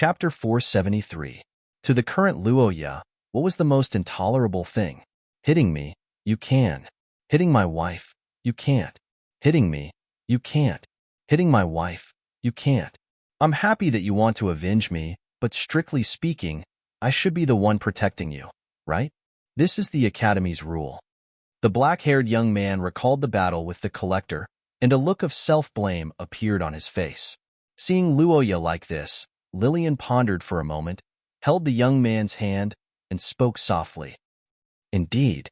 Chapter 473. To the current Luoya, what was the most intolerable thing? Hitting me, you can. Hitting my wife, you can't. Hitting me, you can't. Hitting my wife, you can't. I'm happy that you want to avenge me, but strictly speaking, I should be the one protecting you, right? This is the Academy's rule. The black-haired young man recalled the battle with the collector, and a look of self-blame appeared on his face. Seeing Luoya like this, Lillian pondered for a moment, held the young man's hand, and spoke softly. Indeed.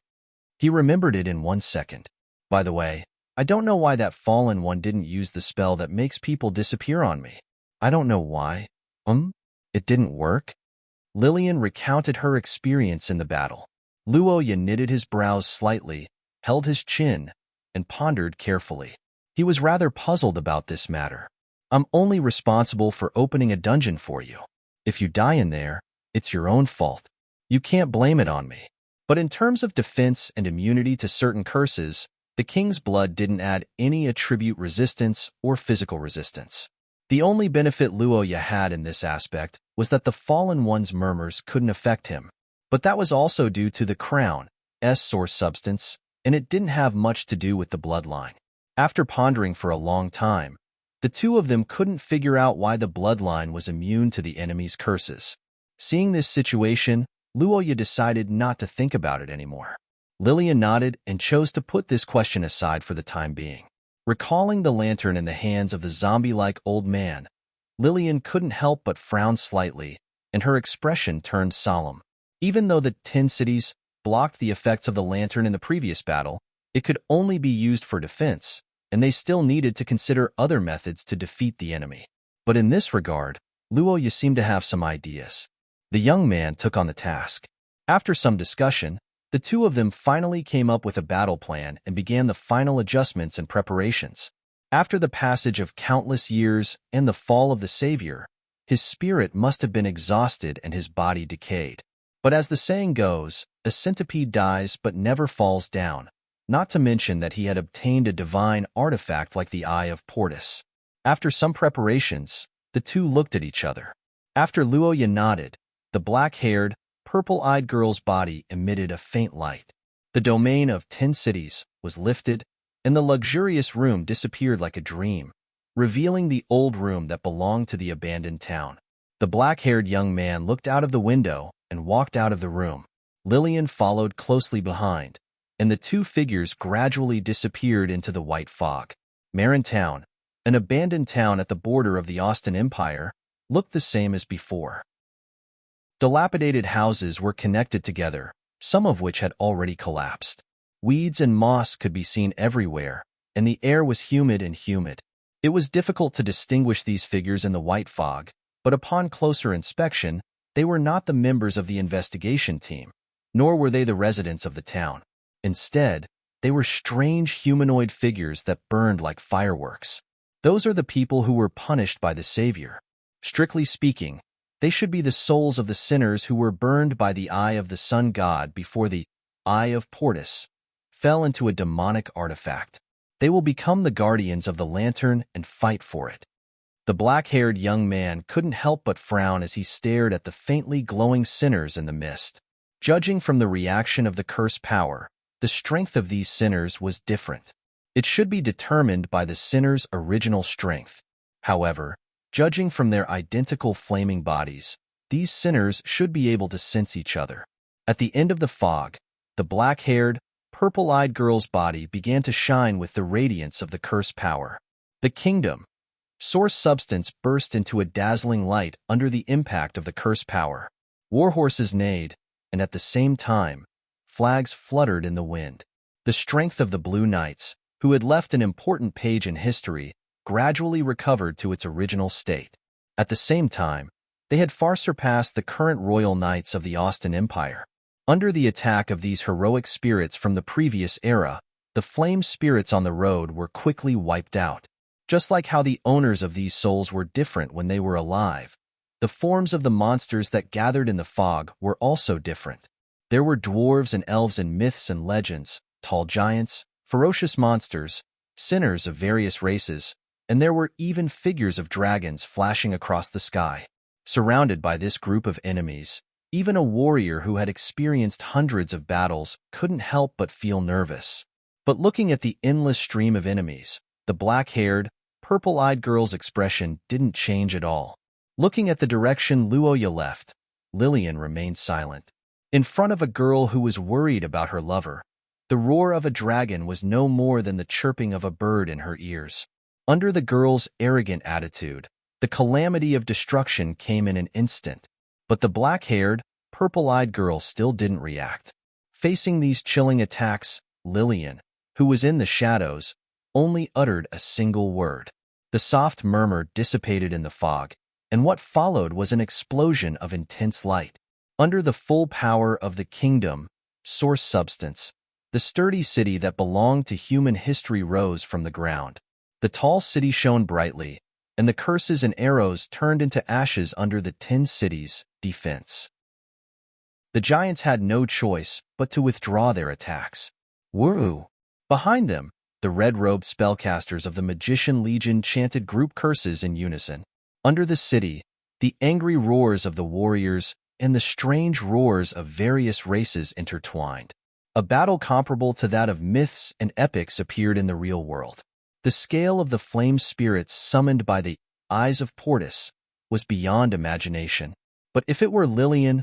He remembered it in 1 second. By the way, I don't know why that fallen one didn't use the spell that makes people disappear on me. I don't know why. It didn't work? Lillian recounted her experience in the battle. Luoya knitted his brows slightly, held his chin, and pondered carefully. He was rather puzzled about this matter. I'm only responsible for opening a dungeon for you. If you die in there, it's your own fault. You can't blame it on me. But in terms of defense and immunity to certain curses, the king's blood didn't add any attribute resistance or physical resistance. The only benefit Luoya had in this aspect was that the fallen one's murmurs couldn't affect him. But that was also due to the crown's source substance, and it didn't have much to do with the bloodline. After pondering for a long time, the two of them couldn't figure out why the bloodline was immune to the enemy's curses. Seeing this situation, Luoya decided not to think about it anymore. Lillian nodded and chose to put this question aside for the time being. Recalling the lantern in the hands of the zombie-like old man, Lillian couldn't help but frown slightly, and her expression turned solemn. Even though the 10 cities blocked the effects of the lantern in the previous battle, it could only be used for defense, and they still needed to consider other methods to defeat the enemy. But in this regard, Luoya seemed to have some ideas. The young man took on the task. After some discussion, the two of them finally came up with a battle plan and began the final adjustments and preparations. After the passage of countless years and the fall of the Savior, his spirit must have been exhausted and his body decayed. But as the saying goes, a centipede dies but never falls down, not to mention that he had obtained a divine artifact like the Eye of Portus. After some preparations, the two looked at each other. After Luoya nodded, the black-haired, purple-eyed girl's body emitted a faint light. The domain of 10 cities was lifted, and the luxurious room disappeared like a dream, revealing the old room that belonged to the abandoned town. The black-haired young man looked out of the window and walked out of the room. Lillian followed closely behind, and the two figures gradually disappeared into the white fog. Marin Town, an abandoned town at the border of the Austin Empire, looked the same as before. Dilapidated houses were connected together, some of which had already collapsed. Weeds and moss could be seen everywhere, and the air was humid. It was difficult to distinguish these figures in the white fog, but upon closer inspection, they were not the members of the investigation team, nor were they the residents of the town. Instead, they were strange humanoid figures that burned like fireworks. Those are the people who were punished by the Savior. Strictly speaking, they should be the souls of the sinners who were burned by the eye of the sun god before the Eye of Portus fell into a demonic artifact. They will become the guardians of the lantern and fight for it. The black-haired young man couldn't help but frown as he stared at the faintly glowing sinners in the mist. Judging from the reaction of the cursed power, the strength of these sinners was different. It should be determined by the sinner's original strength. However, judging from their identical flaming bodies, these sinners should be able to sense each other. At the end of the fog, the black-haired, purple-eyed girl's body began to shine with the radiance of the cursed power. The kingdom, source substance burst into a dazzling light under the impact of the cursed power. Warhorses neighed, and at the same time, flags fluttered in the wind. The strength of the Blue Knights, who had left an important page in history, gradually recovered to its original state. At the same time, they had far surpassed the current royal knights of the Austin Empire. Under the attack of these heroic spirits from the previous era, the flame spirits on the road were quickly wiped out. Just like how the owners of these souls were different when they were alive, the forms of the monsters that gathered in the fog were also different. There were dwarves and elves in myths and legends, tall giants, ferocious monsters, sinners of various races, and there were even figures of dragons flashing across the sky. Surrounded by this group of enemies, even a warrior who had experienced hundreds of battles couldn't help but feel nervous. But looking at the endless stream of enemies, the black-haired, purple-eyed girl's expression didn't change at all. Looking at the direction Luoya left, Lillian remained silent. In front of a girl who was worried about her lover, the roar of a dragon was no more than the chirping of a bird in her ears. Under the girl's arrogant attitude, the calamity of destruction came in an instant. But the black-haired, purple-eyed girl still didn't react. Facing these chilling attacks, Lillian, who was in the shadows, only uttered a single word. The soft murmur dissipated in the fog, and what followed was an explosion of intense light. Under the full power of the kingdom, source substance, the sturdy city that belonged to human history rose from the ground. The tall city shone brightly, and the curses and arrows turned into ashes under the 10 cities' defense. The giants had no choice but to withdraw their attacks. Woo! Behind them, the red-robed spellcasters of the Magician Legion chanted group curses in unison. Under the city, the angry roars of the warriors and the strange roars of various races intertwined. A battle comparable to that of myths and epics appeared in the real world. The scale of the flame spirits summoned by the Eyes of Portus was beyond imagination. But if it were Lillian,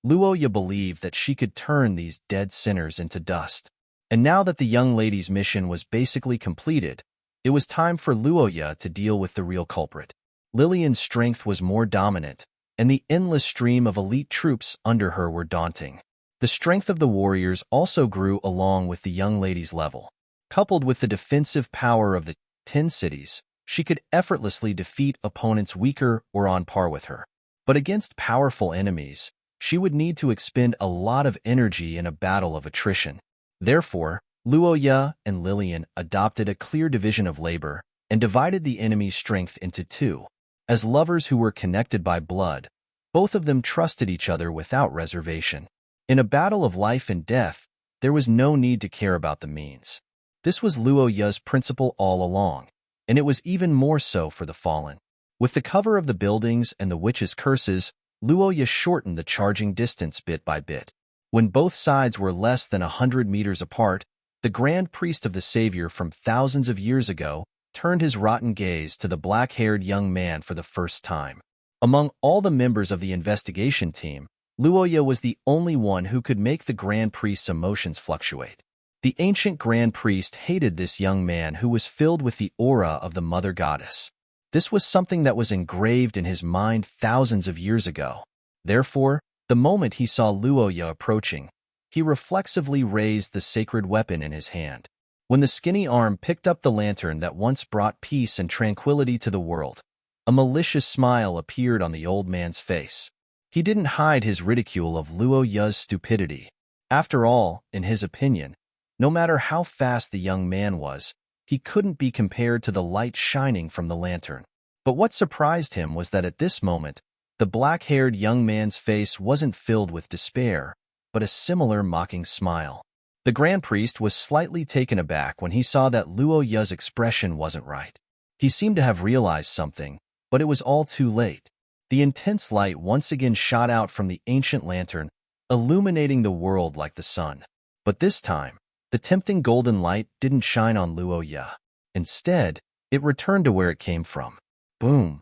Luoya believed that she could turn these dead sinners into dust. And now that the young lady's mission was basically completed, it was time for Luoya to deal with the real culprit. Lillian's strength was more dominant, and the endless stream of elite troops under her were daunting. The strength of the warriors also grew along with the young lady's level. Coupled with the defensive power of the 10 cities, she could effortlessly defeat opponents weaker or on par with her. But against powerful enemies, she would need to expend a lot of energy in a battle of attrition. Therefore, Luoya and Lillian adopted a clear division of labor and divided the enemy's strength into two. As lovers who were connected by blood, both of them trusted each other without reservation. In a battle of life and death, there was no need to care about the means. This was Luoya's principle all along, and it was even more so for the fallen. With the cover of the buildings and the witches' curses, Luoya shortened the charging distance bit by bit. When both sides were less than 100 meters apart, the Grand Priest of the Savior from thousands of years ago turned his rotten gaze to the black-haired young man for the first time. Among all the members of the investigation team, Luoya was the only one who could make the Grand Priest's emotions fluctuate. The ancient Grand Priest hated this young man who was filled with the aura of the Mother Goddess. This was something that was engraved in his mind thousands of years ago. Therefore, the moment he saw Luoya approaching, he reflexively raised the sacred weapon in his hand. When the skinny arm picked up the lantern that once brought peace and tranquility to the world, a malicious smile appeared on the old man's face. He didn't hide his ridicule of Luoya's stupidity. After all, in his opinion, no matter how fast the young man was, he couldn't be compared to the light shining from the lantern. But what surprised him was that at this moment, the black-haired young man's face wasn't filled with despair, but a similar mocking smile. The Grand Priest was slightly taken aback when he saw that Luoya's expression wasn't right. He seemed to have realized something, but it was all too late. The intense light once again shot out from the ancient lantern, illuminating the world like the sun. But this time, the tempting golden light didn't shine on Luoya. Instead, it returned to where it came from. Boom.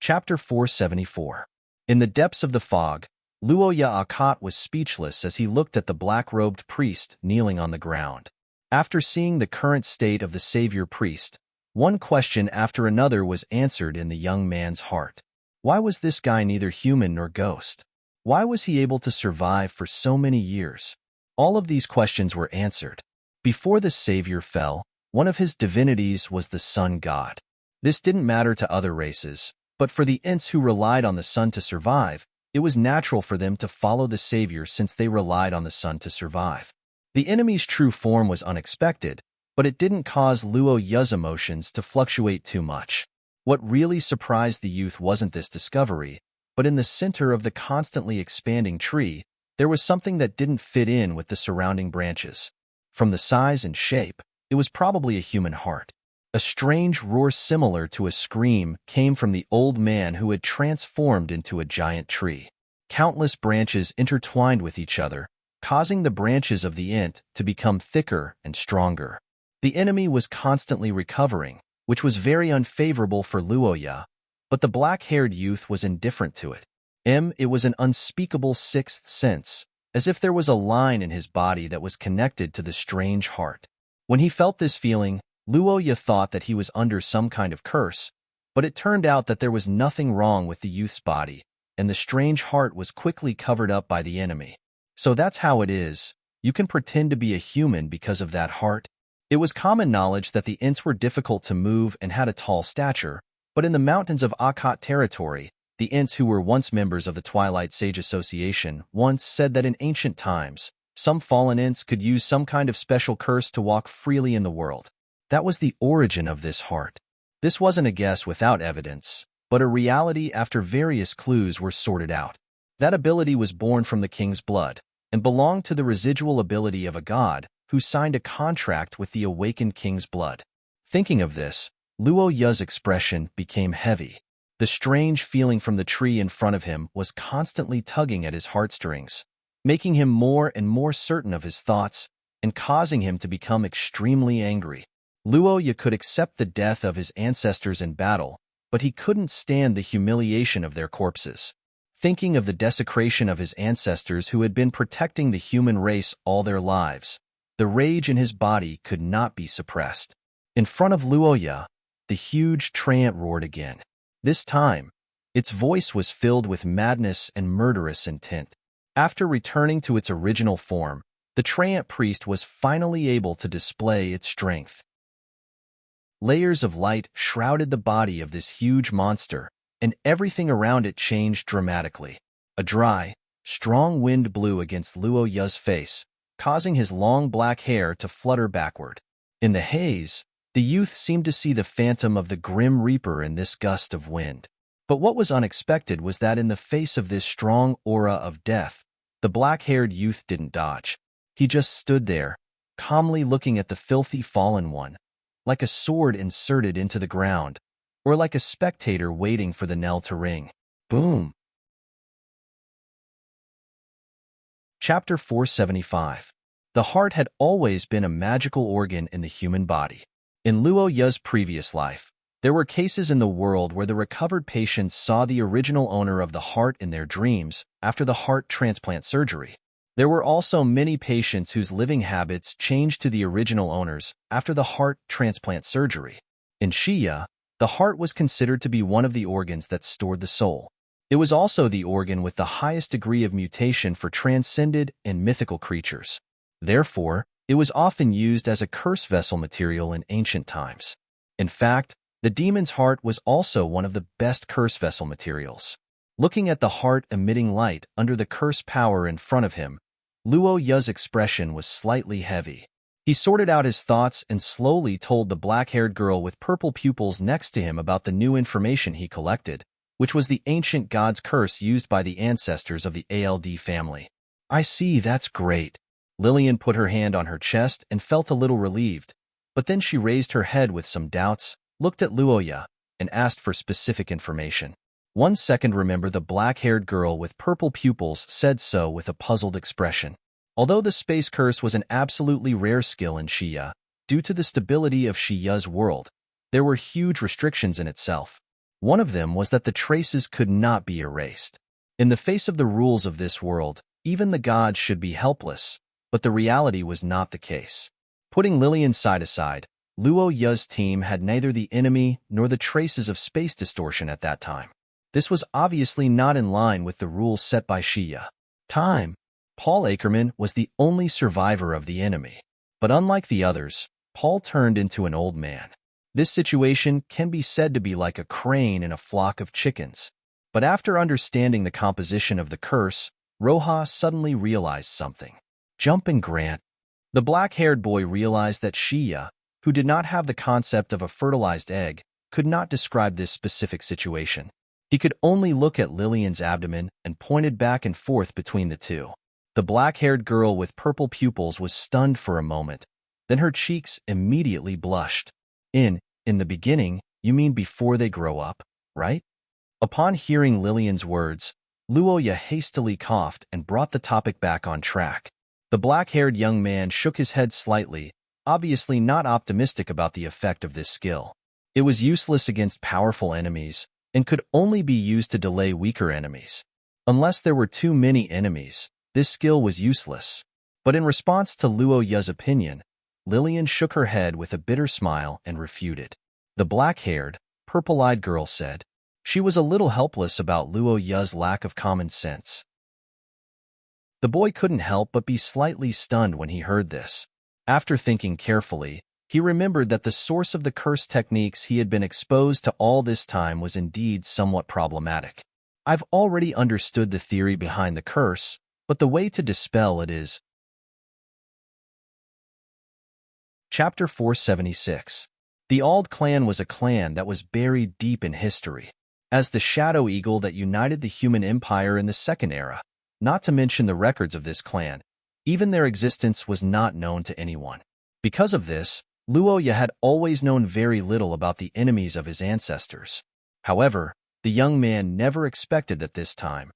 Chapter 474. In the depths of the fog, Luoya Akat was speechless as he looked at the black-robed priest kneeling on the ground. After seeing the current state of the Savior Priest, one question after another was answered in the young man's heart. Why was this guy neither human nor ghost? Why was he able to survive for so many years? All of these questions were answered. Before the Savior fell, one of his divinities was the sun god. This didn't matter to other races, but for the Ents who relied on the sun to survive, it was natural for them to follow the Savior since they relied on the sun to survive. The enemy's true form was unexpected, but it didn't cause Luoya's emotions to fluctuate too much. What really surprised the youth wasn't this discovery, but in the center of the constantly expanding tree, there was something that didn't fit in with the surrounding branches. From the size and shape, it was probably a human heart. A strange roar similar to a scream came from the old man who had transformed into a giant tree. Countless branches intertwined with each other, causing the branches of the ent to become thicker and stronger. The enemy was constantly recovering, which was very unfavorable for Luoya, but the black-haired youth was indifferent to it. It was an unspeakable sixth sense, as if there was a line in his body that was connected to the strange heart. When he felt this feeling, Luoya thought that he was under some kind of curse, but it turned out that there was nothing wrong with the youth's body, and the strange heart was quickly covered up by the enemy. So that's how it is. You can pretend to be a human because of that heart. It was common knowledge that the Ents were difficult to move and had a tall stature, but in the mountains of Akhat territory, the Ents who were once members of the Twilight Sage Association once said that in ancient times, some fallen Ents could use some kind of special curse to walk freely in the world. That was the origin of this heart. This wasn't a guess without evidence, but a reality after various clues were sorted out. That ability was born from the king's blood, and belonged to the residual ability of a god who signed a contract with the awakened king's blood. Thinking of this, Luo Ya's expression became heavy. The strange feeling from the tree in front of him was constantly tugging at his heartstrings, making him more and more certain of his thoughts and causing him to become extremely angry. Luo Ya could accept the death of his ancestors in battle, but he couldn't stand the humiliation of their corpses. Thinking of the desecration of his ancestors who had been protecting the human race all their lives, the rage in his body could not be suppressed. In front of Luo Ya, the huge Tyrant roared again. This time, its voice was filled with madness and murderous intent. After returning to its original form, the Tyrant priest was finally able to display its strength. Layers of light shrouded the body of this huge monster, and everything around it changed dramatically. A dry, strong wind blew against Luo Ya's face, causing his long black hair to flutter backward. In the haze, the youth seemed to see the phantom of the Grim Reaper in this gust of wind. But what was unexpected was that in the face of this strong aura of death, the black-haired youth didn't dodge. He just stood there, calmly looking at the filthy fallen one, like a sword inserted into the ground, or like a spectator waiting for the knell to ring. Boom! Chapter 475. The heart had always been a magical organ in the human body. In Luo Ya's previous life, there were cases in the world where the recovered patients saw the original owner of the heart in their dreams after the heart transplant surgery. There were also many patients whose living habits changed to the original owners after the heart transplant surgery. In Shiya, the heart was considered to be one of the organs that stored the soul. It was also the organ with the highest degree of mutation for transcended and mythical creatures. Therefore, it was often used as a curse vessel material in ancient times. In fact, the demon's heart was also one of the best curse vessel materials. Looking at the heart emitting light under the curse power in front of him, Luo Ya's expression was slightly heavy. He sorted out his thoughts and slowly told the black-haired girl with purple pupils next to him about the new information he collected, which was the ancient god's curse used by the ancestors of the ALD family. I see, that's great. Lillian put her hand on her chest and felt a little relieved, but then she raised her head with some doubts, looked at Luo Ya, and asked for specific information. 1 second. Remember, the black-haired girl with purple pupils said so with a puzzled expression. Although the space curse was an absolutely rare skill in Shiya, due to the stability of Shiya's world, there were huge restrictions in itself. One of them was that the traces could not be erased. In the face of the rules of this world, even the gods should be helpless, but the reality was not the case. Putting Lillian side aside, Luo Ya's team had neither the enemy nor the traces of space distortion at that time. This was obviously not in line with the rules set by Shiya. Paul Ackerman was the only survivor of the enemy. But unlike the others, Paul turned into an old man. This situation can be said to be like a crane in a flock of chickens. But after understanding the composition of the curse, Rojas suddenly realized something. Jumping Grant. The black-haired boy realized that Shiya, who did not have the concept of a fertilized egg, could not describe this specific situation. He could only look at Lillian's abdomen and pointed back and forth between the two. The black-haired girl with purple pupils was stunned for a moment, then her cheeks immediately blushed. In In the beginning, you mean before they grow up, right? Upon hearing Lillian's words, Luoya hastily coughed and brought the topic back on track. The black-haired young man shook his head slightly, obviously not optimistic about the effect of this skill. It was useless against powerful enemies and could only be used to delay weaker enemies. Unless there were too many enemies, this skill was useless. But in response to Luoya's opinion, Lillian shook her head with a bitter smile and refuted. The black-haired, purple-eyed girl said. She was a little helpless about Luoya's lack of common sense. The boy couldn't help but be slightly stunned when he heard this. After thinking carefully, he remembered that the source of the curse techniques he had been exposed to all this time was indeed somewhat problematic. I've already understood the theory behind the curse, but the way to dispel it is... Chapter 476. The Ald clan was a clan that was buried deep in history. As the shadow eagle that united the human empire in the Second Era, not to mention the records of this clan, even their existence was not known to anyone. Because of this, Luoya had always known very little about the enemies of his ancestors. However, the young man never expected that this time,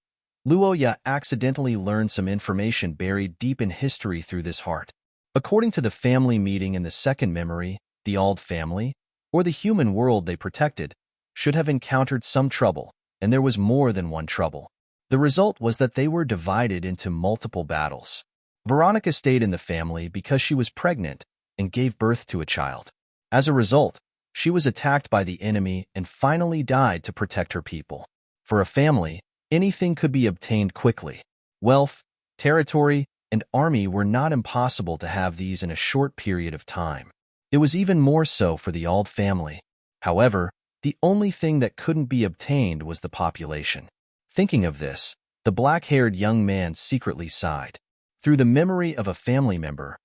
Luoya accidentally learned some information buried deep in history through this heart. According to the family meeting in the second memory, the Ald family, or the human world they protected, should have encountered some trouble, and there was more than one trouble. The result was that they were divided into multiple battles. Veronica stayed in the family because she was pregnant and gave birth to a child. As a result, she was attacked by the enemy and finally died to protect her people. For a family, anything could be obtained quickly. Wealth, territory, and army were not impossible to have these in a short period of time. It was even more so for the Ald family. However, the only thing that couldn't be obtained was the population. Thinking of this, the black-haired young man secretly sighed. Through the memory of a family member,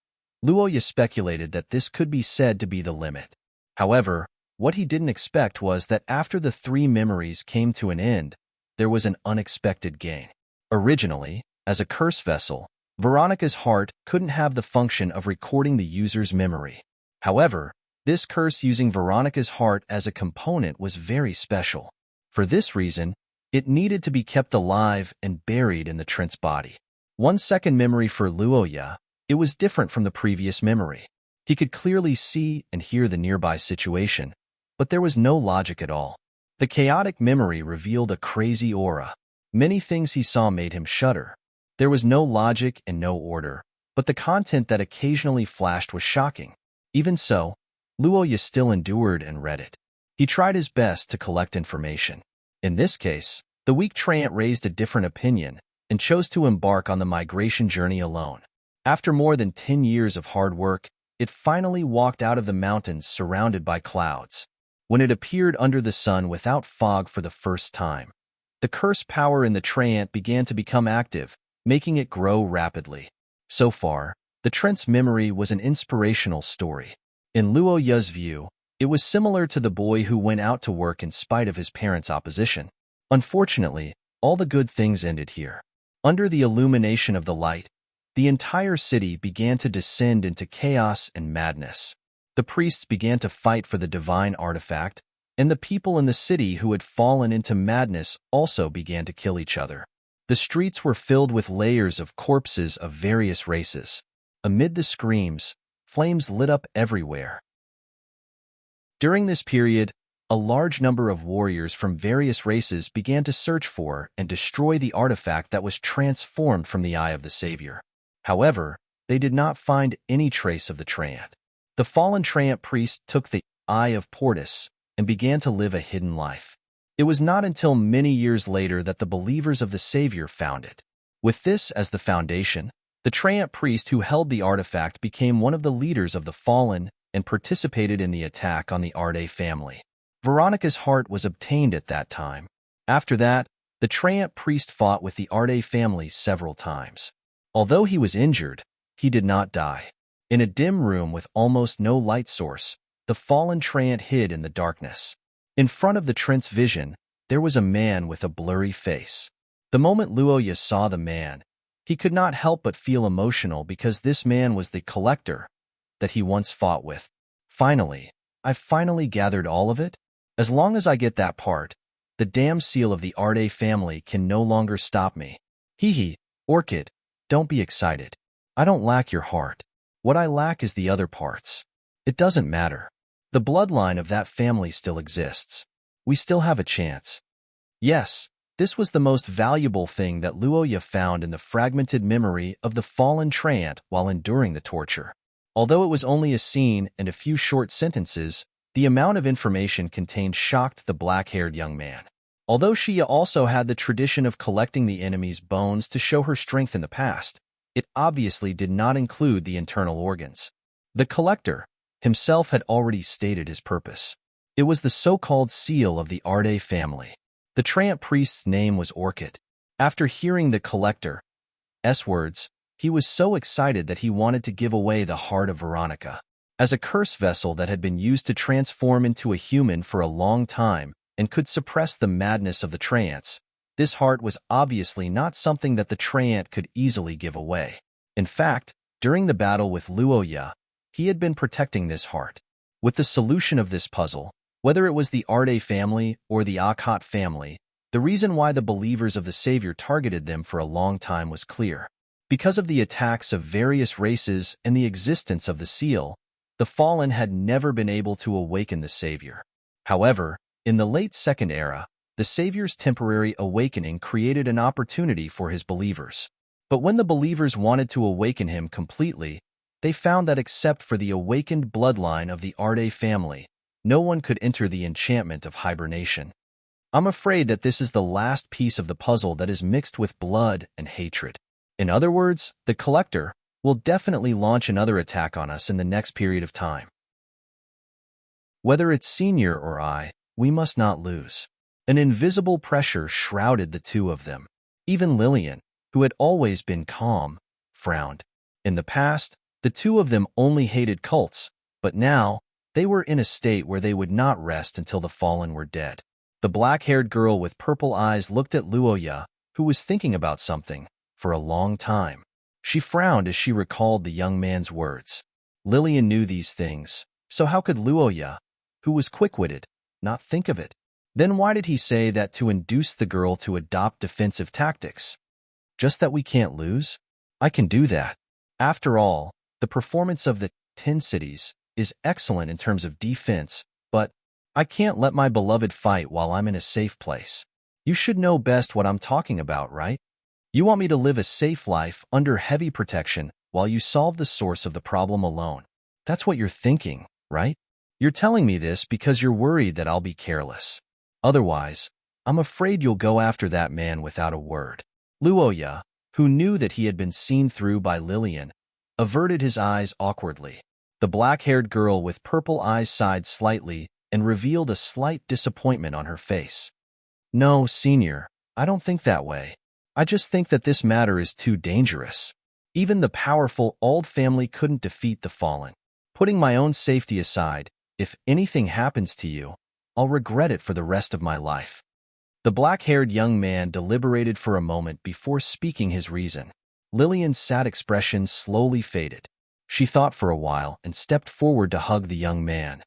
Luoya speculated that this could be said to be the limit. However, what he didn't expect was that after the 3 memories came to an end, there was an unexpected gain. Originally, as a curse vessel, Veronica's heart couldn't have the function of recording the user's memory. However, this curse using Veronica's heart as a component was very special. For this reason, it needed to be kept alive and buried in the Trent's body. One second memory for Luoya, it was different from the previous memory. He could clearly see and hear the nearby situation, but there was no logic at all. The chaotic memory revealed a crazy aura. Many things he saw made him shudder. There was no logic and no order, but the content that occasionally flashed was shocking. Even so, Luoya still endured and read it. He tried his best to collect information. In this case, the weak Tyrant raised a different opinion and chose to embark on the migration journey alone. After more than 10 years of hard work, it finally walked out of the mountains surrounded by clouds. When it appeared under the sun without fog for the first time, the curse power in the Tyrant began to become active, making it grow rapidly. So far, the Trent's memory was an inspirational story. In Luoya's view, it was similar to the boy who went out to work in spite of his parents' opposition. Unfortunately, all the good things ended here. Under the illumination of the light, the entire city began to descend into chaos and madness. The priests began to fight for the divine artifact, and the people in the city who had fallen into madness also began to kill each other. The streets were filled with layers of corpses of various races. Amid the screams, flames lit up everywhere. During this period, a large number of warriors from various races began to search for and destroy the artifact that was transformed from the Eye of the Savior. However, they did not find any trace of the Tyrant. The fallen Tyrant priest took the Eye of Portus and began to live a hidden life. It was not until many years later that the believers of the Savior found it. With this as the foundation, the Tyrant priest who held the artifact became one of the leaders of the fallen and participated in the attack on the Arde family. Veronica's heart was obtained at that time. After that, the Tyrant priest fought with the Arde family several times. Although he was injured, he did not die. In a dim room with almost no light source, the fallen Tyrant hid in the darkness. In front of the Trent's vision, there was a man with a blurry face. The moment Luoya saw the man, he could not help but feel emotional because this man was the collector that he once fought with. Finally, I've finally gathered all of it? As long as I get that part, the damn seal of the Arde family can no longer stop me. Hee hee, Orchid, don't be excited. I don't lack your heart. What I lack is the other parts. It doesn't matter. The bloodline of that family still exists. We still have a chance. Yes, this was the most valuable thing that Luoya found in the fragmented memory of the fallen Tyrant while enduring the torture. Although it was only a scene and a few short sentences, the amount of information contained shocked the black-haired young man. Although Xia also had the tradition of collecting the enemy's bones to show her strength in the past, it obviously did not include the internal organs. The collector himself had already stated his purpose. It was the so-called seal of the Arde family. The Tyrant priest's name was Orchid. After hearing the collector's words, he was so excited that he wanted to give away the heart of Veronica. As a curse vessel that had been used to transform into a human for a long time and could suppress the madness of the Tyrants, this heart was obviously not something that the Tyrant could easily give away. In fact, during the battle with Luoya, he had been protecting this heart. With the solution of this puzzle, whether it was the Arde family or the Akhat family, the reason why the believers of the Savior targeted them for a long time was clear. Because of the attacks of various races and the existence of the seal, the fallen had never been able to awaken the Savior. However, in the late Second Era, the Savior's temporary awakening created an opportunity for his believers. But when the believers wanted to awaken him completely, they found that except for the awakened bloodline of the Arde family, no one could enter the enchantment of hibernation. I'm afraid that this is the last piece of the puzzle that is mixed with blood and hatred. In other words, the collector will definitely launch another attack on us in the next period of time. Whether it's Senior or I, we must not lose. An invisible pressure shrouded the two of them. Even Lillian, who had always been calm, frowned. In the past, the two of them only hated cults, but now, they were in a state where they would not rest until the fallen were dead. The black-haired girl with purple eyes looked at Luoya, who was thinking about something, for a long time. She frowned as she recalled the young man's words. Lillian knew these things, so how could Luoya, who was quick-witted, not think of it? Then why did he say that to induce the girl to adopt defensive tactics? Just that we can't lose? I can do that. After all, the performance of the 10 cities is excellent in terms of defense, but I can't let my beloved fight while I'm in a safe place. You should know best what I'm talking about, right? You want me to live a safe life under heavy protection while you solve the source of the problem alone. That's what you're thinking, right? You're telling me this because you're worried that I'll be careless. Otherwise, I'm afraid you'll go after that man without a word. Luoya, who knew that he had been seen through by Lillian, averted his eyes awkwardly. The black-haired girl with purple eyes sighed slightly and revealed a slight disappointment on her face. No, Senior, I don't think that way. I just think that this matter is too dangerous. Even the powerful old family couldn't defeat the fallen. Putting my own safety aside, if anything happens to you, I'll regret it for the rest of my life. The black-haired young man deliberated for a moment before speaking his reason. Lillian's sad expression slowly faded. She thought for a while and stepped forward to hug the young man.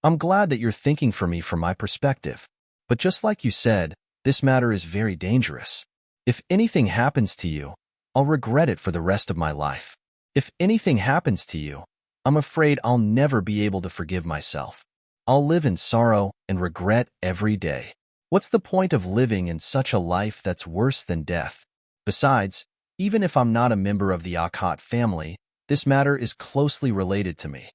I'm glad that you're thinking for me from my perspective. But just like you said, this matter is very dangerous. If anything happens to you, I'll regret it for the rest of my life. If anything happens to you, I'm afraid I'll never be able to forgive myself. I'll live in sorrow and regret every day. What's the point of living in such a life that's worse than death? Besides, even if I'm not a member of the Akhat family, this matter is closely related to me.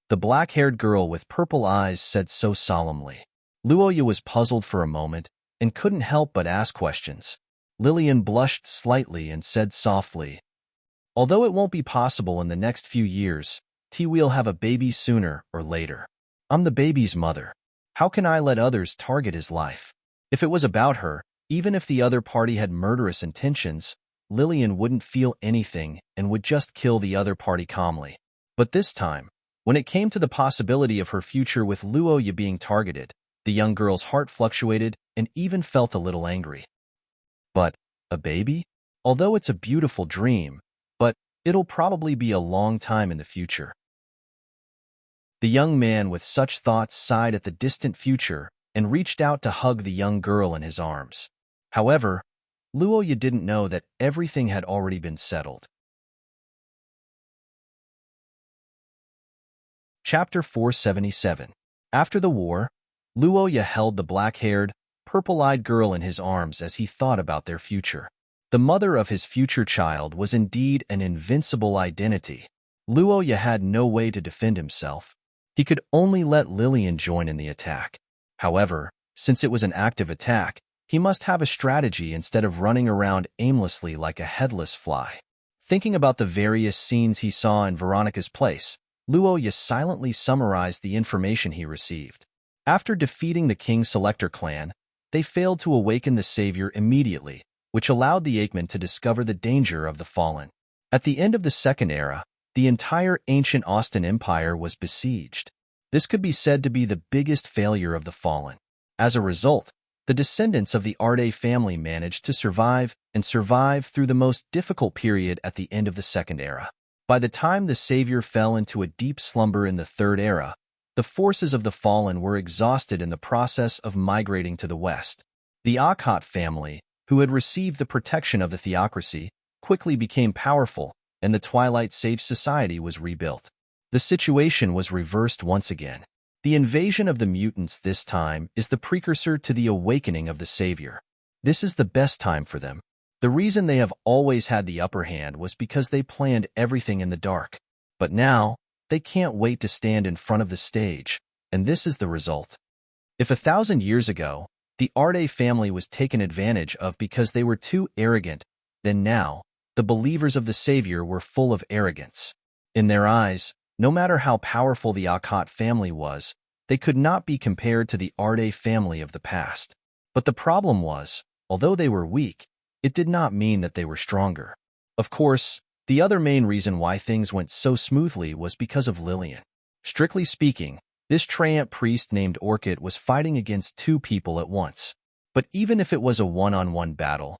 The black-haired girl with purple eyes said so solemnly. Luoya was puzzled for a moment and couldn't help but ask questions. Lillian blushed slightly and said softly, although it won't be possible in the next few years, T-Wheel'll have a baby sooner or later. I'm the baby's mother. How can I let others target his life? If it was about her, even if the other party had murderous intentions, Lillian wouldn't feel anything and would just kill the other party calmly. But this time, when it came to the possibility of her future with Luoya being targeted, the young girl's heart fluctuated and even felt a little angry. But, a baby? Although it's a beautiful dream, but it'll probably be a long time in the future. The young man with such thoughts sighed at the distant future and reached out to hug the young girl in his arms. However, Luoya didn't know that everything had already been settled. Chapter 477. After the war, Luoya held the black-haired, purple-eyed girl in his arms as he thought about their future. The mother of his future child was indeed an invincible identity. Luoya had no way to defend himself. He could only let Lillian join in the attack. However, since it was an active attack, he must have a strategy instead of running around aimlessly like a headless fly. Thinking about the various scenes he saw in Veronica's place, Luoya silently summarized the information he received. After defeating the King Selector clan, they failed to awaken the Savior immediately, which allowed the Aikman to discover the danger of the Fallen. At the end of the Second Era, the entire ancient Austin Empire was besieged. This could be said to be the biggest failure of the Fallen. As a result, the descendants of the Arde family managed to survive through the most difficult period at the end of the Second Era. By the time the Savior fell into a deep slumber in the Third Era, the forces of the Fallen were exhausted in the process of migrating to the west. The Akkad family, who had received the protection of the theocracy, quickly became powerful, and the Twilight Sage Society was rebuilt. The situation was reversed once again. The invasion of the mutants this time is the precursor to the awakening of the Savior. This is the best time for them. The reason they have always had the upper hand was because they planned everything in the dark. But now, they can't wait to stand in front of the stage, and this is the result. If 1,000 years ago, the Arde family was taken advantage of because they were too arrogant, then now, the believers of the Savior were full of arrogance. In their eyes, no matter how powerful the Akkad family was, they could not be compared to the Arde family of the past. But the problem was, although they were weak, it did not mean that they were stronger. Of course, the other main reason why things went so smoothly was because of Lillian. Strictly speaking, this Tyrant priest named Orchid was fighting against two people at once. But even if it was a one-on-one battle,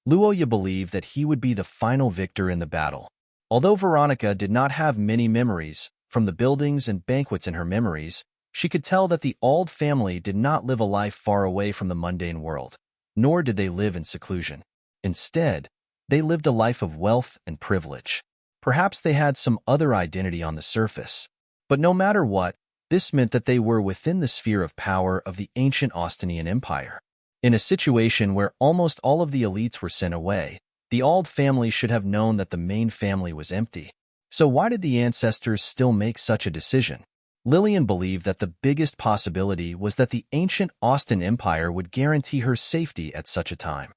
Luoya believed that he would be the final victor in the battle. Although Veronica did not have many memories, from the buildings and banquets in her memories, she could tell that the Auld family did not live a life far away from the mundane world, nor did they live in seclusion. Instead, they lived a life of wealth and privilege. Perhaps they had some other identity on the surface. But no matter what, this meant that they were within the sphere of power of the ancient Austinian Empire. In a situation where almost all of the elites were sent away, the Auld family should have known that the main family was empty. So why did the ancestors still make such a decision? Lillian believed that the biggest possibility was that the ancient Austin Empire would guarantee her safety at such a time.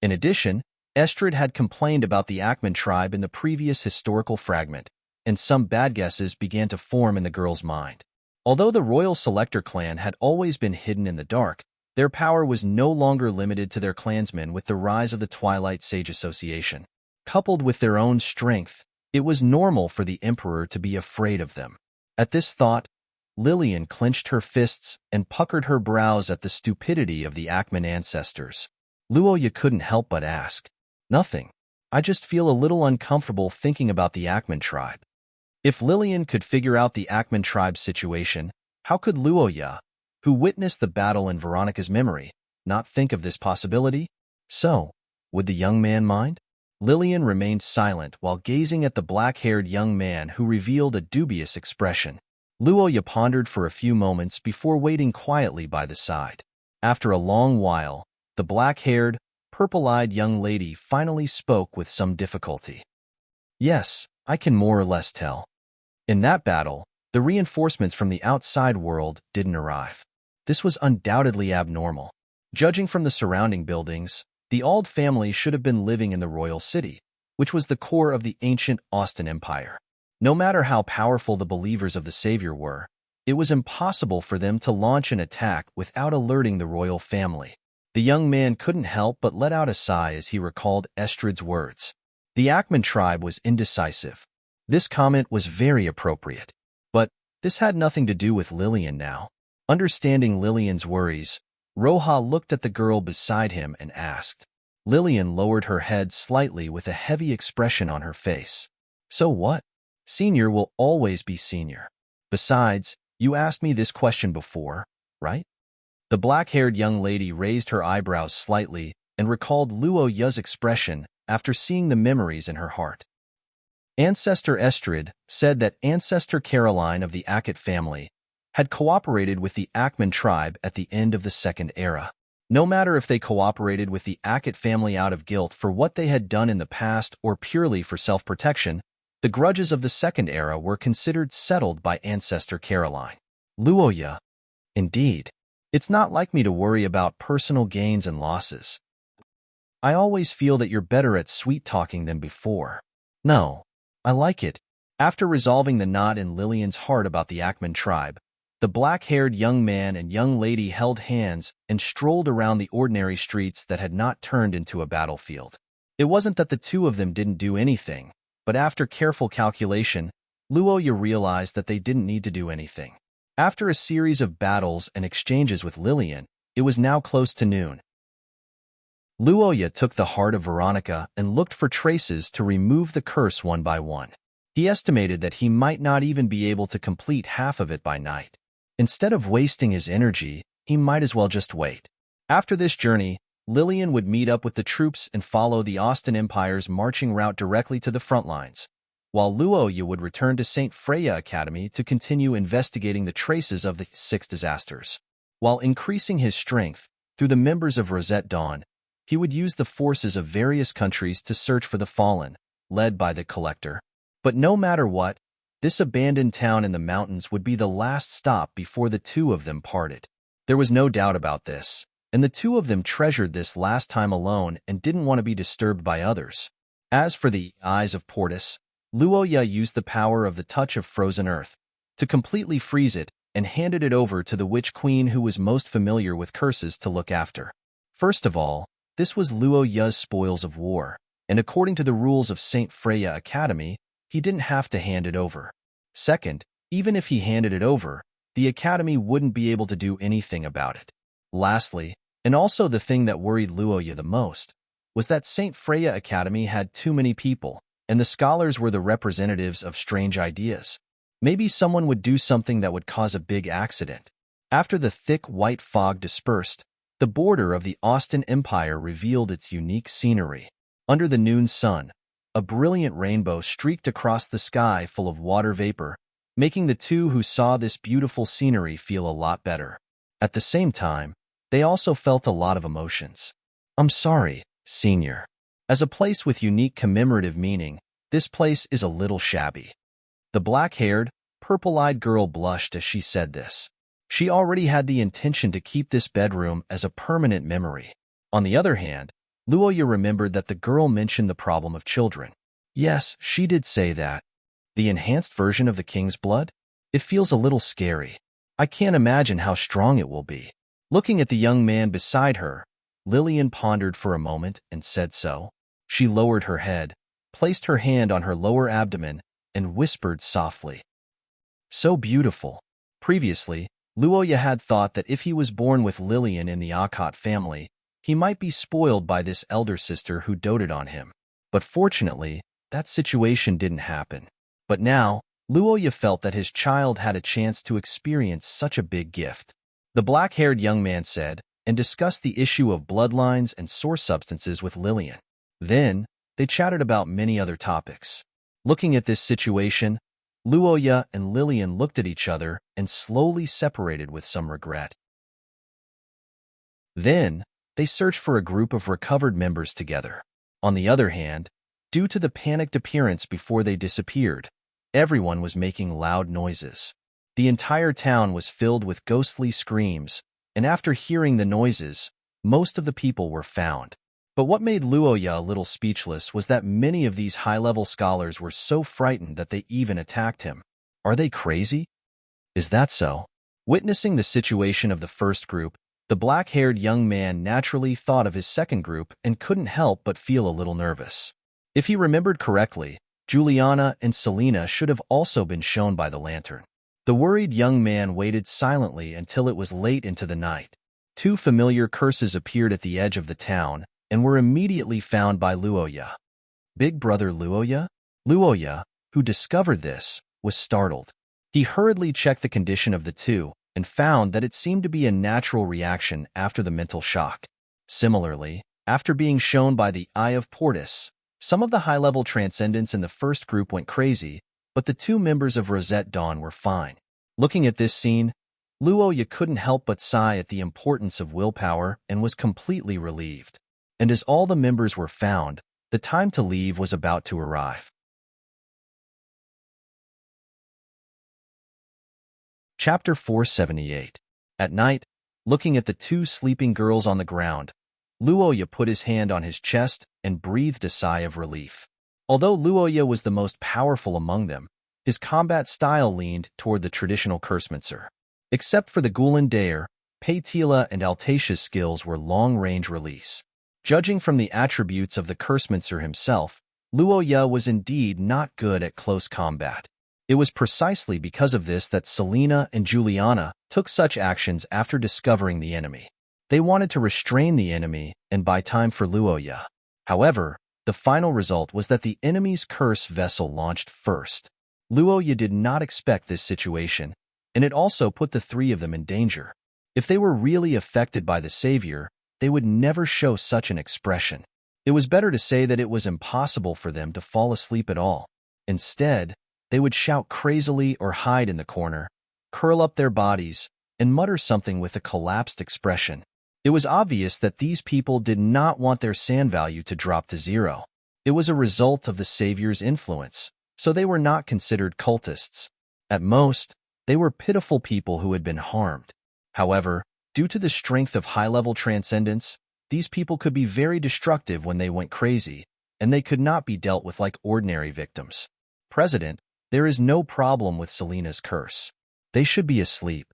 In addition, Estrid had complained about the Ackman tribe in the previous historical fragment, and some bad guesses began to form in the girl's mind. Although the Royal Selector clan had always been hidden in the dark, their power was no longer limited to their clansmen with the rise of the Twilight Sage Association. Coupled with their own strength, it was normal for the Emperor to be afraid of them. At this thought, Lillian clenched her fists and puckered her brows at the stupidity of the Ackman ancestors. Luoya couldn't help but ask, "Nothing. I just feel a little uncomfortable thinking about the Ackman tribe." If Lillian could figure out the Ackman tribe's situation, how could Luoya, who witnessed the battle in Veronica's memory, not think of this possibility? So, would the young man mind? Lillian remained silent while gazing at the black-haired young man who revealed a dubious expression. Luoya pondered for a few moments before waiting quietly by the side. After a long while, the black-haired, purple-eyed young lady finally spoke with some difficulty. "Yes, I can more or less tell. In that battle, the reinforcements from the outside world didn't arrive. This was undoubtedly abnormal. Judging from the surrounding buildings, the Auld family should have been living in the royal city, which was the core of the ancient Austin Empire. No matter how powerful the believers of the Savior were, it was impossible for them to launch an attack without alerting the royal family." The young man couldn't help but let out a sigh as he recalled Estrid's words. The Ackman tribe was indecisive. This comment was very appropriate. But this had nothing to do with Lillian now. Understanding Lillian's worries, Roja looked at the girl beside him and asked. Lillian lowered her head slightly with a heavy expression on her face. "So what?" Senior will always be senior. Besides, you asked me this question before, right? The black-haired young lady raised her eyebrows slightly and recalled Luo Ya's expression after seeing the memories in her heart. Ancestor Estrid said that Ancestor Caroline of the Akit family had cooperated with the Akman tribe at the end of the Second Era. No matter if they cooperated with the Akit family out of guilt for what they had done in the past or purely for self-protection, the grudges of the Second Era were considered settled by Ancestor Caroline. Luo Ya, indeed. It's not like me to worry about personal gains and losses. I always feel that you're better at sweet-talking than before. No, I like it. After resolving the knot in Lillian's heart about the Akman tribe, the black-haired young man and young lady held hands and strolled around the ordinary streets that had not turned into a battlefield. It wasn't that the two of them didn't do anything, but after careful calculation, Luo Ya realized that they didn't need to do anything. After a series of battles and exchanges with Lillian, it was now close to noon. Luo Ya took the heart of Veronica and looked for traces to remove the curse one by one. He estimated that he might not even be able to complete half of it by night. Instead of wasting his energy, he might as well just wait. After this journey, Lillian would meet up with the troops and follow the Austin Empire's marching route directly to the front lines, while Luo Ya would return to St. Freya Academy to continue investigating the traces of the 6 disasters. While increasing his strength through the members of Rosette Dawn, he would use the forces of various countries to search for the fallen, led by the Collector. But no matter what, this abandoned town in the mountains would be the last stop before the two of them parted. There was no doubt about this, and the two of them treasured this last time alone and didn't want to be disturbed by others. As for the Eyes of Portus, Luo Ya used the power of the touch of frozen earth to completely freeze it and handed it over to the witch queen who was most familiar with curses to look after. First of all, this was Luo Ya's spoils of war, and according to the rules of St. Freya Academy, he didn't have to hand it over. Second, even if he handed it over, the Academy wouldn't be able to do anything about it. Lastly, and also the thing that worried Luo Ya the most, was that St. Freya Academy had too many people, and the scholars were the representatives of strange ideas. Maybe someone would do something that would cause a big accident. After the thick white fog dispersed, the border of the Austin Empire revealed its unique scenery. Under the noon sun, a brilliant rainbow streaked across the sky full of water vapor, making the two who saw this beautiful scenery feel a lot better. At the same time, they also felt a lot of emotions. I'm sorry, Senior. As a place with unique commemorative meaning, this place is a little shabby. The black-haired, purple-eyed girl blushed as she said this. She already had the intention to keep this bedroom as a permanent memory. On the other hand, Luo Ya remembered that the girl mentioned the problem of children. Yes, she did say that. The enhanced version of the king's blood? It feels a little scary. I can't imagine how strong it will be. Looking at the young man beside her, Lillian pondered for a moment and said so. She lowered her head, placed her hand on her lower abdomen, and whispered softly. So beautiful. Previously, Luo Ya had thought that if he was born with Lillian in the Akot family, he might be spoiled by this elder sister who doted on him. But fortunately, that situation didn't happen. But now, Luo Ya felt that his child had a chance to experience such a big gift. The black-haired young man said, and discussed the issue of bloodlines and source substances with Lillian. Then, they chatted about many other topics. Looking at this situation, Luo Ya and Lillian looked at each other and slowly separated with some regret. Then, they searched for a group of recovered members together. On the other hand, due to the panicked appearance before they disappeared, everyone was making loud noises. The entire town was filled with ghostly screams, and after hearing the noises, most of the people were found. But what made Luo Ya a little speechless was that many of these high-level scholars were so frightened that they even attacked him. Are they crazy? Is that so? Witnessing the situation of the first group, the black-haired young man naturally thought of his second group and couldn't help but feel a little nervous. If he remembered correctly, Juliana and Selena should have also been shown by the lantern. The worried young man waited silently until it was late into the night. 2 familiar curses appeared at the edge of the town and were immediately found by Luo Ya. Big Brother Luo Ya? Luo Ya, who discovered this, was startled. He hurriedly checked the condition of the two and found that it seemed to be a natural reaction after the mental shock. Similarly, after being shown by the Eye of Portus, some of the high-level transcendents in the first group went crazy, but the two members of Rosette Dawn were fine. Looking at this scene, Luoya couldn't help but sigh at the importance of willpower and was completely relieved. And as all the members were found, the time to leave was about to arrive. Chapter 478. At night, looking at the two sleeping girls on the ground, Luoya put his hand on his chest and breathed a sigh of relief. Although Luoya was the most powerful among them, his combat style leaned toward the traditional cursemancer. Except for the Gulen Daer, Paitila and Altatia's skills were long-range release. Judging from the attributes of the cursemancer himself, Luoya was indeed not good at close combat. It was precisely because of this that Selena and Juliana took such actions after discovering the enemy. They wanted to restrain the enemy and buy time for Luoya. However, the final result was that the enemy's curse vessel launched first. Luoya did not expect this situation, and it also put the three of them in danger. If they were really affected by the savior, they would never show such an expression. It was better to say that it was impossible for them to fall asleep at all. Instead, they would shout crazily or hide in the corner, curl up their bodies, and mutter something with a collapsed expression. It was obvious that these people did not want their sand value to drop to zero. It was a result of the savior's influence, so they were not considered cultists. At most, they were pitiful people who had been harmed. However, due to the strength of high-level transcendence, these people could be very destructive when they went crazy, and they could not be dealt with like ordinary victims. President, there is no problem with Selena's curse. They should be asleep.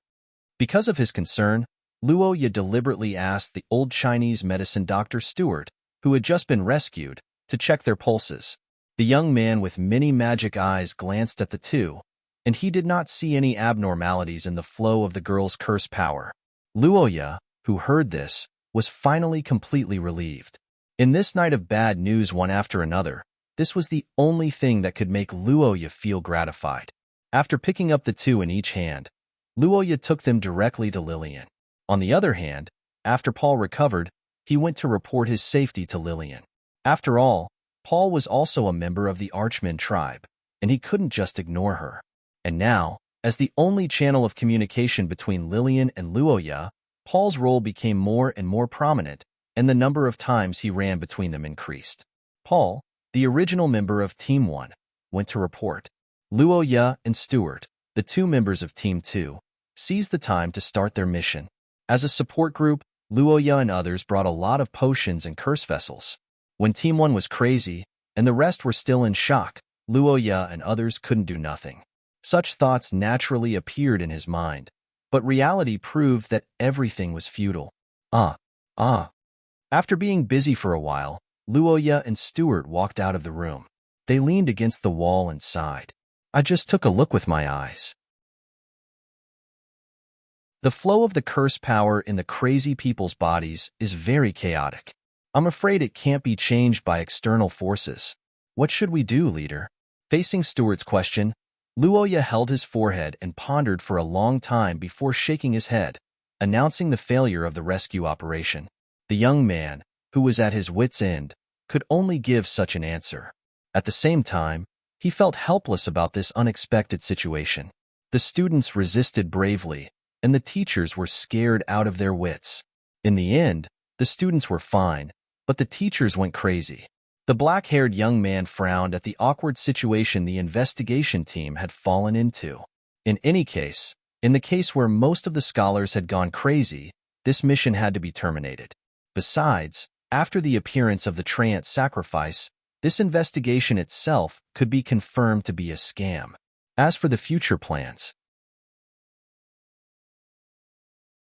Because of his concern, Luoya deliberately asked the old Chinese medicine Dr. Stewart, who had just been rescued, to check their pulses. The young man with many magic eyes glanced at the two, and he did not see any abnormalities in the flow of the girl's curse power. Luoya, who heard this, was finally completely relieved. In this night of bad news one after another, this was the only thing that could make Luoya feel gratified. After picking up the two in each hand, Luoya took them directly to Lillian. On the other hand, after Paul recovered, he went to report his safety to Lillian. After all, Paul was also a member of the Archmen tribe, and he couldn't just ignore her. And now, as the only channel of communication between Lillian and Luoya, Paul's role became more and more prominent, and the number of times he ran between them increased. Paul, the original member of Team 1, went to report. Luoya and Stewart, the two members of Team 2, seized the time to start their mission. As a support group, Luoya and others brought a lot of potions and curse vessels. When Team 1 was crazy, and the rest were still in shock, Luoya and others couldn't do nothing. Such thoughts naturally appeared in his mind, but reality proved that everything was futile. After being busy for a while, Luoya and Stewart walked out of the room. They leaned against the wall and sighed. I just took a look with my eyes. The flow of the curse power in the crazy people's bodies is very chaotic. I'm afraid it can't be changed by external forces. What should we do, leader? Facing Stewart's question, Luoya held his forehead and pondered for a long time before shaking his head, announcing the failure of the rescue operation. The young man, who was at his wit's end, could only give such an answer. At the same time, he felt helpless about this unexpected situation. The students resisted bravely, and the teachers were scared out of their wits. In the end, the students were fine, but the teachers went crazy. The black-haired young man frowned at the awkward situation the investigation team had fallen into. In any case, in the case where most of the scholars had gone crazy, this mission had to be terminated. Besides, after the appearance of the Tyrant sacrifice, this investigation itself could be confirmed to be a scam. As for the future plans,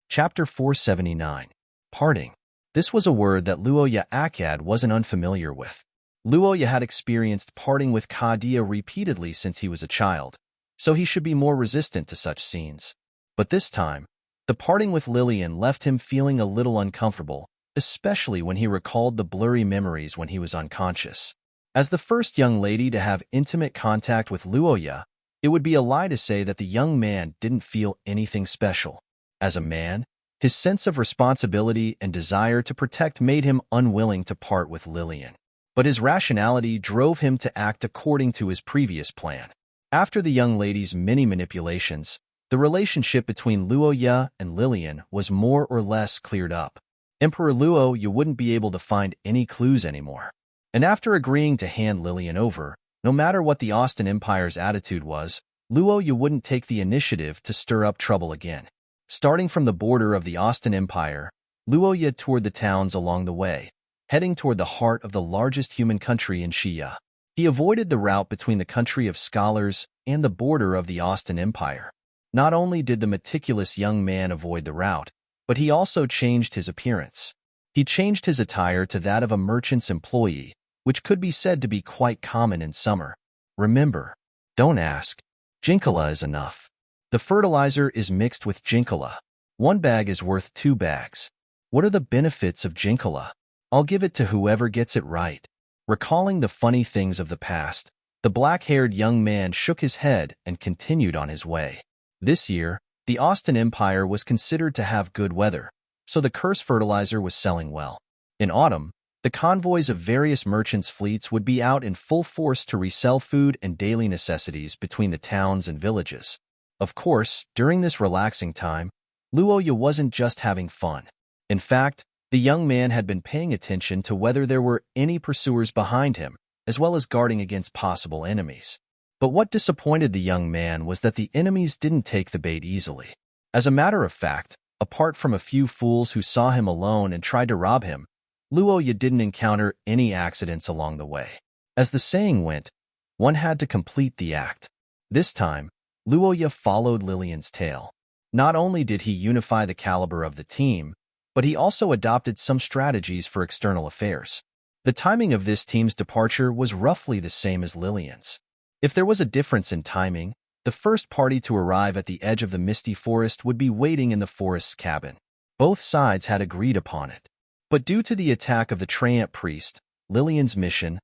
Chapter 479. Parting. This was a word that Luoya Akkad wasn't unfamiliar with. Luoya had experienced parting with Kadia repeatedly since he was a child, so he should be more resistant to such scenes. But this time, the parting with Lillian left him feeling a little uncomfortable, especially when he recalled the blurry memories when he was unconscious. As the first young lady to have intimate contact with Luoya, it would be a lie to say that the young man didn't feel anything special. As a man, his sense of responsibility and desire to protect made him unwilling to part with Lillian. But his rationality drove him to act according to his previous plan. After the young lady's many manipulations, the relationship between Luoya and Lillian was more or less cleared up. Emperor Luoya wouldn't be able to find any clues anymore. And after agreeing to hand Lillian over, no matter what the Austin Empire's attitude was, Luoya wouldn't take the initiative to stir up trouble again. Starting from the border of the Austin Empire, Luoya toured the towns along the way, heading toward the heart of the largest human country in Xia. He avoided the route between the country of scholars and the border of the Austin Empire. Not only did the meticulous young man avoid the route, but he also changed his appearance. He changed his attire to that of a merchant's employee, which could be said to be quite common in summer. Remember, don't ask. Jinkala is enough. The fertilizer is mixed with Jinkala. 1 bag is worth 2 bags. What are the benefits of Jinkala? I'll give it to whoever gets it right. Recalling the funny things of the past, the black-haired young man shook his head and continued on his way. This year, the Austin Empire was considered to have good weather, so the curse fertilizer was selling well. In autumn, the convoys of various merchants' fleets would be out in full force to resell food and daily necessities between the towns and villages. Of course, during this relaxing time, Luoya wasn't just having fun. In fact, the young man had been paying attention to whether there were any pursuers behind him, as well as guarding against possible enemies. But what disappointed the young man was that the enemies didn't take the bait easily. As a matter of fact, apart from a few fools who saw him alone and tried to rob him, Luoya didn't encounter any accidents along the way. As the saying went, one had to complete the act. This time, Luoya followed Lillian's tail. Not only did he unify the caliber of the team, but he also adopted some strategies for external affairs. The timing of this team's departure was roughly the same as Lillian's. If there was a difference in timing, the first party to arrive at the edge of the misty forest would be waiting in the forest's cabin. Both sides had agreed upon it. But due to the attack of the Tyrant priest, Lillian's mission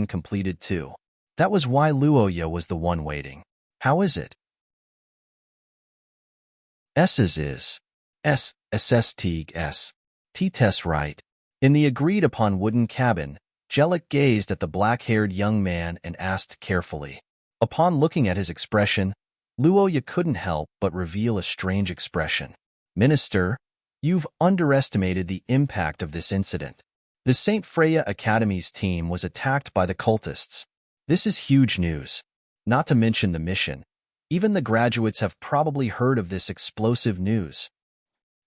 completed too. That was why Luoya was the one waiting. How is it? S's is. S. T-tess right. In the agreed-upon wooden cabin, Jellic gazed at the black-haired young man and asked carefully. Upon looking at his expression, Luoya couldn't help but reveal a strange expression. Minister, you've underestimated the impact of this incident. The St. Freya Academy's team was attacked by the cultists. This is huge news. Not to mention the mission. Even the graduates have probably heard of this explosive news.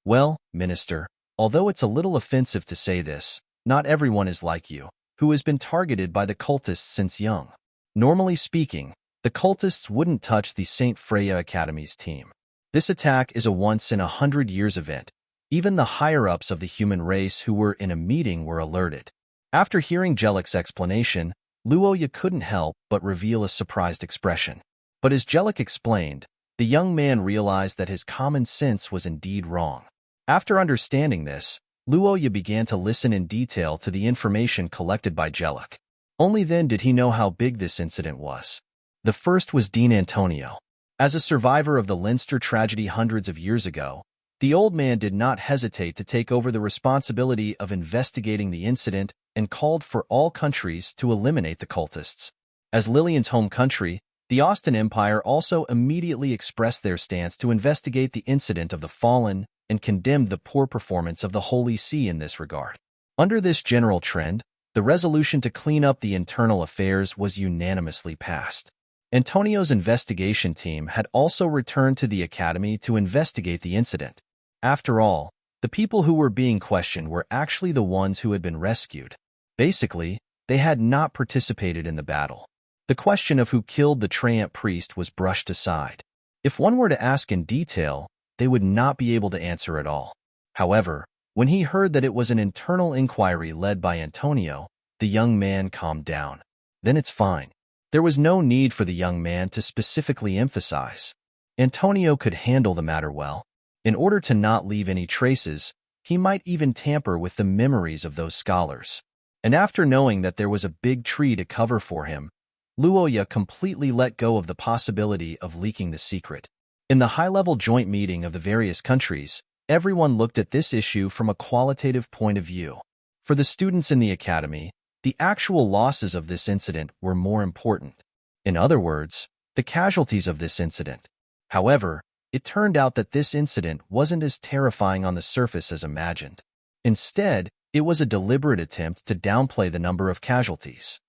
Well, Minister, although it's a little offensive to say this, not everyone is like you, who has been targeted by the cultists since young. Normally speaking, the cultists wouldn't touch the St. Freya Academy's team. This attack is a once-in-100-years event. Even the higher-ups of the human race who were in a meeting were alerted. After hearing Jellic's explanation, Luoya couldn't help but reveal a surprised expression. But as Jellic explained, the young man realized that his common sense was indeed wrong. After understanding this, Luoya began to listen in detail to the information collected by Jellic. Only then did he know how big this incident was. The first was Dean Antonio. As a survivor of the Leinster tragedy hundreds of years ago, the old man did not hesitate to take over the responsibility of investigating the incident and called for all countries to eliminate the cultists. As Lillian's home country, the Austin Empire also immediately expressed their stance to investigate the incident of the fallen and condemned the poor performance of the Holy See in this regard. Under this general trend, the resolution to clean up the internal affairs was unanimously passed. Antonio's investigation team had also returned to the academy to investigate the incident. After all, the people who were being questioned were actually the ones who had been rescued. Basically, they had not participated in the battle. The question of who killed the Tyrant priest was brushed aside. If one were to ask in detail, they would not be able to answer at all. However, when he heard that it was an internal inquiry led by Antonio, the young man calmed down. Then it's fine. There was no need for the young man to specifically emphasize. Antonio could handle the matter well. In order to not leave any traces, he might even tamper with the memories of those scholars. And after knowing that there was a big tree to cover for him, Luoya completely let go of the possibility of leaking the secret. In the high-level joint meeting of the various countries, everyone looked at this issue from a qualitative point of view. For the students in the academy, the actual losses of this incident were more important. In other words, the casualties of this incident. However, it turned out that this incident wasn't as terrifying on the surface as imagined. Instead, it was a deliberate attempt to downplay the number of casualties.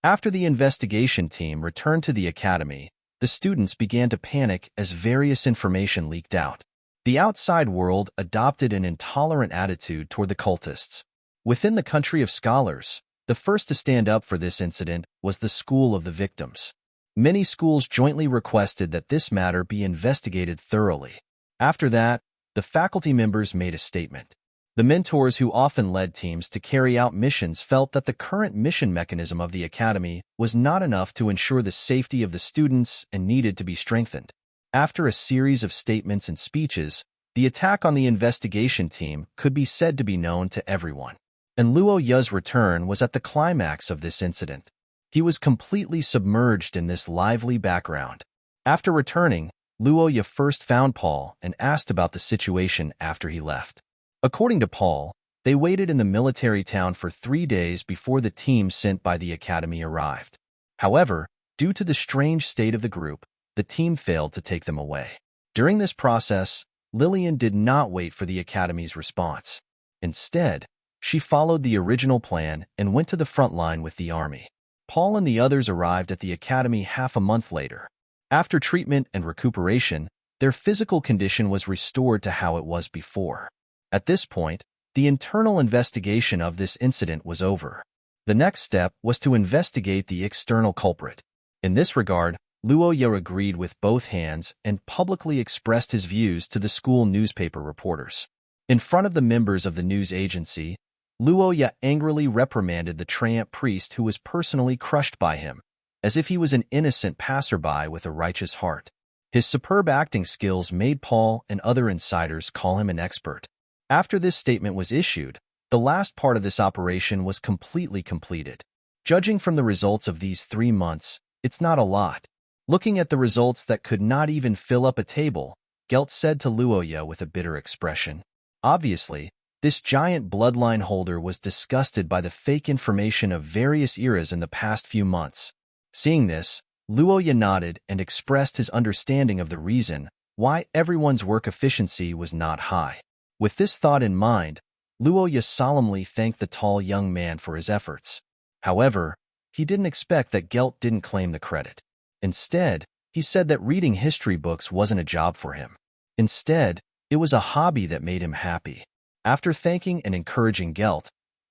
After the investigation team returned to the academy, the students began to panic as various information leaked out. The outside world adopted an intolerant attitude toward the cultists. Within the country of scholars, the first to stand up for this incident was the School of the Victims. Many schools jointly requested that this matter be investigated thoroughly. After that, the faculty members made a statement. The mentors who often led teams to carry out missions felt that the current mission mechanism of the academy was not enough to ensure the safety of the students and needed to be strengthened. After a series of statements and speeches, the attack on the investigation team could be said to be known to everyone. And Luo Ya's return was at the climax of this incident. He was completely submerged in this lively background. After returning, Luo Ya first found Paul and asked about the situation after he left. According to Paul, they waited in the military town for 3 days before the team sent by the academy arrived. However, due to the strange state of the group, the team failed to take them away. During this process, Lillian did not wait for the academy's response. Instead, she followed the original plan and went to the front line with the army. Paul and the others arrived at the academy half a month later. After treatment and recuperation, their physical condition was restored to how it was before. At this point, the internal investigation of this incident was over. The next step was to investigate the external culprit. In this regard, Luo Ya agreed with both hands and publicly expressed his views to the school newspaper reporters. In front of the members of the news agency, Luo Ya angrily reprimanded the Tyrant priest who was personally crushed by him, as if he was an innocent passerby with a righteous heart. His superb acting skills made Paul and other insiders call him an expert. After this statement was issued, the last part of this operation was completely completed. Judging from the results of these 3 months, it's not a lot. Looking at the results that could not even fill up a table, Gelt said to Luo Ya with a bitter expression. Obviously, this giant bloodline holder was disgusted by the fake information of various eras in the past few months. Seeing this, Luo Ya nodded and expressed his understanding of the reason why everyone's work efficiency was not high. With this thought in mind, Luo Ya solemnly thanked the tall young man for his efforts. However, he didn't expect that Gelt didn't claim the credit. Instead, he said that reading history books wasn't a job for him. Instead, it was a hobby that made him happy. After thanking and encouraging Gelt,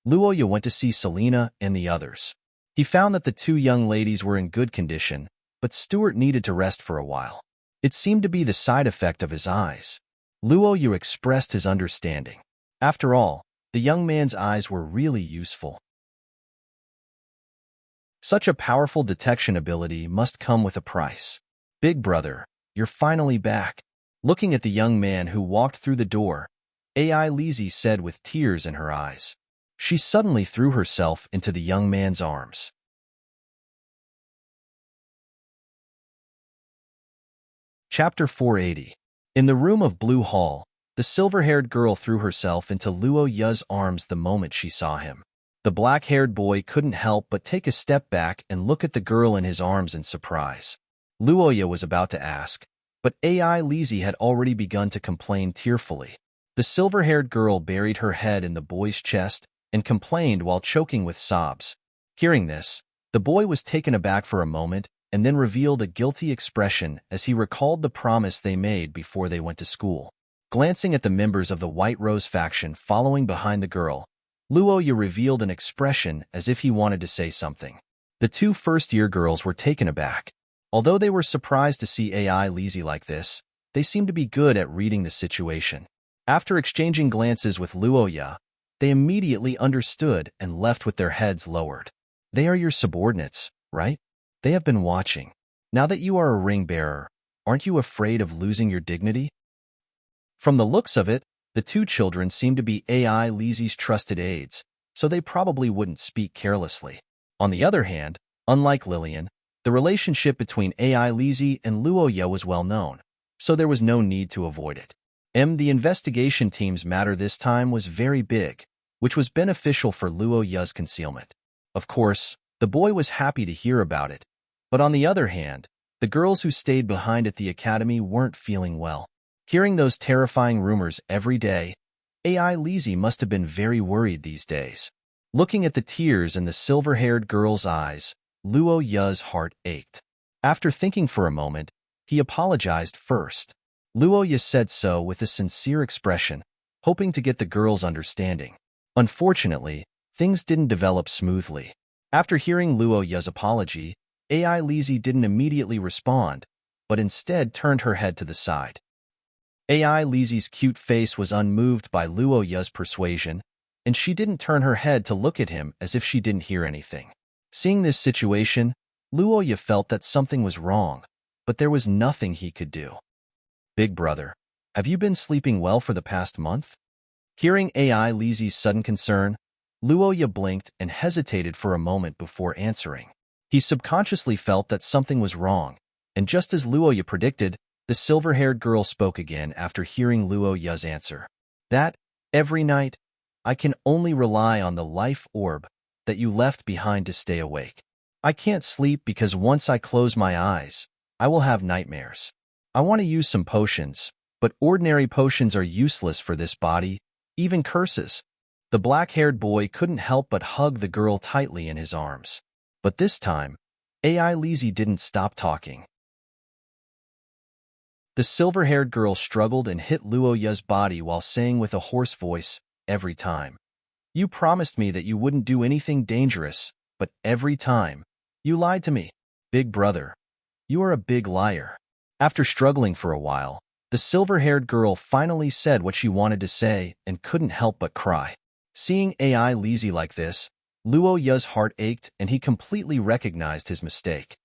Luo Ya went to see Selena and the others. He found that the 2 young ladies were in good condition, but Stuart needed to rest for a while. It seemed to be the side effect of his eyes. Luo Ya expressed his understanding. After all, the young man's eyes were really useful. Such a powerful detection ability must come with a price. Big brother, you're finally back. Looking at the young man who walked through the door, AI Lizzie said with tears in her eyes. She suddenly threw herself into the young man's arms. Chapter 480. In the room of Blue Hall, the silver-haired girl threw herself into Luo Ya's arms the moment she saw him. The black-haired boy couldn't help but take a step back and look at the girl in his arms in surprise. Luo Ya was about to ask, but AI Lizzie had already begun to complain tearfully. The silver-haired girl buried her head in the boy's chest and complained while choking with sobs. Hearing this, the boy was taken aback for a moment and then revealed a guilty expression as he recalled the promise they made before they went to school. Glancing at the members of the White Rose faction following behind the girl, Luo Ya revealed an expression as if he wanted to say something. The 2 first-year girls were taken aback. Although they were surprised to see AI Lizzie like this, they seemed to be good at reading the situation. After exchanging glances with Luo Ya, they immediately understood and left with their heads lowered. They are your subordinates, right? They have been watching. Now that you are a ring bearer, aren't you afraid of losing your dignity? From the looks of it, the The two children seemed to be AI Lizzie's trusted aides, so they probably wouldn't speak carelessly. On the other hand, unlike Lillian, the relationship between AI Lizzie and Luoya was well known, so there was no need to avoid it. The investigation team's matter this time was very big, which was beneficial for Luoya's concealment. Of course, the boy was happy to hear about it, but on the other hand, the girls who stayed behind at the academy weren't feeling well. Hearing those terrifying rumors every day, AI Lizzie must have been very worried these days. Looking at the tears in the silver-haired girl's eyes, Luoya's heart ached. After thinking for a moment, he apologized first. Luoya said so with a sincere expression, hoping to get the girl's understanding. Unfortunately, things didn't develop smoothly. After hearing Luoya's apology, AI Lizzie didn't immediately respond, but instead turned her head to the side. AI Lizzie's cute face was unmoved by Luoya's persuasion, and she didn't turn her head to look at him as if she didn't hear anything. Seeing this situation, Luoya felt that something was wrong, but there was nothing he could do. Big brother, have you been sleeping well for the past month? Hearing AI Lizzie's sudden concern, Luoya blinked and hesitated for a moment before answering. He subconsciously felt that something was wrong, and just as Luoya predicted, the silver-haired girl spoke again after hearing Luoya's answer. That, every night, I can only rely on the life orb that you left behind to stay awake. I can't sleep because once I close my eyes, I will have nightmares. I want to use some potions, but ordinary potions are useless for this body, even curses. The black-haired boy couldn't help but hug the girl tightly in his arms. But this time, AI Lizzie didn't stop talking. The silver-haired girl struggled and hit Luoya's body while saying with a hoarse voice, every time. You promised me that you wouldn't do anything dangerous, but every time, you lied to me. Big brother, you are a big liar. After struggling for a while, the silver-haired girl finally said what she wanted to say and couldn't help but cry. Seeing AI Lizzie like this, Luoya's heart ached and he completely recognized his mistake.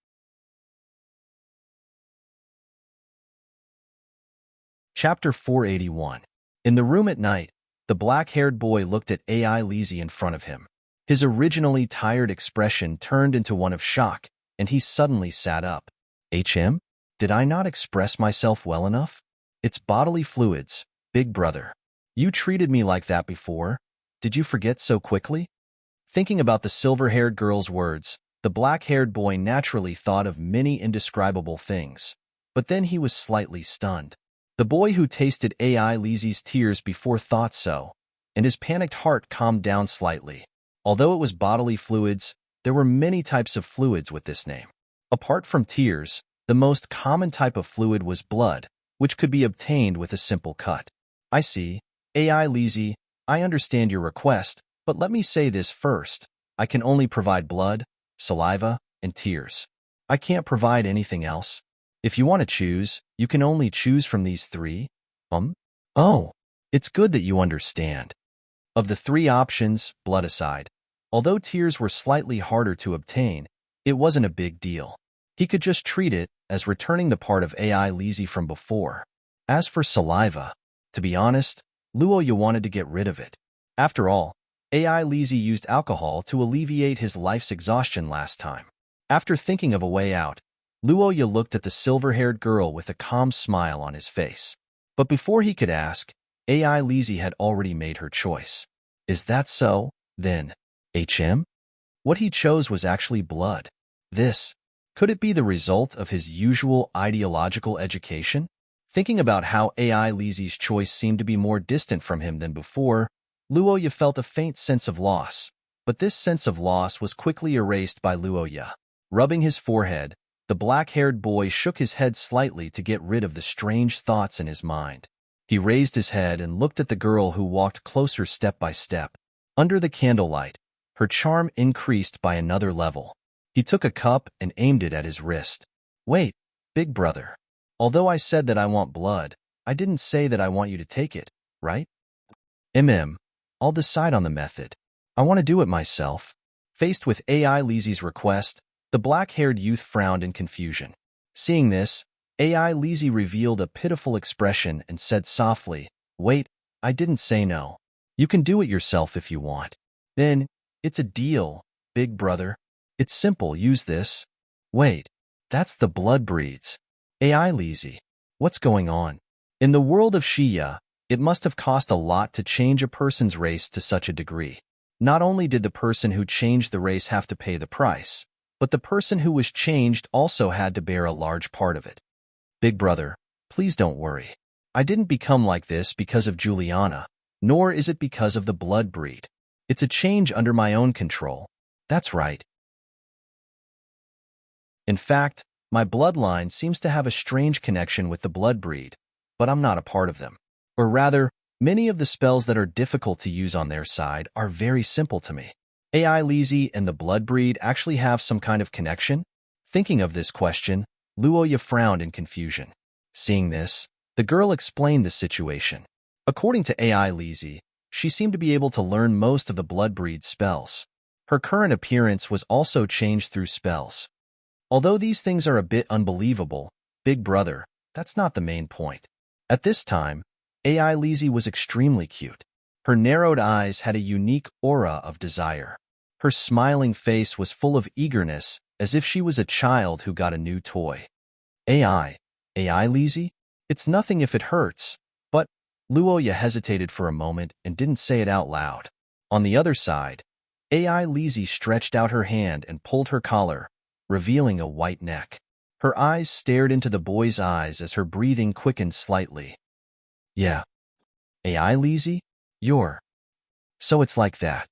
Chapter 481. In the room at night, the black-haired boy looked at AI Lizzie in front of him. His originally tired expression turned into one of shock, and he suddenly sat up. HM? Did I not express myself well enough? It's bodily fluids, big brother. You treated me like that before. Did you forget so quickly? Thinking about the silver-haired girl's words, the black-haired boy naturally thought of many indescribable things, but then he was slightly stunned. The boy who tasted AI Lizzie's tears before thought so, and his panicked heart calmed down slightly. Although it was bodily fluids, there were many types of fluids with this name. Apart from tears, the most common type of fluid was blood, which could be obtained with a simple cut. I see. AI Lizzie, I understand your request, but let me say this first. I can only provide blood, saliva, and tears. I can't provide anything else. If you want to choose, you can only choose from these three. Oh, it's good that you understand. Of the three options, blood aside, although tears were slightly harder to obtain, it wasn't a big deal. He could just treat it as returning the part of AI Lizzie from before. As for saliva, to be honest, Luoya wanted to get rid of it. After all, AI Lizzie used alcohol to alleviate his life's exhaustion last time. After thinking of a way out, Luoya looked at the silver-haired girl with a calm smile on his face. But before he could ask, AI Lizzie had already made her choice. Is that so, then? HM? What he chose was actually blood. Could it be the result of his usual ideological education? Thinking about how AI Lizzie's choice seemed to be more distant from him than before, Luoya felt a faint sense of loss, but this sense of loss was quickly erased by Luoya. Rubbing his forehead, the black-haired boy shook his head slightly to get rid of the strange thoughts in his mind. He raised his head and looked at the girl who walked closer step by step. Under the candlelight, her charm increased by another level. He took a cup and aimed it at his wrist. Wait, big brother. Although I said that I want blood, I didn't say that I want you to take it, right? I'll decide on the method. I want to do it myself. Faced with AI Lizzie's request, the black-haired youth frowned in confusion. Seeing this, AI Lizzie revealed a pitiful expression and said softly, Wait, I didn't say no. You can do it yourself if you want. Then, it's a deal, big brother. It's simple, use this. Wait, that's the blood breeds. AI Lazy. What's going on? In the world of Shia, it must have cost a lot to change a person's race to such a degree. Not only did the person who changed the race have to pay the price, but the person who was changed also had to bear a large part of it. Big brother, please don't worry. I didn't become like this because of Juliana, nor is it because of the blood breed. It's a change under my own control. That's right. In fact, my bloodline seems to have a strange connection with the blood breed, but I'm not a part of them. Or rather, many of the spells that are difficult to use on their side are very simple to me. AI Lazy and the blood breed actually have some kind of connection? Thinking of this question, Luoya frowned in confusion. Seeing this, the girl explained the situation. According to AI Lazy, she seemed to be able to learn most of the blood breed spells. Her current appearance was also changed through spells. Although these things are a bit unbelievable, big brother, that's not the main point. At this time, AI Lazy was extremely cute. Her narrowed eyes had a unique aura of desire. Her smiling face was full of eagerness, as if she was a child who got a new toy. AI Lazy? It's nothing if it hurts, but Luoya hesitated for a moment and didn't say it out loud. On the other side, AI Lazy stretched out her hand and pulled her collar, revealing a white neck. Her eyes stared into the boy's eyes as her breathing quickened slightly. Yeah. AI Lazy? You're. So it's like that.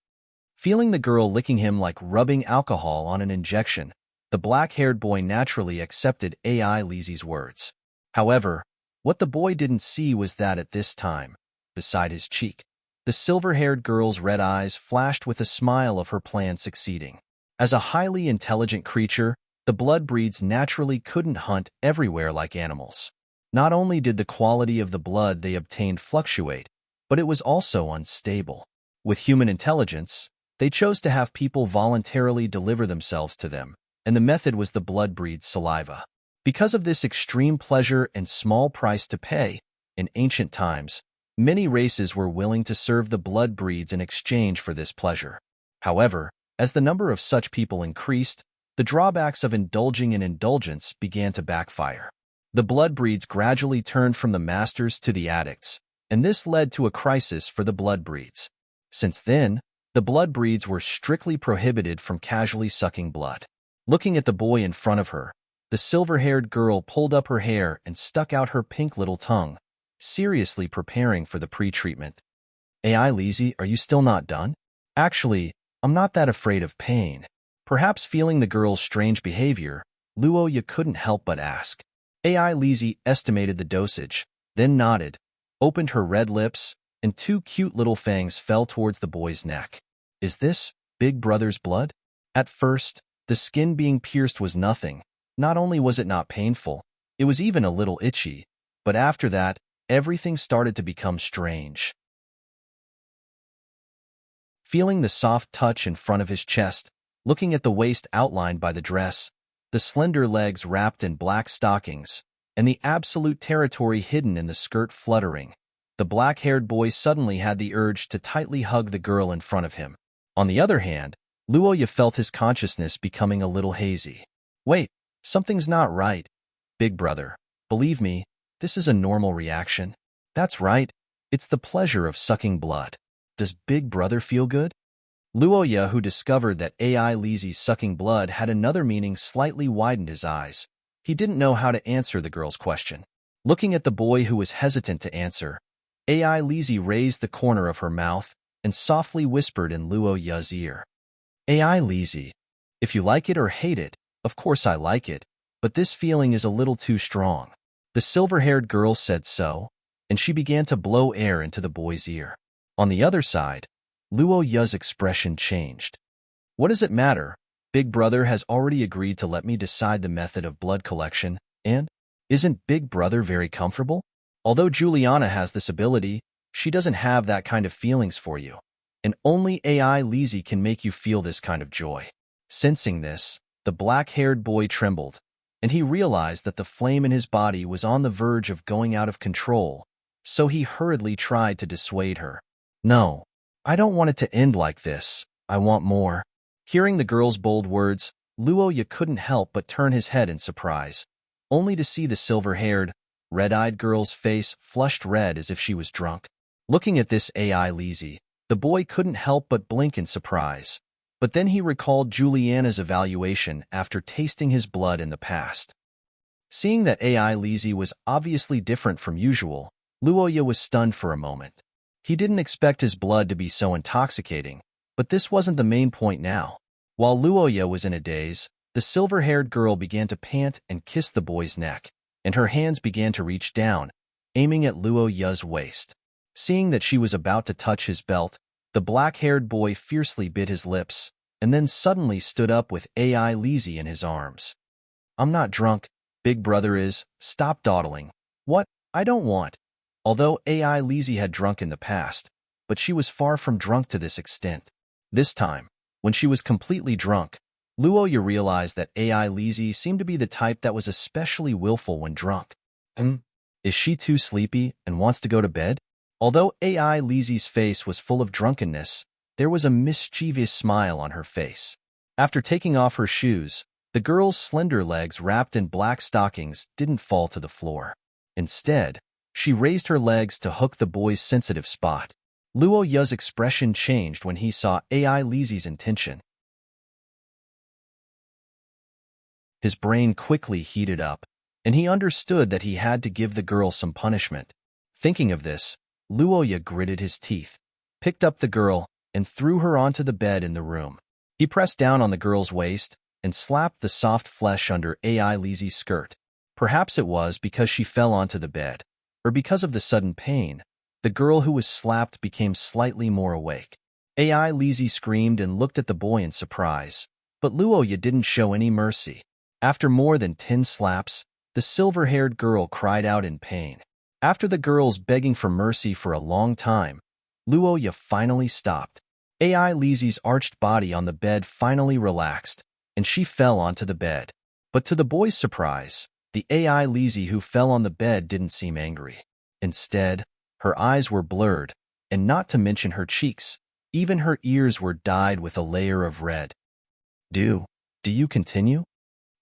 Feeling the girl licking him like rubbing alcohol on an injection, the black-haired boy naturally accepted AI Lazy's words. However, what the boy didn't see was that at this time, beside his cheek, the silver-haired girl's red eyes flashed with a smile of her plan succeeding. As a highly intelligent creature, the blood breeds naturally couldn't hunt everywhere like animals. Not only did the quality of the blood they obtained fluctuate, but it was also unstable. With human intelligence, they chose to have people voluntarily deliver themselves to them, and the method was the blood breed's saliva. Because of this extreme pleasure and small price to pay, in ancient times, many races were willing to serve the blood breeds in exchange for this pleasure. However, as the number of such people increased, the drawbacks of indulging in indulgence began to backfire. The blood breeds gradually turned from the masters to the addicts, and this led to a crisis for the blood breeds. Since then, the blood breeds were strictly prohibited from casually sucking blood. Looking at the boy in front of her, the silver-haired girl pulled up her hair and stuck out her pink little tongue, seriously preparing for the pre-treatment. AI Lazy, are you still not done? Actually, I'm not that afraid of pain. Perhaps feeling the girl's strange behavior, Luoya couldn't help but ask. AI Lazy estimated the dosage, then nodded, opened her red lips, and two cute little fangs fell towards the boy's neck. Is this Big Brother's blood? At first, the skin being pierced was nothing. Not only was it not painful, it was even a little itchy, but after that, everything started to become strange. Feeling the soft touch in front of his chest, looking at the waist outlined by the dress, the slender legs wrapped in black stockings, and the absolute territory hidden in the skirt fluttering, the black-haired boy suddenly had the urge to tightly hug the girl in front of him. On the other hand, Luoya felt his consciousness becoming a little hazy. Wait, something's not right. Big brother, believe me, this is a normal reaction. That's right, it's the pleasure of sucking blood. Does Big Brother feel good? Luoya, who discovered that AI Lazy's sucking blood had another meaning, slightly widened his eyes. He didn't know how to answer the girl's question. Looking at the boy who was hesitant to answer, AI Lazy raised the corner of her mouth and softly whispered in Luoya's ear. AI Lazy, if you like it or hate it, of course I like it, but this feeling is a little too strong. The silver-haired girl said so, and she began to blow air into the boy's ear. On the other side, Luoya's expression changed. What does it matter? Big Brother has already agreed to let me decide the method of blood collection, and isn't Big Brother very comfortable? Although Juliana has this ability, she doesn't have that kind of feelings for you, and only AI Lazy can make you feel this kind of joy. Sensing this, the black-haired boy trembled, and he realized that the flame in his body was on the verge of going out of control, so he hurriedly tried to dissuade her. No, I don't want it to end like this. I want more. Hearing the girl's bold words, Luoya couldn't help but turn his head in surprise, only to see the silver-haired, red-eyed girl's face flushed red as if she was drunk. Looking at this AI Lizzie, the boy couldn't help but blink in surprise. But then he recalled Juliana's evaluation after tasting his blood in the past. Seeing that AI Lizzie was obviously different from usual, Luoya was stunned for a moment. He didn't expect his blood to be so intoxicating, but this wasn't the main point now. While Luoya was in a daze, the silver-haired girl began to pant and kiss the boy's neck, and her hands began to reach down, aiming at Luoya's waist. Seeing that she was about to touch his belt, the black-haired boy fiercely bit his lips, and then suddenly stood up with AI Lizzie in his arms. I'm not drunk. Big brother is. Stop dawdling. What? I don't want. Although AI Lizzie had drunk in the past, but she was far from drunk to this extent. This time, when she was completely drunk, Luoya realized that AI Lizzie seemed to be the type that was especially willful when drunk. Is she too sleepy and wants to go to bed? Although AI Lizzie's face was full of drunkenness, there was a mischievous smile on her face. After taking off her shoes, the girl's slender legs wrapped in black stockings didn't fall to the floor. Instead, she raised her legs to hook the boy's sensitive spot. Luoya's expression changed when he saw AI Lizzie's intention. His brain quickly heated up, and he understood that he had to give the girl some punishment. Thinking of this, Luoya gritted his teeth, picked up the girl, and threw her onto the bed in the room. He pressed down on the girl's waist and slapped the soft flesh under AI Lizzie's skirt. Perhaps it was because she fell onto the bed, or because of the sudden pain, the girl who was slapped became slightly more awake. AI Lizzie screamed and looked at the boy in surprise, but Luoya didn't show any mercy. After more than 10 slaps, the silver-haired girl cried out in pain. After the girl's begging for mercy for a long time, Luoya finally stopped. AI Lizzie's arched body on the bed finally relaxed, and she fell onto the bed. But to the boy's surprise, the AI Lizzie who fell on the bed didn't seem angry. Instead, her eyes were blurred, and not to mention her cheeks, even her ears were dyed with a layer of red. Do you continue?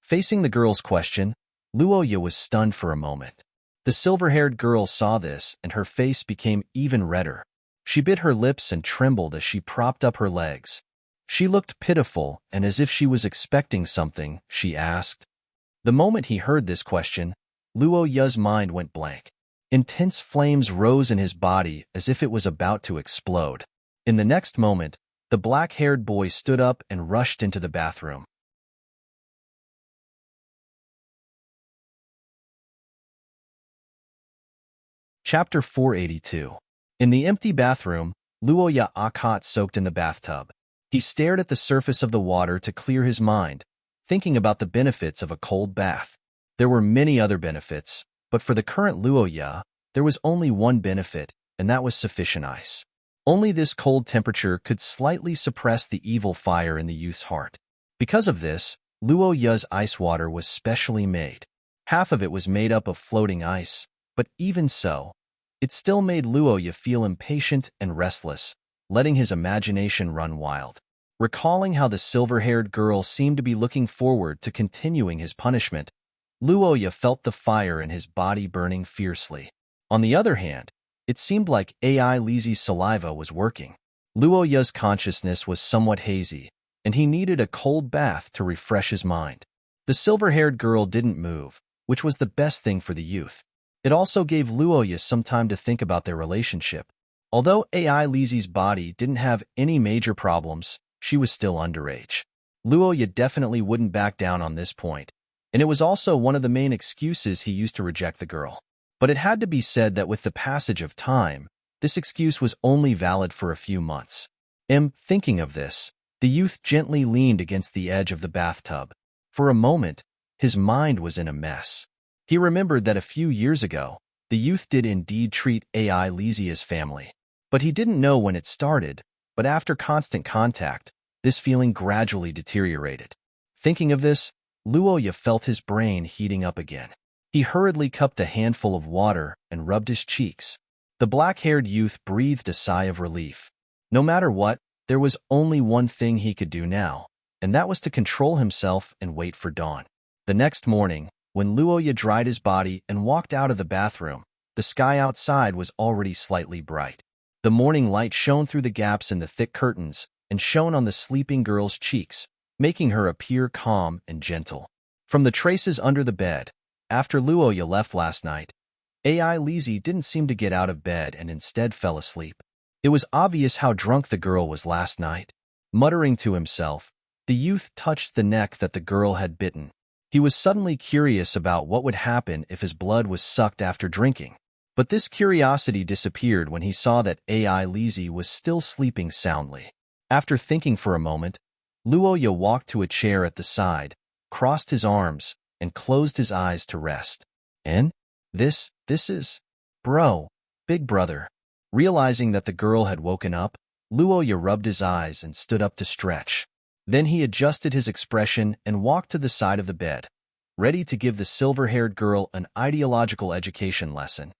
Facing the girl's question, Luoya was stunned for a moment. The silver-haired girl saw this, and her face became even redder. She bit her lips and trembled as she propped up her legs. She looked pitiful, and as if she was expecting something, she asked. The moment he heard this question, Luoya's mind went blank. Intense flames rose in his body as if it was about to explode. In the next moment, the black-haired boy stood up and rushed into the bathroom. Chapter 482. In the empty bathroom, Luoya got soaked in the bathtub. He stared at the surface of the water to clear his mind, thinking about the benefits of a cold bath. There were many other benefits, but for the current Luoya, there was only one benefit, and that was sufficient ice. Only this cold temperature could slightly suppress the evil fire in the youth's heart. Because of this, Luoya's ice water was specially made. Half of it was made up of floating ice, but even so, it still made Luoya feel impatient and restless, letting his imagination run wild. Recalling how the silver-haired girl seemed to be looking forward to continuing his punishment, Luoya felt the fire in his body burning fiercely. On the other hand, it seemed like AI Lizzie's saliva was working. Luoya's consciousness was somewhat hazy, and he needed a cold bath to refresh his mind. The silver-haired girl didn't move, which was the best thing for the youth. It also gave Luoya some time to think about their relationship. Although AI Lizzie's body didn't have any major problems, she was still underage. Luoya definitely wouldn't back down on this point, and it was also one of the main excuses he used to reject the girl. But it had to be said that with the passage of time, this excuse was only valid for a few months. Thinking of this, the youth gently leaned against the edge of the bathtub. For a moment, his mind was in a mess. He remembered that a few years ago, the youth did indeed treat AI Lizzie as family. But he didn't know when it started, but after constant contact, this feeling gradually deteriorated. Thinking of this, Luoya felt his brain heating up again. He hurriedly cupped a handful of water and rubbed his cheeks. The black-haired youth breathed a sigh of relief. No matter what, there was only one thing he could do now, and that was to control himself and wait for dawn. The next morning, when Luoya dried his body and walked out of the bathroom, the sky outside was already slightly bright. The morning light shone through the gaps in the thick curtains and shone on the sleeping girl's cheeks, making her appear calm and gentle. From the traces under the bed, after Luoya left last night, AI Lizzie didn't seem to get out of bed and instead fell asleep. It was obvious how drunk the girl was last night. Muttering to himself, the youth touched the neck that the girl had bitten. He was suddenly curious about what would happen if his blood was sucked after drinking. But this curiosity disappeared when he saw that AI Lizzie was still sleeping soundly. After thinking for a moment, Luoya walked to a chair at the side, crossed his arms, and closed his eyes to rest. And? This is... Bro, big brother. Realizing that the girl had woken up, Luoya rubbed his eyes and stood up to stretch. Then he adjusted his expression and walked to the side of the bed, ready to give the silver-haired girl an ideological education lesson.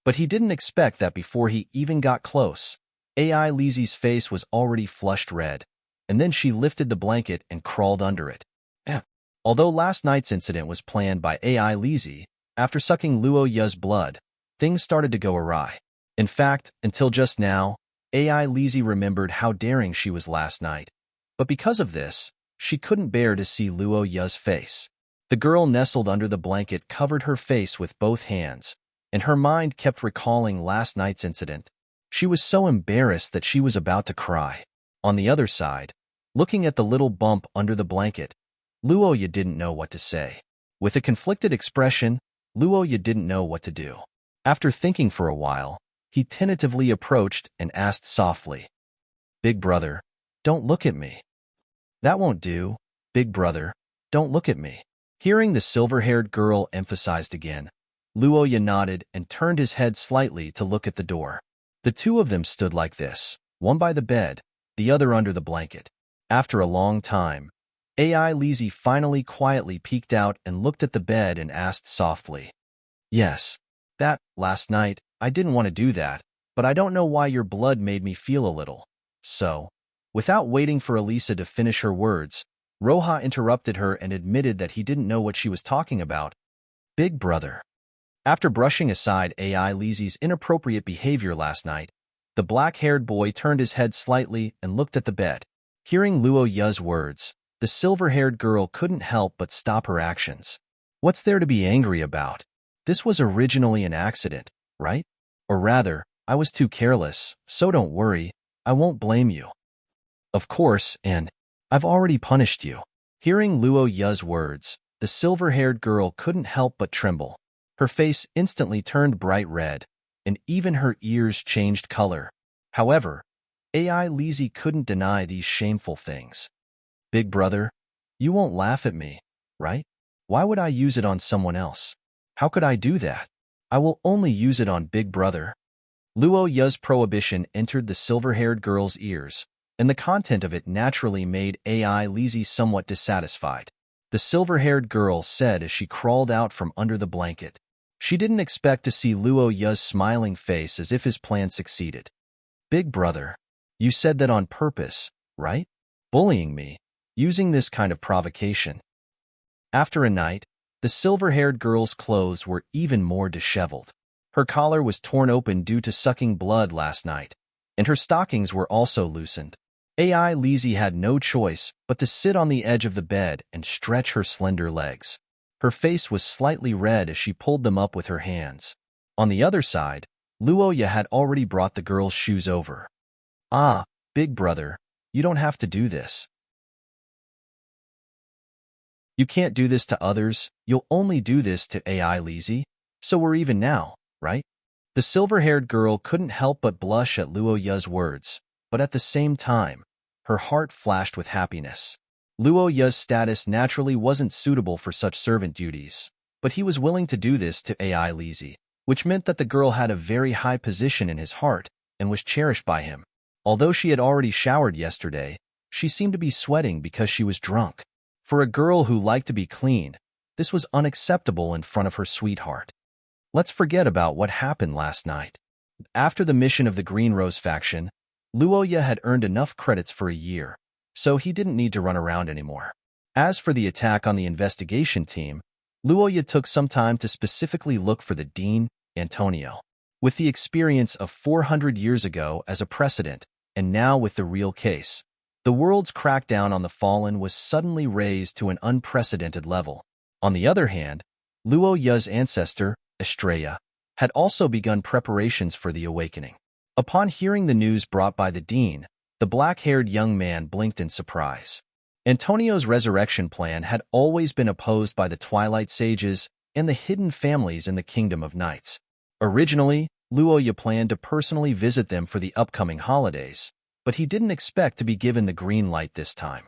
But he didn't expect that before he even got close, AI Lizzie's face was already flushed red, and then she lifted the blanket and crawled under it. Although last night's incident was planned by AI Lizzie, after sucking Luoya's blood, things started to go awry. In fact, until just now, AI Lizzie remembered how daring she was last night. But because of this, she couldn't bear to see Luoya's face. The girl nestled under the blanket covered her face with both hands, and her mind kept recalling last night's incident. She was so embarrassed that she was about to cry. On the other side, looking at the little bump under the blanket, Luoya didn't know what to say. With a conflicted expression, Luoya didn't know what to do. After thinking for a while, he tentatively approached and asked softly, "Big brother, don't look at me." "That won't do. Big brother, don't look at me." Hearing the silver-haired girl emphasized again, Luoya nodded and turned his head slightly to look at the door. The two of them stood like this, one by the bed, the other under the blanket. After a long time, AI Lizzie finally quietly peeked out and looked at the bed and asked softly, "Yes, last night, I didn't want to do that, but I don't know why your blood made me feel a little. So." Without waiting for Elisa to finish her words, Roja interrupted her and admitted that he didn't know what she was talking about. "Big brother." After brushing aside AI Lizzie's inappropriate behavior last night, the black-haired boy turned his head slightly and looked at the bed. Hearing Luoya's words, the silver-haired girl couldn't help but stop her actions. What's there to be angry about? This was originally an accident, right? Or rather, I was too careless, so don't worry, I won't blame you. Of course, and I've already punished you. Hearing Luoya's words, the silver-haired girl couldn't help but tremble. Her face instantly turned bright red, and even her ears changed color. However, AI Lizzie couldn't deny these shameful things. "Big brother, you won't laugh at me, right? Why would I use it on someone else? How could I do that? I will only use it on Big brother." Luoya's prohibition entered the silver-haired girl's ears, and the content of it naturally made AI Lizzie somewhat dissatisfied. The silver-haired girl said as she crawled out from under the blanket. She didn't expect to see Luoya's smiling face as if his plan succeeded. "Big brother, you said that on purpose, right? Bullying me, using this kind of provocation." After a night, the silver-haired girl's clothes were even more disheveled. Her collar was torn open due to sucking blood last night, and her stockings were also loosened. AI Lizzie had no choice but to sit on the edge of the bed and stretch her slender legs. Her face was slightly red as she pulled them up with her hands. On the other side, Luoya had already brought the girl's shoes over. "Ah, big brother, you don't have to do this. You can't do this to others, you'll only do this to AI Lizzie, so we're even now, right?" The silver-haired girl couldn't help but blush at Luoya's words, but at the same time, her heart flashed with happiness. Luoya's status naturally wasn't suitable for such servant duties, but he was willing to do this to AI Lizzie, which meant that the girl had a very high position in his heart and was cherished by him. Although she had already showered yesterday, she seemed to be sweating because she was drunk. For a girl who liked to be clean, this was unacceptable in front of her sweetheart. Let's forget about what happened last night. After the mission of the Green Rose faction, Luoya had earned enough credits for a year, so he didn't need to run around anymore. As for the attack on the investigation team, Luoya took some time to specifically look for the Dean, Antonio. With the experience of 400 years ago as a precedent, and now with the real case, the world's crackdown on the fallen was suddenly raised to an unprecedented level. On the other hand, Luoya's ancestor, Estrella, had also begun preparations for the awakening. Upon hearing the news brought by the Dean, the black-haired young man blinked in surprise. Antonio's resurrection plan had always been opposed by the Twilight Sages and the hidden families in the Kingdom of Knights. Originally, Luoya planned to personally visit them for the upcoming holidays, but he didn't expect to be given the green light this time.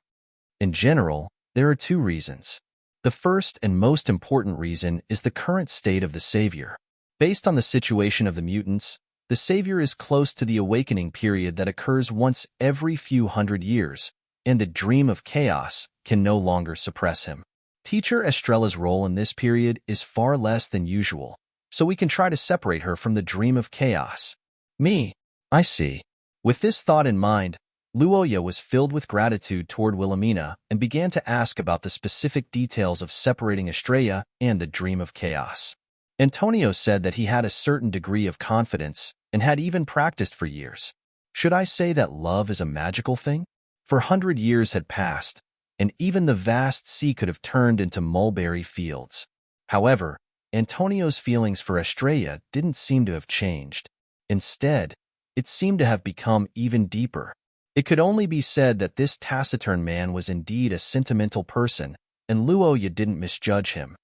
In general, there are two reasons. The first and most important reason is the current state of the Savior. Based on the situation of the mutants, the Savior is close to the awakening period that occurs once every few hundred years, and the dream of chaos can no longer suppress him. Teacher Estrella's role in this period is far less than usual, so we can try to separate her from the dream of chaos. I see. With this thought in mind, Luoya was filled with gratitude toward Wilhelmina and began to ask about the specific details of separating Estrella and the dream of chaos. Antonio said that he had a certain degree of confidence and had even practiced for years. Should I say that love is a magical thing? For 100 years had passed, and even the vast sea could have turned into mulberry fields. However, Antonio's feelings for Estrella didn't seem to have changed. Instead, it seemed to have become even deeper. It could only be said that this taciturn man was indeed a sentimental person, and Luoya didn't misjudge him.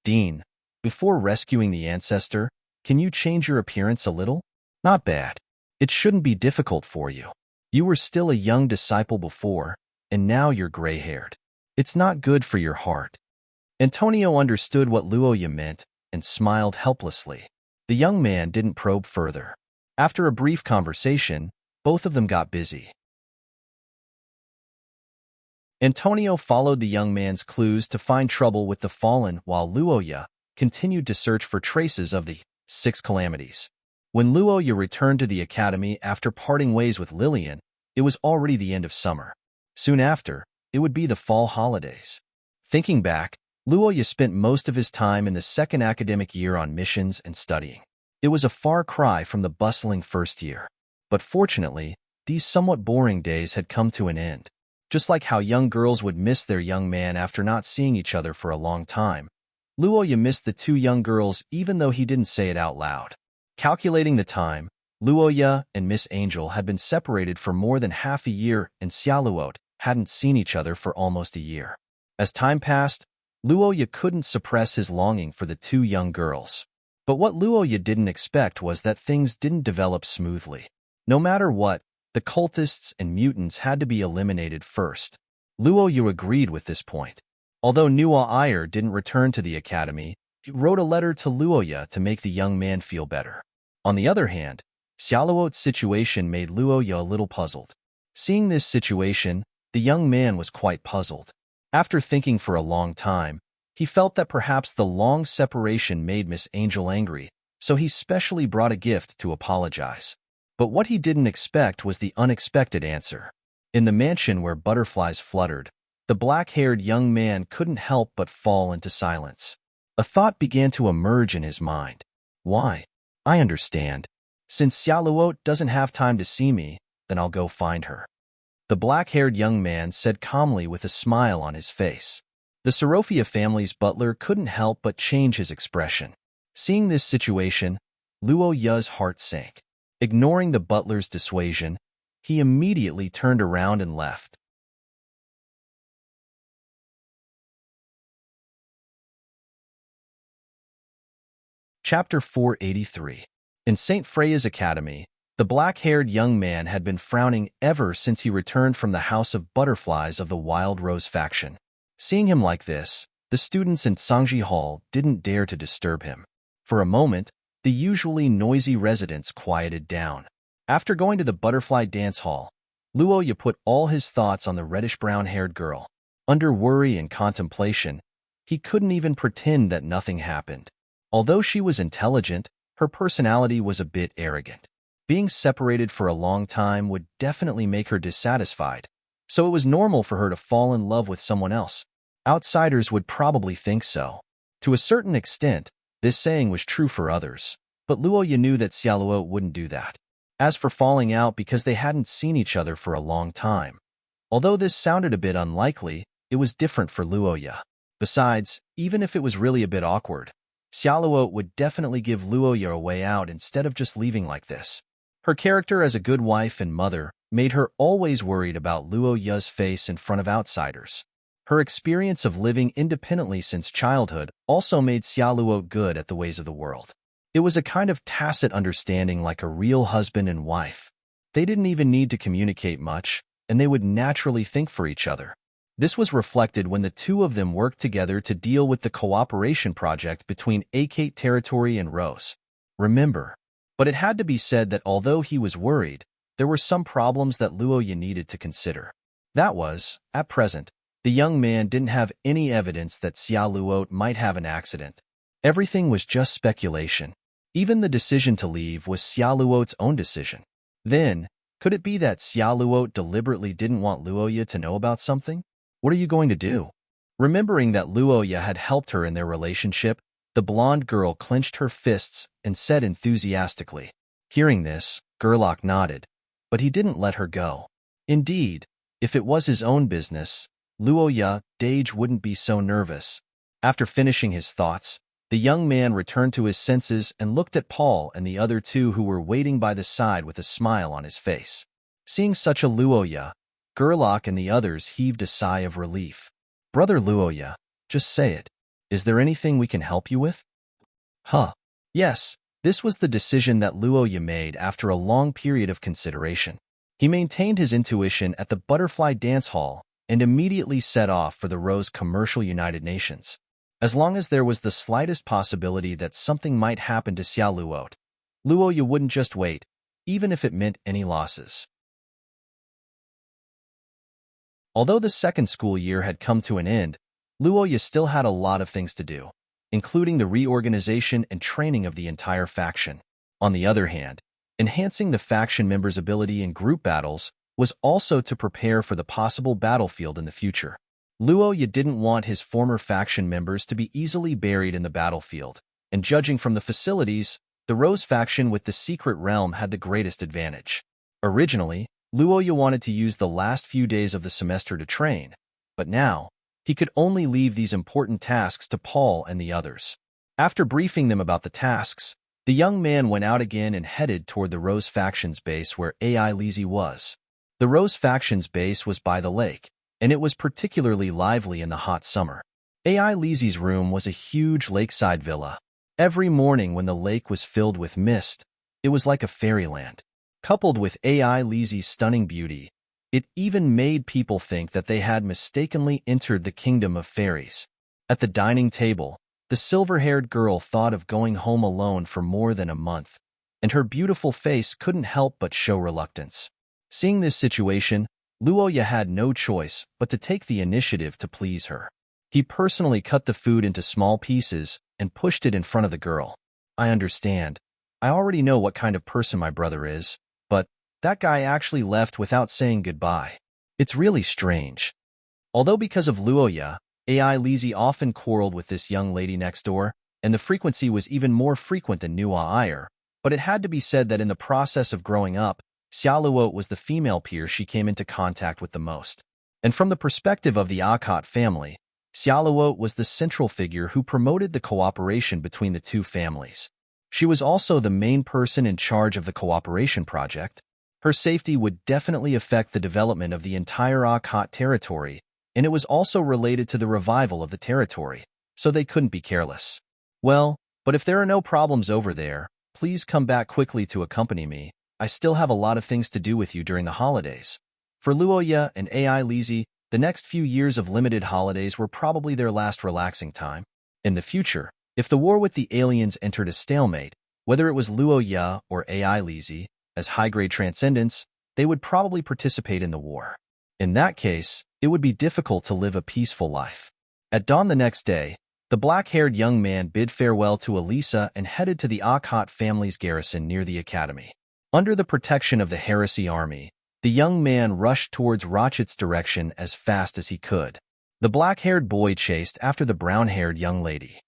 Dean, before rescuing the ancestor, can you change your appearance a little? Not bad. It shouldn't be difficult for you. You were still a young disciple before, and now you're gray-haired. It's not good for your heart. Antonio understood what Luoya meant and smiled helplessly. The young man didn't probe further. After a brief conversation, both of them got busy. Antonio followed the young man's clues to find trouble with the fallen while Luoya continued to search for traces of the 6 calamities. When Luoya returned to the academy after parting ways with Lillian, it was already the end of summer. Soon after, it would be the fall holidays. Thinking back, Luoya spent most of his time in the second academic year on missions and studying. It was a far cry from the bustling first year. But fortunately, these somewhat boring days had come to an end. Just like how young girls would miss their young man after not seeing each other for a long time, Luoya missed the 2 young girls even though he didn't say it out loud. Calculating the time, Luoya and Miss Angel had been separated for more than half a year and Xiaoluot hadn't seen each other for almost a year. As time passed, Luoya couldn't suppress his longing for the 2 young girls. But what Luoya didn't expect was that things didn't develop smoothly. No matter what, the cultists and mutants had to be eliminated first. Luoya agreed with this point. Although Nuo Iyer didn't return to the academy, he wrote a letter to Luoya to make the young man feel better. On the other hand, Xiaoluot's situation made Luoya a little puzzled. Seeing this situation, the young man was quite puzzled. After thinking for a long time, he felt that perhaps the long separation made Miss Angel angry, so he specially brought a gift to apologize. But what he didn't expect was the unexpected answer. In the mansion where butterflies fluttered, the black-haired young man couldn't help but fall into silence. A thought began to emerge in his mind. Why? I understand. Since Xiaoluot doesn't have time to see me, then I'll go find her. The black-haired young man said calmly with a smile on his face. The Sorofia family's butler couldn't help but change his expression. Seeing this situation, Luoya's heart sank. Ignoring the butler's dissuasion, he immediately turned around and left. Chapter 483. In St. Freya's Academy, the black-haired young man had been frowning ever since he returned from the House of Butterflies of the Wild Rose faction. Seeing him like this, the students in Sangji Hall didn't dare to disturb him. For a moment, the usually noisy residents quieted down. After going to the butterfly dance hall, Luoya put all his thoughts on the reddish-brown-haired girl. Under worry and contemplation, he couldn't even pretend that nothing happened. Although she was intelligent, her personality was a bit arrogant. Being separated for a long time would definitely make her dissatisfied, so it was normal for her to fall in love with someone else. Outsiders would probably think so. To a certain extent, this saying was true for others, but Luoya knew that Xiaoluo wouldn't do that. As for falling out because they hadn't seen each other for a long time, although this sounded a bit unlikely, it was different for Luoya. Besides, even if it was really a bit awkward, Xiaoluo would definitely give Luoya a way out instead of just leaving like this. Her character as a good wife and mother made her always worried about Luoya's face in front of outsiders. Her experience of living independently since childhood also made Xiaoluo good at the ways of the world. It was a kind of tacit understanding like a real husband and wife. They didn't even need to communicate much, and they would naturally think for each other. This was reflected when the two of them worked together to deal with the cooperation project between Akate Territory and Rose. Remember, but it had to be said that although he was worried, there were some problems that Luoya needed to consider. That was, at present, the young man didn't have any evidence that Xiaoluo might have an accident. Everything was just speculation. Even the decision to leave was Xiaoluo's own decision. Then, could it be that Xiaoluo deliberately didn't want Luoya to know about something? What are you going to do? Remembering that Luoya had helped her in their relationship, the blonde girl clenched her fists and said enthusiastically. Hearing this, Gerlach nodded, but he didn't let her go. Indeed, if it was his own business, Luoya Dage wouldn't be so nervous. After finishing his thoughts, the young man returned to his senses and looked at Paul and the other two who were waiting by the side with a smile on his face. Seeing such a Luoya, Gerlach and the others heaved a sigh of relief. Brother Luoya, just say it. Is there anything we can help you with? Yes, this was the decision that Luoya made after a long period of consideration. He maintained his intuition at the Butterfly Dance Hall and immediately set off for the Rose Commercial United Nations. As long as there was the slightest possibility that something might happen to Xiaoluo, Luoya wouldn't just wait, even if it meant any losses. Although the second school year had come to an end, Luoya still had a lot of things to do, including the reorganization and training of the entire faction. On the other hand, enhancing the faction members' ability in group battles was also to prepare for the possible battlefield in the future. Luoya didn't want his former faction members to be easily buried in the battlefield, and judging from the facilities, the Rose faction with the Secret Realm had the greatest advantage. Originally, Luoya wanted to use the last few days of the semester to train, but now, he could only leave these important tasks to Paul and the others. After briefing them about the tasks, the young man went out again and headed toward the Rose faction's base where AI Lizzie was. The Rose faction's base was by the lake, and it was particularly lively in the hot summer. AI Lizzie's room was a huge lakeside villa. Every morning when the lake was filled with mist, it was like a fairyland. Coupled with AI Lizzie's stunning beauty, it even made people think that they had mistakenly entered the kingdom of fairies. At the dining table, the silver-haired girl thought of going home alone for more than a month, and her beautiful face couldn't help but show reluctance. Seeing this situation, Luoya had no choice but to take the initiative to please her. He personally cut the food into small pieces and pushed it in front of the girl. I understand. I already know what kind of person my brother is, but that guy actually left without saying goodbye. It's really strange. Although because of Luoya, AI Lizzie often quarreled with this young lady next door, and the frequency was even more frequent than Nua Iyer, but it had to be said that in the process of growing up, Xiaoluo was the female peer she came into contact with the most. And from the perspective of the Akate family, Xiaoluo was the central figure who promoted the cooperation between the two families. She was also the main person in charge of the cooperation project. Her safety would definitely affect the development of the entire Akate territory, and it was also related to the revival of the territory, so they couldn't be careless. Well, but if there are no problems over there, please come back quickly to accompany me. I still have a lot of things to do with you during the holidays. For Luoya and AI Lizzie, the next few years of limited holidays were probably their last relaxing time. In the future, if the war with the aliens entered a stalemate, whether it was Luoya or AI Lizzie, as high-grade transcendents, they would probably participate in the war. In that case, it would be difficult to live a peaceful life. At dawn the next day, The black-haired young man bid farewell to Elisa and headed to the Akhat family's garrison near the academy. Under the protection of the heresy army, the young man rushed towards Ratchet's direction as fast as he could. The black-haired boy chased after the brown-haired young lady.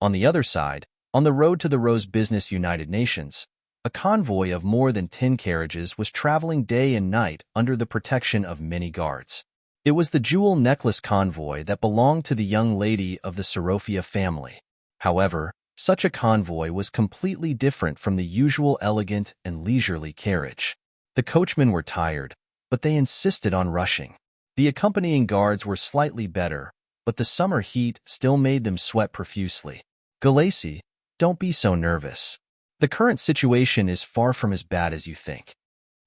On the other side, on the road to the Rose Business United Nations, a convoy of more than 10 carriages was traveling day and night under the protection of many guards. It was the jewel necklace convoy that belonged to the young lady of the Sorofia family. However, such a convoy was completely different from the usual elegant and leisurely carriage. The coachmen were tired, but they insisted on rushing. The accompanying guards were slightly better, but the summer heat still made them sweat profusely. Gulacy, don't be so nervous. The current situation is far from as bad as you think.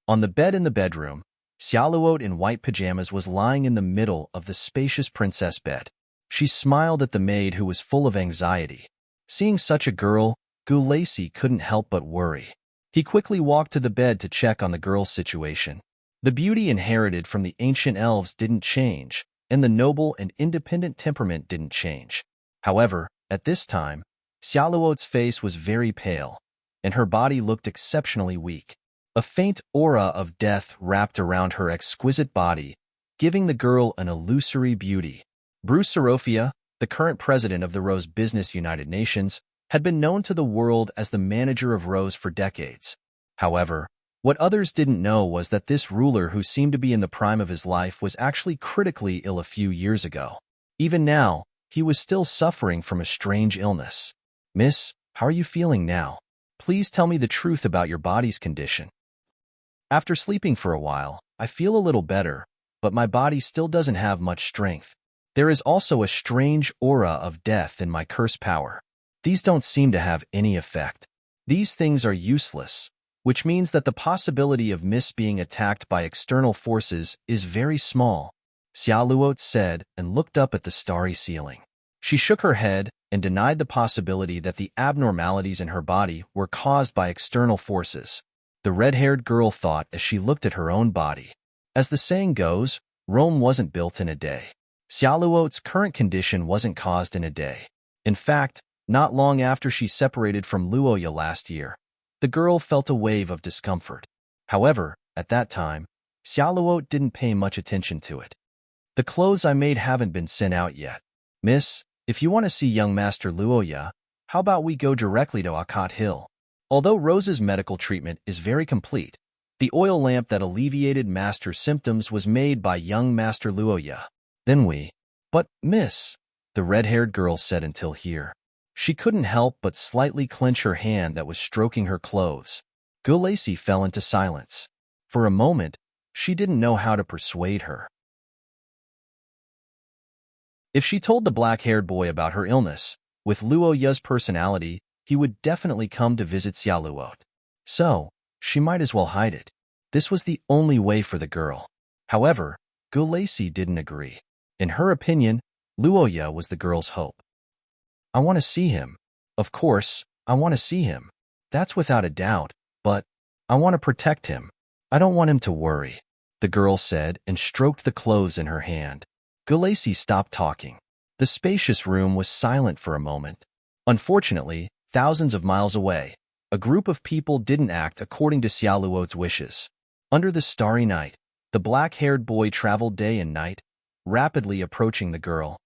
On the bed in the bedroom, Xiaoluot in white pajamas was lying in the middle of the spacious princess bed. She smiled at the maid who was full of anxiety. Seeing such a girl, Gulacy couldn't help but worry. He quickly walked to the bed to check on the girl's situation. The beauty inherited from the ancient elves didn't change, and the noble and independent temperament didn't change. However, at this time, Xiaoluot's face was very pale, and her body looked exceptionally weak. A faint aura of death wrapped around her exquisite body, giving the girl an illusory beauty. Bruce Sorofia, the current president of the Rose Business United Nations, had been known to the world as the manager of Rose for decades. However, what others didn't know was that this ruler who seemed to be in the prime of his life was actually critically ill a few years ago. Even now, he was still suffering from a strange illness. "Miss, how are you feeling now? Please tell me the truth about your body's condition." "After sleeping for a while, I feel a little better, but my body still doesn't have much strength. There is also a strange aura of death in my curse power. These don't seem to have any effect. These things are useless, which means that the possibility of Miss being attacked by external forces is very small," Xiaoluot said and looked up at the starry ceiling. She shook her head and denied the possibility that the abnormalities in her body were caused by external forces. The red-haired girl thought as she looked at her own body. As the saying goes, Rome wasn't built in a day. Xiaoluot's current condition wasn't caused in a day. In fact, not long after she separated from Luoya last year, the girl felt a wave of discomfort. However, at that time, Xiaoluot didn't pay much attention to it. "The clothes I made haven't been sent out yet. Miss, if you want to see young Master Luoya, how about we go directly to Akhat Hill? Although Rose's medical treatment is very complete, the oil lamp that alleviated Master's symptoms was made by young Master Luoya. Then we—" "But, miss," the red-haired girl said until here. She couldn't help but slightly clench her hand that was stroking her clothes. Gulacy fell into silence. For a moment, she didn't know how to persuade her. If she told the black-haired boy about her illness, with Luoya's personality, he would definitely come to visit Xiaoluot. So, she might as well hide it. This was the only way for the girl. However, Gulacy didn't agree. In her opinion, Luoya was the girl's hope. "I want to see him. Of course, I want to see him. That's without a doubt, but I want to protect him. I don't want him to worry," the girl said and stroked the clothes in her hand. Gulacy stopped talking. The spacious room was silent for a moment. Unfortunately, thousands of miles away, a group of people didn't act according to Xiaoluot's wishes. Under the starry night, the black-haired boy traveled day and night, rapidly approaching the girl.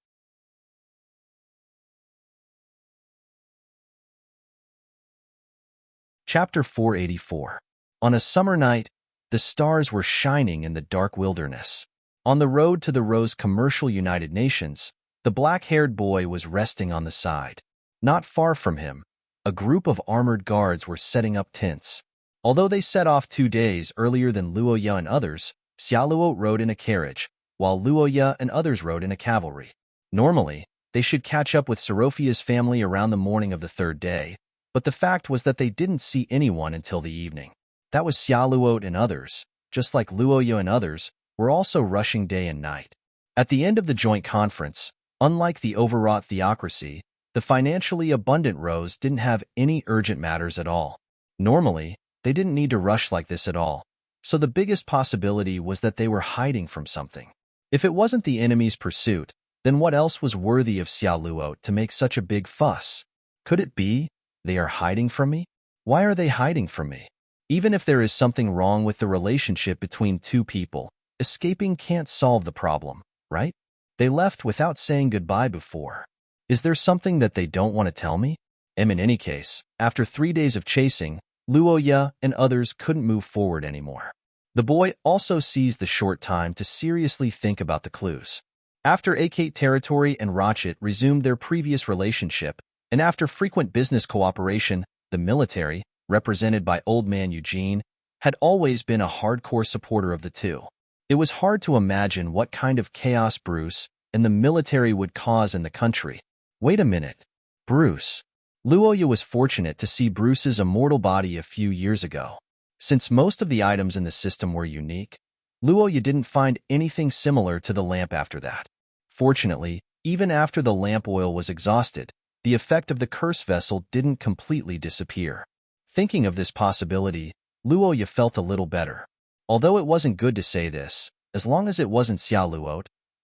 Chapter 484. On a summer night, the stars were shining in the dark wilderness. On the road to the Rose Commercial United Nations, the black-haired boy was resting on the side. Not far from him, a group of armored guards were setting up tents. Although they set off 2 days earlier than Luoya and others, Xiaoluot rode in a carriage, while Luoya and others rode in a cavalry. Normally, they should catch up with Sorofia's family around the morning of the 3rd day, but the fact was that they didn't see anyone until the evening. That was Xiaoluot and others, just like Luoya and others, were also rushing day and night. At the end of the joint conference, unlike the overwrought theocracy, the financially abundant Rose didn't have any urgent matters at all. Normally, they didn't need to rush like this at all, so the biggest possibility was that they were hiding from something. If it wasn't the enemy's pursuit, then what else was worthy of Xia Luo to make such a big fuss? Could it be they are hiding from me? Why are they hiding from me? Even if there is something wrong with the relationship between two people, escaping can't solve the problem, right? They left without saying goodbye before. Is there something that they don't want to tell me? In any case, after 3 days of chasing, Luo Ye and others couldn't move forward anymore. The boy also seized the short time to seriously think about the clues. After Akate Territory and Rochit resumed their previous relationship, and after frequent business cooperation, the military, represented by Old Man Eugene, had always been a hardcore supporter of the two. It was hard to imagine what kind of chaos Bruce and the military would cause in the country. Wait a minute. Bruce. Luo Ye was fortunate to see Bruce's immortal body a few years ago. Since most of the items in the system were unique, Luo Ye didn't find anything similar to the lamp after that. Fortunately, even after the lamp oil was exhausted, the effect of the curse vessel didn't completely disappear. Thinking of this possibility, Luo Ye felt a little better. Although it wasn't good to say this, as long as it wasn't Xia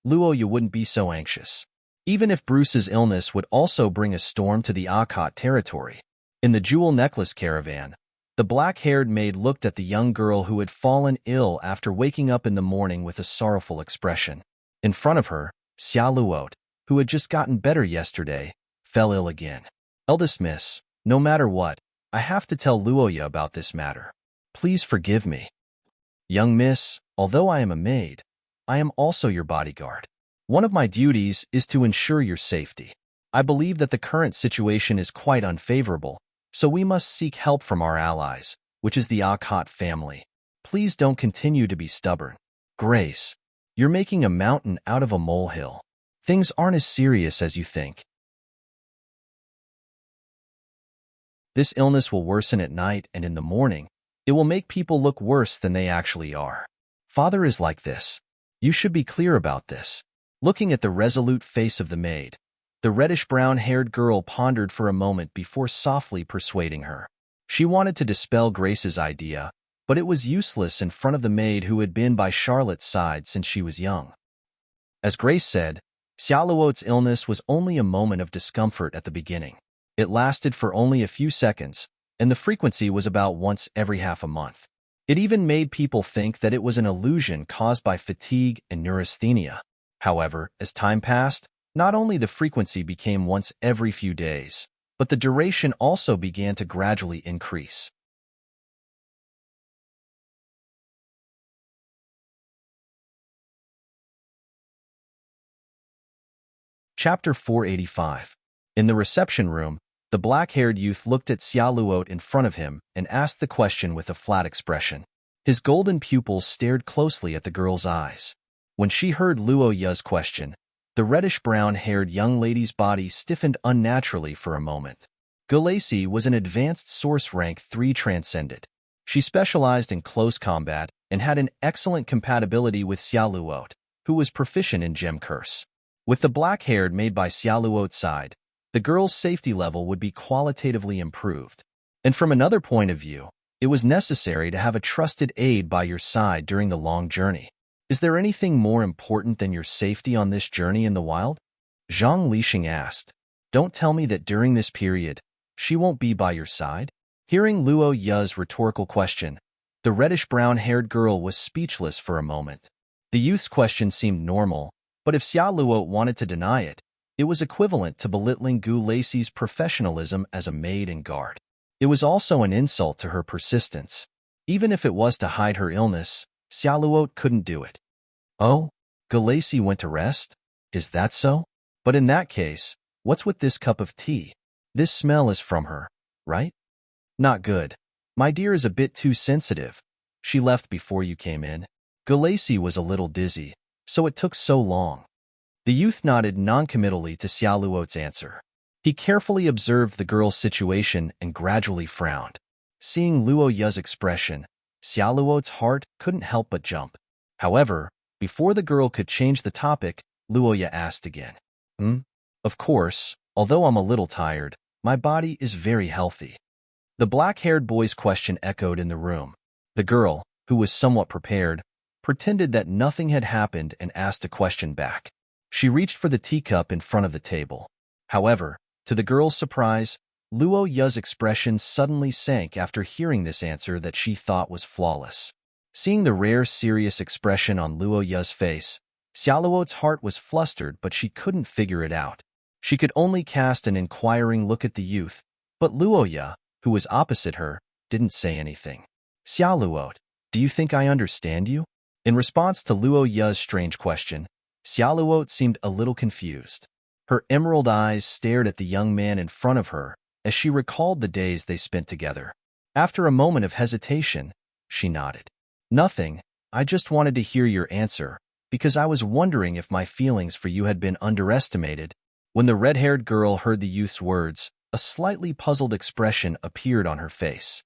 Luo Ye wouldn't be so anxious. Even if Bruce's illness would also bring a storm to the Akate territory. In the jewel necklace caravan, the black-haired maid looked at the young girl who had fallen ill after waking up in the morning with a sorrowful expression. In front of her, Xia Luo, who had just gotten better yesterday, fell ill again. Eldest miss, no matter what, I have to tell Luo Ye about this matter. Please forgive me. Young miss, although I am a maid, I am also your bodyguard. One of my duties is to ensure your safety. I believe that the current situation is quite unfavorable, so we must seek help from our allies, which is the Akate family. Please don't continue to be stubborn. Grace, you're making a mountain out of a molehill. Things aren't as serious as you think. This illness will worsen at night, and in the morning, it will make people look worse than they actually are. Father is like this. You should be clear about this. Looking at the resolute face of the maid, the reddish-brown-haired girl pondered for a moment before softly persuading her. She wanted to dispel Grace's idea, but it was useless in front of the maid who had been by Charlotte's side since she was young. As Grace said, Xia Luo's illness was only a moment of discomfort at the beginning. It lasted for only a few seconds, and the frequency was about once every half a month. It even made people think that it was an illusion caused by fatigue and neurasthenia. However, as time passed, not only the frequency became once every few days, but the duration also began to gradually increase. Chapter 485. In the reception room, the black-haired youth looked at Xia Luo in front of him and asked the question with a flat expression. His golden pupils stared closely at the girl's eyes. When she heard Luo Ye's question, the reddish-brown-haired young lady's body stiffened unnaturally for a moment. Gulacy was an advanced source rank 3 transcendent. She specialized in close combat and had an excellent compatibility with Xia Luo, who was proficient in gem curse. With the black-haired made by Xia Luo's side, the girl's safety level would be qualitatively improved. And from another point of view, it was necessary to have a trusted aide by your side during the long journey. Is there anything more important than your safety on this journey in the wild? Zhang Lixing asked. Don't tell me that during this period, she won't be by your side? Hearing Luo Ye's rhetorical question, the reddish-brown-haired girl was speechless for a moment. The youth's question seemed normal, but if Xia Luo wanted to deny it, it was equivalent to belittling Gu Lacey's professionalism as a maid and guard. It was also an insult to her persistence. Even if it was to hide her illness, Xia Luo couldn't do it. Oh, Gu Lacey went to rest? Is that so? But in that case, what's with this cup of tea? This smell is from her, right? Not good. My dear is a bit too sensitive. She left before you came in. Gu Lacey was a little dizzy, so it took so long. The youth nodded noncommittally to Xia Luo's answer. He carefully observed the girl's situation and gradually frowned. Seeing Luo Ye's expression, Xia Luo's heart couldn't help but jump. However, before the girl could change the topic, Luo Ye asked again. Of course, although I'm a little tired, my body is very healthy. The black-haired boy's question echoed in the room. The girl, who was somewhat prepared, pretended that nothing had happened and asked a question back. She reached for the teacup in front of the table. However, to the girl's surprise, Luo Ya's expression suddenly sank after hearing this answer that she thought was flawless. Seeing the rare, serious expression on Luo Ya's face, Xiaoluo's heart was flustered, but she couldn't figure it out. She could only cast an inquiring look at the youth, but Luo Ya, who was opposite her, didn't say anything. Xiaoluo, do you think I understand you? In response to Luo Ya's strange question, Xiaoluo seemed a little confused. Her emerald eyes stared at the young man in front of her as she recalled the days they spent together. After a moment of hesitation, she nodded. Nothing, I just wanted to hear your answer, because I was wondering if my feelings for you had been underestimated. When the red-haired girl heard the youth's words, a slightly puzzled expression appeared on her face.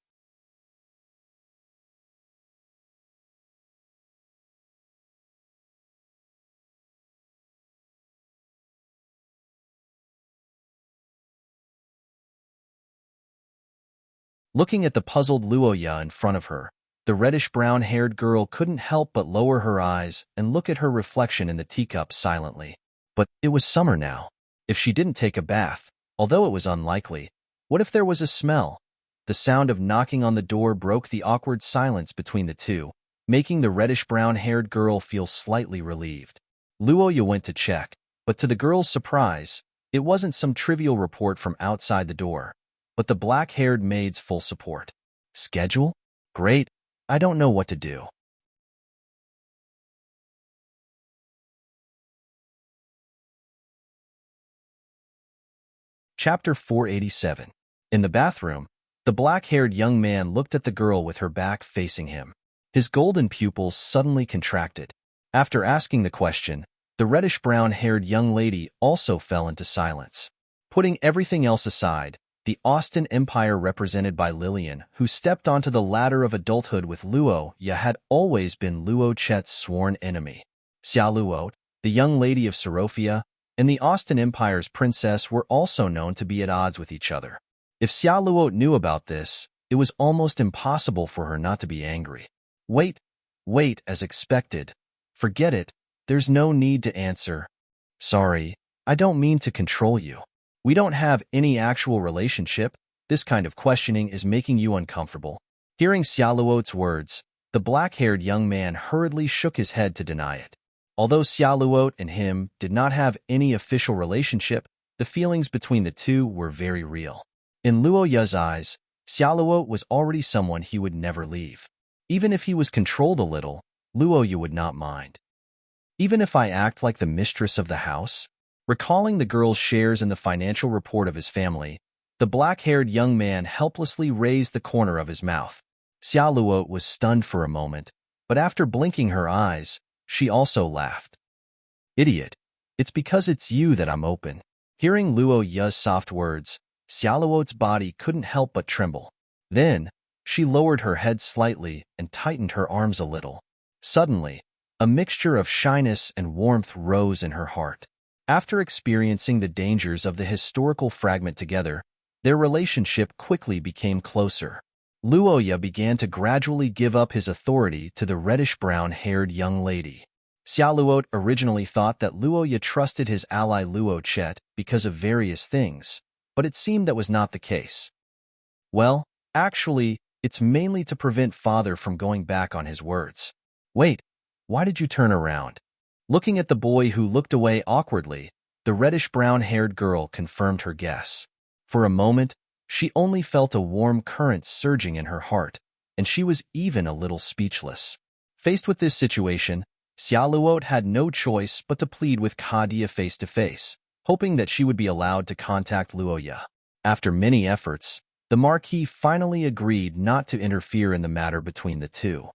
Looking at the puzzled Luoya in front of her, the reddish-brown-haired girl couldn't help but lower her eyes and look at her reflection in the teacup silently. But it was summer now. If she didn't take a bath, although it was unlikely, what if there was a smell? The sound of knocking on the door broke the awkward silence between the two, making the reddish-brown-haired girl feel slightly relieved. Luoya went to check, but to the girl's surprise, it wasn't some trivial report from outside the door, but the black-haired maid's full support. Schedule? Great. I don't know what to do. Chapter 487. In the bathroom, the black-haired young man looked at the girl with her back facing him. His golden pupils suddenly contracted. After asking the question, the reddish-brown-haired young lady also fell into silence. Putting everything else aside, the Austin Empire represented by Lillian, who stepped onto the ladder of adulthood with Luo Ya, had always been Luo Chet's sworn enemy. Xia Luo, the young lady of Serophia, and the Austin Empire's princess were also known to be at odds with each other. If Xia Luo knew about this, it was almost impossible for her not to be angry. Wait, as expected. Forget it, there's no need to answer. Sorry, I don't mean to control you. We don't have any actual relationship. This kind of questioning is making you uncomfortable. Hearing Xiaoluo's words, the black-haired young man hurriedly shook his head to deny it. Although Xiaoluo and him did not have any official relationship, the feelings between the two were very real. In Luo Ya's eyes, Xiaoluo was already someone he would never leave. Even if he was controlled a little, Luo Ya would not mind. Even if I act like the mistress of the house? Recalling the girl's shares in the financial report of his family, the black-haired young man helplessly raised the corner of his mouth. Xiaoluo was stunned for a moment, but after blinking her eyes, she also laughed. Idiot. It's because it's you that I'm open. Hearing Luo Ya's soft words, Xiaoluo's body couldn't help but tremble. Then, she lowered her head slightly and tightened her arms a little. Suddenly, a mixture of shyness and warmth rose in her heart. After experiencing the dangers of the historical fragment together, their relationship quickly became closer. Luo Ya began to gradually give up his authority to the reddish-brown-haired young lady. Xiaoluo originally thought that Luo Ya trusted his ally Luo Chet because of various things, but it seemed that was not the case. Well, actually, it's mainly to prevent father from going back on his words. Wait, why did you turn around? Looking at the boy who looked away awkwardly, the reddish-brown-haired girl confirmed her guess. For a moment, she only felt a warm current surging in her heart, and she was even a little speechless. Faced with this situation, Xiaoluo had no choice but to plead with Kadia face-to-face, hoping that she would be allowed to contact Luo Ya. After many efforts, the Marquis finally agreed not to interfere in the matter between the two.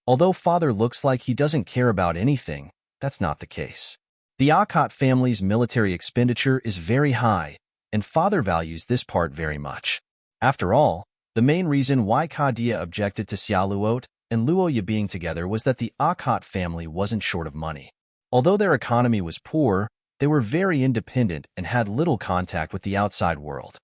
Although father looks like he doesn't care about anything, that's not the case. The Akkad family's military expenditure is very high, and father values this part very much. After all, the main reason why Kadia objected to Xiaoluo and Luo Ya being together was that the Akkad family wasn't short of money. Although their economy was poor, they were very independent and had little contact with the outside world.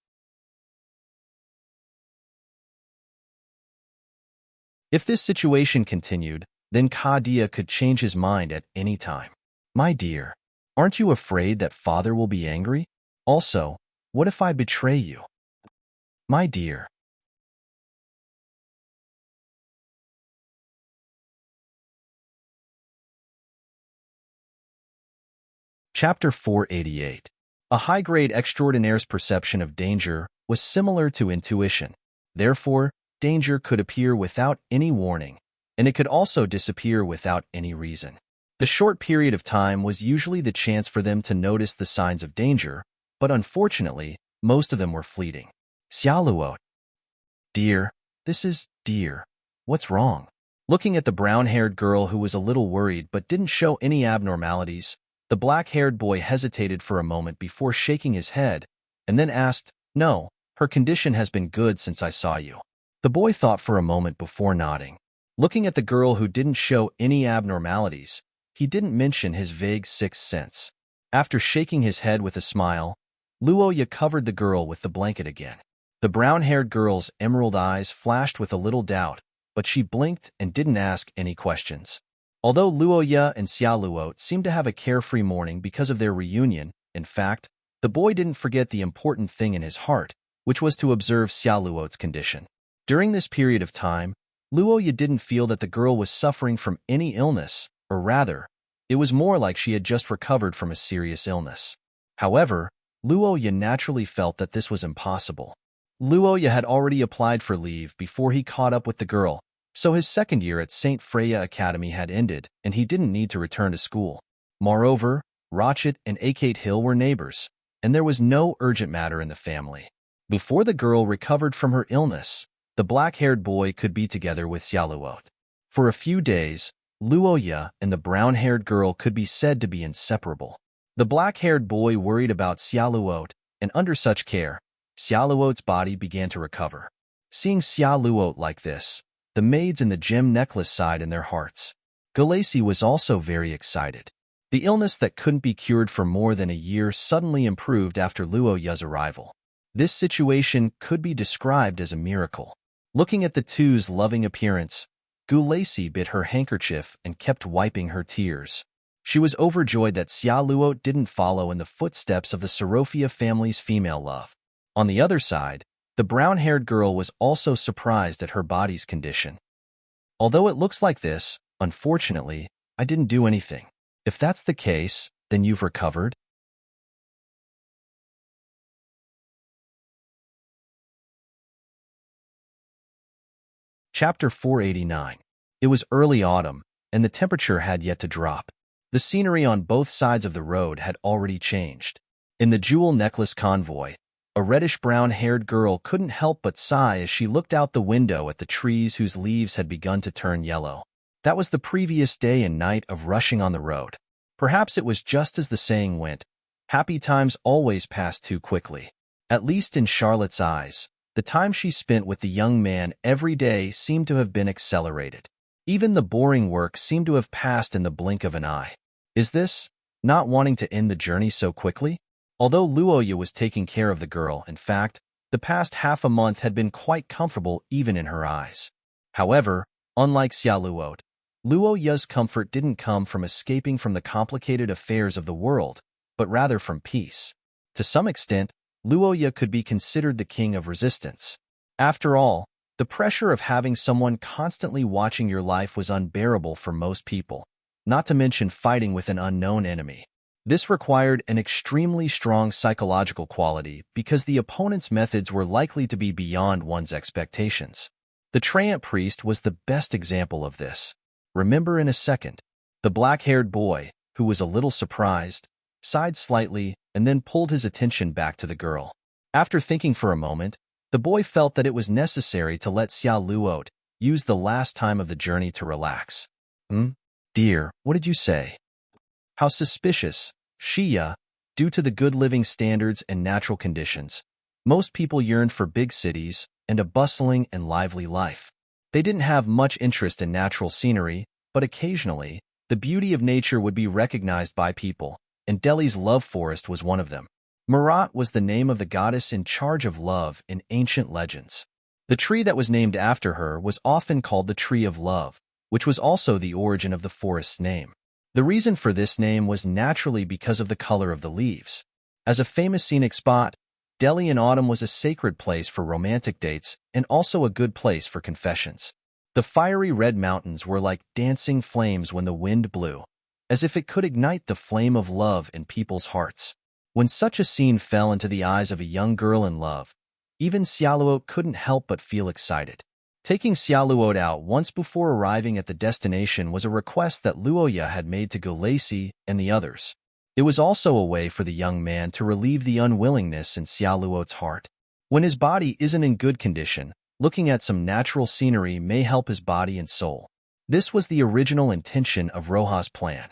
If this situation continued, then Kadia could change his mind at any time. My dear, aren't you afraid that father will be angry? Also, what if I betray you? My dear. Chapter 488. A high-grade extraordinaire's perception of danger was similar to intuition. Therefore, danger could appear without any warning, and it could also disappear without any reason. The short period of time was usually the chance for them to notice the signs of danger, but unfortunately, most of them were fleeting. Xiaoluo. Dear, dear. What's wrong? Looking at the brown-haired girl who was a little worried but didn't show any abnormalities, the black-haired boy hesitated for a moment before shaking his head, and then asked, No, her condition has been good since I saw you. The boy thought for a moment before nodding. Looking at the girl who didn't show any abnormalities, he didn't mention his vague sixth sense. After shaking his head with a smile, Luoya covered the girl with the blanket again. The brown-haired girl's emerald eyes flashed with a little doubt, but she blinked and didn't ask any questions. Although Luoya and Xiaoluo seemed to have a carefree morning because of their reunion, in fact, the boy didn't forget the important thing in his heart, which was to observe Xiaoluo's condition. During this period of time, Luoya didn't feel that the girl was suffering from any illness, or rather, it was more like she had just recovered from a serious illness. However, Luoya naturally felt that this was impossible. Luoya had already applied for leave before he caught up with the girl, so his second year at St. Freya Academy had ended, and he didn't need to return to school. Moreover, Rochet and Akate Hill were neighbors, and there was no urgent matter in the family. Before the girl recovered from her illness, the black-haired boy could be together with Xiaoluo. For a few days, Luoya and the brown-haired girl could be said to be inseparable. The black-haired boy worried about Xiaoluo, and under such care, Xiaoluo's body began to recover. Seeing Xiaoluo like this, the maids in the gem necklace sighed in their hearts. Gulacy was also very excited. The illness that couldn't be cured for more than a year suddenly improved after Luoya's arrival. This situation could be described as a miracle. Looking at the two's loving appearance, Gulacy bit her handkerchief and kept wiping her tears. She was overjoyed that Xiaoluo didn't follow in the footsteps of the Sorofia family's female love. On the other side, the brown-haired girl was also surprised at her body's condition. Although it looks like this, unfortunately, I didn't do anything. If that's the case, then you've recovered? Chapter 489. It was early autumn, and the temperature had yet to drop. The scenery on both sides of the road had already changed. In the jewel necklace convoy, a reddish-brown-haired girl couldn't help but sigh as she looked out the window at the trees whose leaves had begun to turn yellow. That was the previous day and night of rushing on the road. Perhaps it was just as the saying went, happy times always pass too quickly. At least in Charlotte's eyes, the time she spent with the young man every day seemed to have been accelerated. Even the boring work seemed to have passed in the blink of an eye. Is this, not wanting to end the journey so quickly? Although Luoya was taking care of the girl, in fact, the past half a month had been quite comfortable even in her eyes. However, unlike Xiaoluo, Luoya's comfort didn't come from escaping from the complicated affairs of the world, but rather from peace. To some extent, Luoya could be considered the king of resistance. After all, the pressure of having someone constantly watching your life was unbearable for most people, not to mention fighting with an unknown enemy. This required an extremely strong psychological quality because the opponent's methods were likely to be beyond one's expectations. The Tyrant priest was the best example of this. Remember in a second. The black-haired boy, who was a little surprised, sighed slightly and then pulled his attention back to the girl. After thinking for a moment, the boy felt that it was necessary to let Xiaoluo use the last time of the journey to relax. Dear, what did you say? How suspicious, Shia, due to the good living standards and natural conditions. Most people yearned for big cities and a bustling and lively life. They didn't have much interest in natural scenery, but occasionally, the beauty of nature would be recognized by people, and Delhi's love forest was one of them. Marat was the name of the goddess in charge of love in ancient legends. The tree that was named after her was often called the Tree of Love, which was also the origin of the forest's name. The reason for this name was naturally because of the color of the leaves. As a famous scenic spot, Delhi in autumn was a sacred place for romantic dates and also a good place for confessions. The fiery red mountains were like dancing flames when the wind blew, as if it could ignite the flame of love in people's hearts. When such a scene fell into the eyes of a young girl in love, even Xiaoluo couldn't help but feel excited. Taking Xiaoluo out once before arriving at the destination was a request that Luoya had made to Gulaisi and the others. It was also a way for the young man to relieve the unwillingness in Xiaoluo's heart. When his body isn't in good condition, looking at some natural scenery may help his body and soul. This was the original intention of Roja's plan.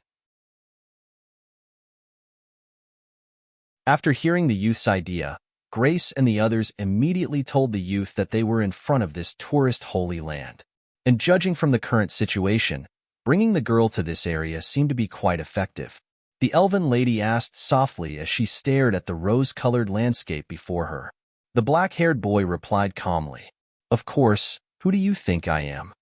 After hearing the youth's idea, Grace and the others immediately told the youth that they were in front of this tourist holy land. And judging from the current situation, bringing the girl to this area seemed to be quite effective. The elven lady asked softly as she stared at the rose-colored landscape before her. The black-haired boy replied calmly, "Of course, who do you think I am?"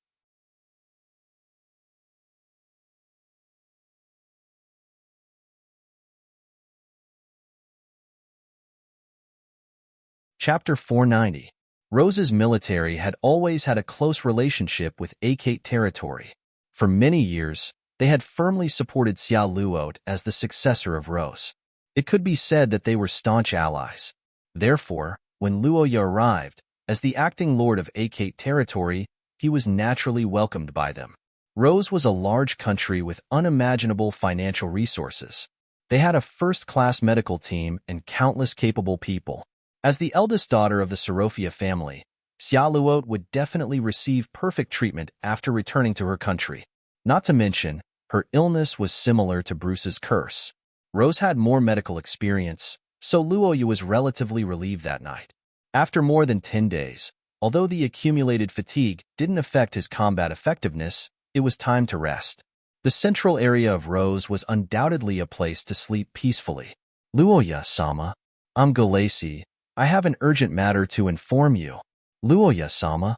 Chapter 490. Rose's military had always had a close relationship with Achaite territory. For many years, they had firmly supported Xiaoluo as the successor of Rose. It could be said that they were staunch allies. Therefore, when Luoya arrived, as the acting lord of Achaite territory, he was naturally welcomed by them. Rose was a large country with unimaginable financial resources. They had a first-class medical team and countless capable people. As the eldest daughter of the Sorofia family, Xiaoluo would definitely receive perfect treatment after returning to her country. Not to mention, her illness was similar to Bruce's curse. Rose had more medical experience, so Luoya was relatively relieved that night. After more than 10 days, although the accumulated fatigue didn't affect his combat effectiveness, it was time to rest. The central area of Rose was undoubtedly a place to sleep peacefully. "Luoya-sama, I'm Gulaisi. I have an urgent matter to inform you." "Luoya-sama."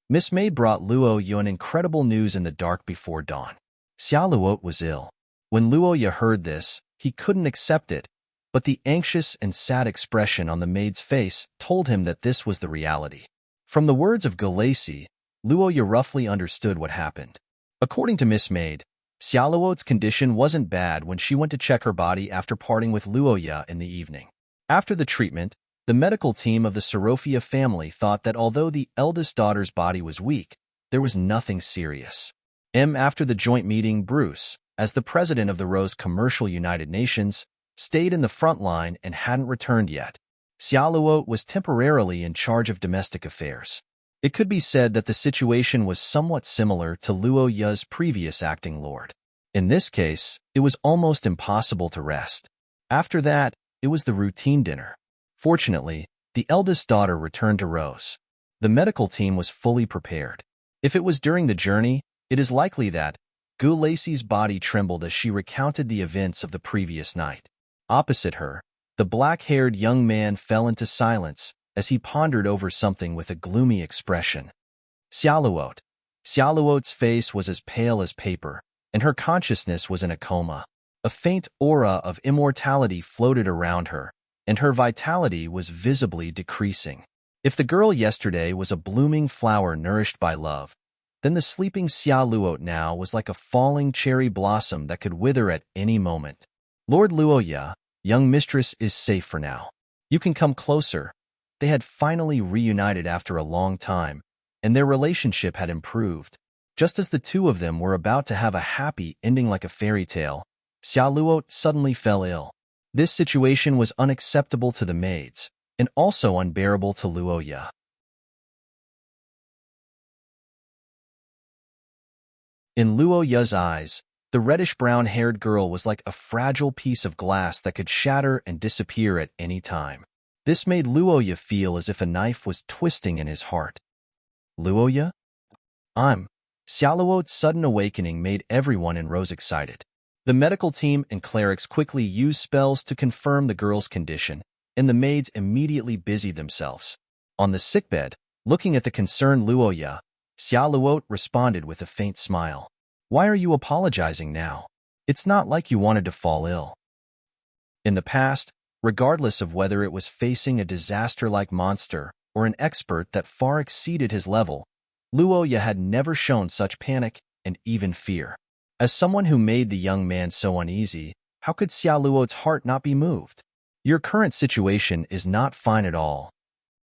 Miss Maid brought Luoya an incredible news in the dark before dawn. Xiaoluo was ill. When Luoya heard this, he couldn't accept it, but the anxious and sad expression on the maid's face told him that this was the reality. From the words of Gulaisi, Luoya roughly understood what happened. According to Miss Maid, Xiaoluo's condition wasn't bad when she went to check her body after parting with Luoya in the evening. After the treatment, the medical team of the Sorofia family thought that although the eldest daughter's body was weak, there was nothing serious. After the joint meeting, Bruce, as the president of the Rose Commercial United Nations, stayed in the front line and hadn't returned yet. Xiaoluo was temporarily in charge of domestic affairs. It could be said that the situation was somewhat similar to Luoya's previous acting lord. In this case, it was almost impossible to rest. After that, it was the routine dinner. Fortunately, the eldest daughter returned to Rose. The medical team was fully prepared. If it was during the journey, it is likely that Gulaisi's body trembled as she recounted the events of the previous night. Opposite her, the black-haired young man fell into silence as he pondered over something with a gloomy expression. Xiaoluo's face was as pale as paper, and her consciousness was in a coma. A faint aura of immortality floated around her, and her vitality was visibly decreasing. If the girl yesterday was a blooming flower nourished by love, then the sleeping Xiaoluo now was like a falling cherry blossom that could wither at any moment. "Lord Luoya, young mistress is safe for now. You can come closer." They had finally reunited after a long time, and their relationship had improved. Just as the two of them were about to have a happy ending like a fairy tale, Xiaoluo suddenly fell ill. This situation was unacceptable to the maids, and also unbearable to Luoya. In Luoya's eyes, the reddish-brown-haired girl was like a fragile piece of glass that could shatter and disappear at any time. This made Luoya feel as if a knife was twisting in his heart. "Luoya? Xiaoluo's sudden awakening made everyone in Rose excited. The medical team and clerics quickly used spells to confirm the girl's condition, and the maids immediately busied themselves. On the sickbed, looking at the concerned Luoya, Xiaoluot responded with a faint smile. Why are you apologizing now? It's not like you wanted to fall ill. In the past, regardless of whether it was facing a disaster-like monster or an expert that far exceeded his level, Luoya had never shown such panic and even fear. As someone who made the young man so uneasy, how could Xiaoluot's heart not be moved? Your current situation is not fine at all.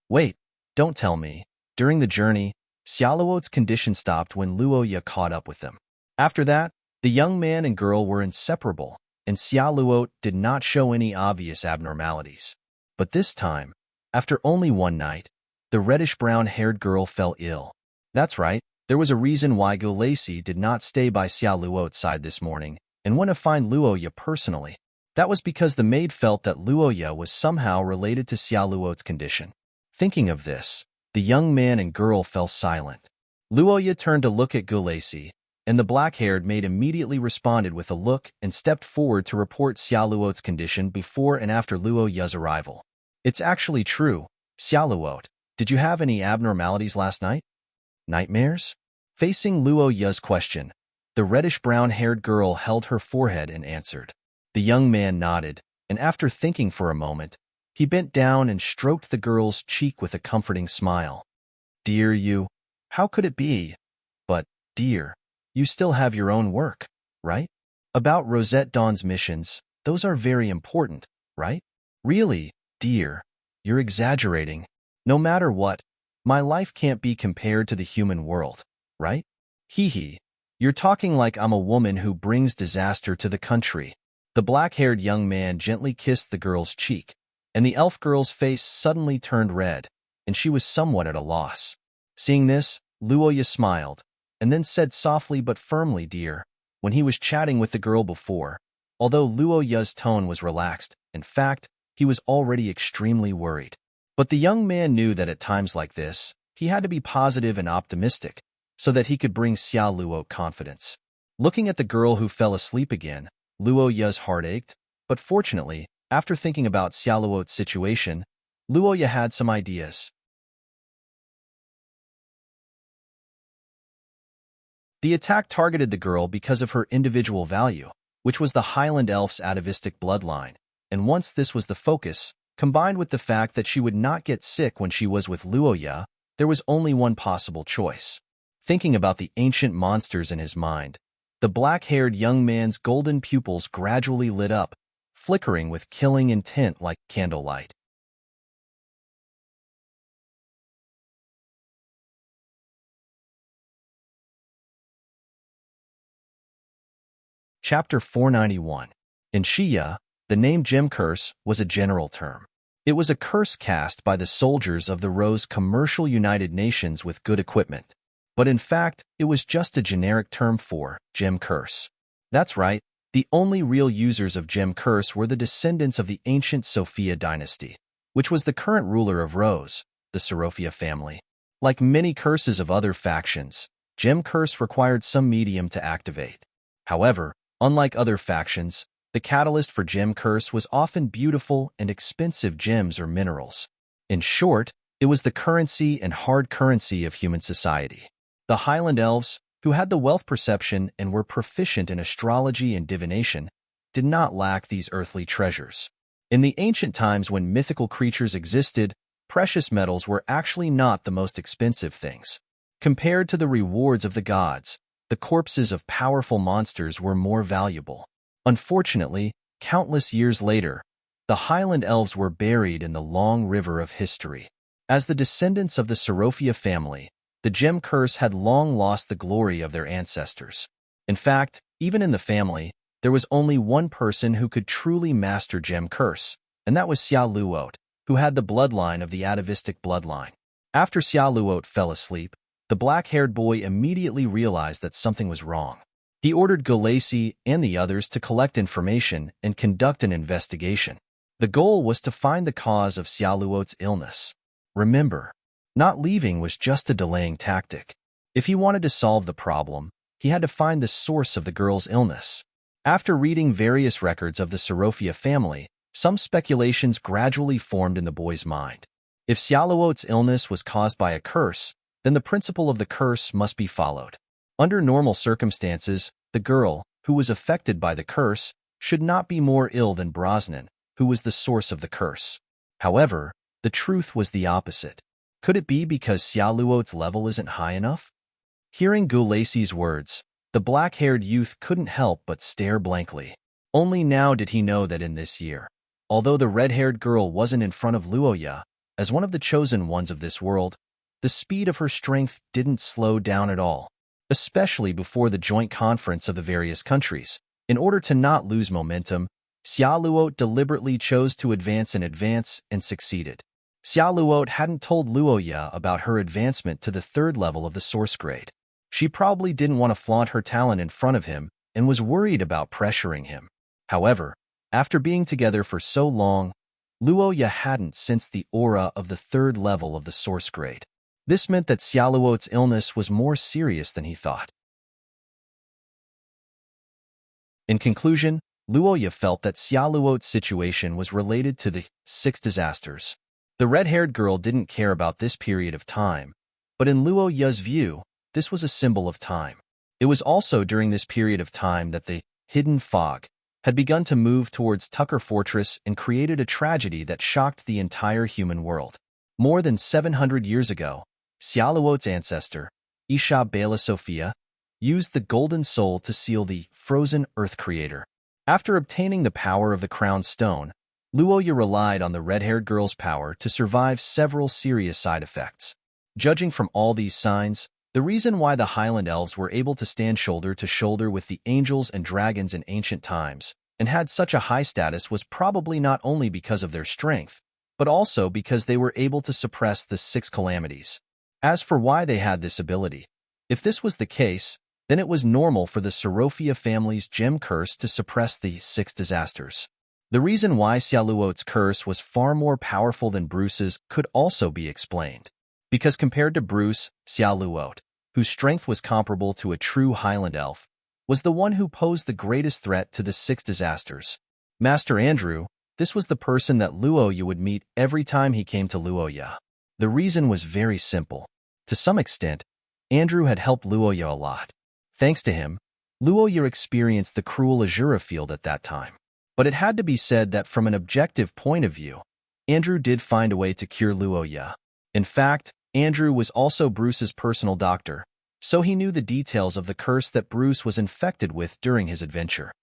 Wait, don't tell me. During the journey, Xiaoluot's condition stopped when Luoya caught up with them. After that, the young man and girl were inseparable, and Xiaoluot did not show any obvious abnormalities. But this time, after only one night, the reddish-brown-haired girl fell ill. That's right, there was a reason why Gulacy did not stay by Xiaoluot's side this morning and went to find Luoya personally. That was because the maid felt that Luoya was somehow related to Xiaoluot's condition. Thinking of this, the young man and girl fell silent. Luoya turned to look at Gulacy, and the black-haired maid immediately responded with a look and stepped forward to report Xiaoluot's condition before and after Luoya's arrival. It's actually true, Xiaoluot. Did you have any abnormalities last night? Nightmares? Facing Luoya's question, the reddish-brown-haired girl held her forehead and answered. The young man nodded, and after thinking for a moment, he bent down and stroked the girl's cheek with a comforting smile. Dear you, how could it be? But, dear, you still have your own work, right? About Rosette Dawn's missions, those are very important, right? Really, dear, you're exaggerating. No matter what, my life can't be compared to the human world, right? Hee hee, you're talking like I'm a woman who brings disaster to the country. The black-haired young man gently kissed the girl's cheek, and the elf girl's face suddenly turned red, and she was somewhat at a loss. Seeing this, Luoya smiled, and then said softly but firmly, dear, when he was chatting with the girl before. Although Luoya's tone was relaxed, in fact, he was already extremely worried. But the young man knew that at times like this, he had to be positive and optimistic, so that he could bring Xiaoluot confidence. Looking at the girl who fell asleep again, Luoya's heart ached, but fortunately, after thinking about Xiaoluot's situation, Luoya had some ideas. The attack targeted the girl because of her individual value, which was the Highland Elf's atavistic bloodline, and once this was the focus, combined with the fact that she would not get sick when she was with Luoya, there was only one possible choice. Thinking about the ancient monsters in his mind, the black-haired young man's golden pupils gradually lit up, flickering with killing intent like candlelight. Chapter 491. In Xia, the name Gem Curse was a general term. It was a curse cast by the soldiers of the Rose Commercial United Nations with good equipment. But in fact, it was just a generic term for Gem Curse. That's right, the only real users of Gem Curse were the descendants of the ancient Sophia dynasty, which was the current ruler of Rose, the Sophia family. Like many curses of other factions, Gem Curse required some medium to activate. However, unlike other factions, the catalyst for Gem Curse was often beautiful and expensive gems or minerals. In short, it was the currency and hard currency of human society. The Highland Elves, who had the wealth perception and were proficient in astrology and divination, did not lack these earthly treasures. In the ancient times when mythical creatures existed, precious metals were actually not the most expensive things. Compared to the rewards of the gods, the corpses of powerful monsters were more valuable. Unfortunately, countless years later, the Highland Elves were buried in the long river of history. As the descendants of the Sophia family, the Gem Curse had long lost the glory of their ancestors. In fact, even in the family, there was only one person who could truly master Gem Curse, and that was Xiaoluot, who had the bloodline of the atavistic bloodline. After Xiaoluot fell asleep, the black-haired boy immediately realized that something was wrong. He ordered Gulacy and the others to collect information and conduct an investigation. The goal was to find the cause of Xiaoluot's illness. Remember, not leaving was just a delaying tactic. If he wanted to solve the problem, he had to find the source of the girl's illness. After reading various records of the Sophia family, some speculations gradually formed in the boy's mind. If Xiaoluot's illness was caused by a curse, then the principle of the curse must be followed. Under normal circumstances, the girl, who was affected by the curse, should not be more ill than Brosnan, who was the source of the curse. However, the truth was the opposite. Could it be because Xiaoluo's level isn't high enough? Hearing Gu Lacey's words, the black-haired youth couldn't help but stare blankly. Only now did he know that in this year, although the red-haired girl wasn't in front of Luoya, as one of the chosen ones of this world, the speed of her strength didn't slow down at all, especially before the joint conference of the various countries. In order to not lose momentum, Xiaoluo deliberately chose to advance and succeeded. Xiaoluo hadn't told Luoya about her advancement to the 3rd level of the source grade. She probably didn't want to flaunt her talent in front of him and was worried about pressuring him. However, after being together for so long, Luoya hadn't sensed the aura of the 3rd level of the source grade. This meant that Xiaoluo's illness was more serious than he thought. In conclusion, Luoya felt that Xiaoluo's situation was related to the 6 disasters. The red-haired girl didn't care about this period of time, but in Luoya's view, this was a symbol of time. It was also during this period of time that the hidden fog had begun to move towards Tucker Fortress and created a tragedy that shocked the entire human world. More than 700 years ago, Xiaoluo's ancestor, Isha Bela Sophia, used the golden soul to seal the frozen earth creator. After obtaining the power of the crown stone, Luoya relied on the red-haired girl's power to survive several serious side effects. Judging from all these signs, the reason why the Highland Elves were able to stand shoulder to shoulder with the angels and dragons in ancient times and had such a high status was probably not only because of their strength, but also because they were able to suppress the 6 calamities. As for why they had this ability, if this was the case, then it was normal for the Sorofia family's gem curse to suppress the 6 disasters. The reason why Xiaoluo's curse was far more powerful than Bruce's could also be explained. Because compared to Bruce, Xiaoluo, whose strength was comparable to a true Highland elf, was the one who posed the greatest threat to the 6 disasters. Master Andrew, this was the person that Luoya would meet every time he came to Luoya. The reason was very simple. To some extent, Andrew had helped Luoya a lot. Thanks to him, Luoya experienced the cruel Azura field at that time. But it had to be said that from an objective point of view, Andrew did find a way to cure Luoya. In fact, Andrew was also Bruce's personal doctor, so he knew the details of the curse that Bruce was infected with during his adventure.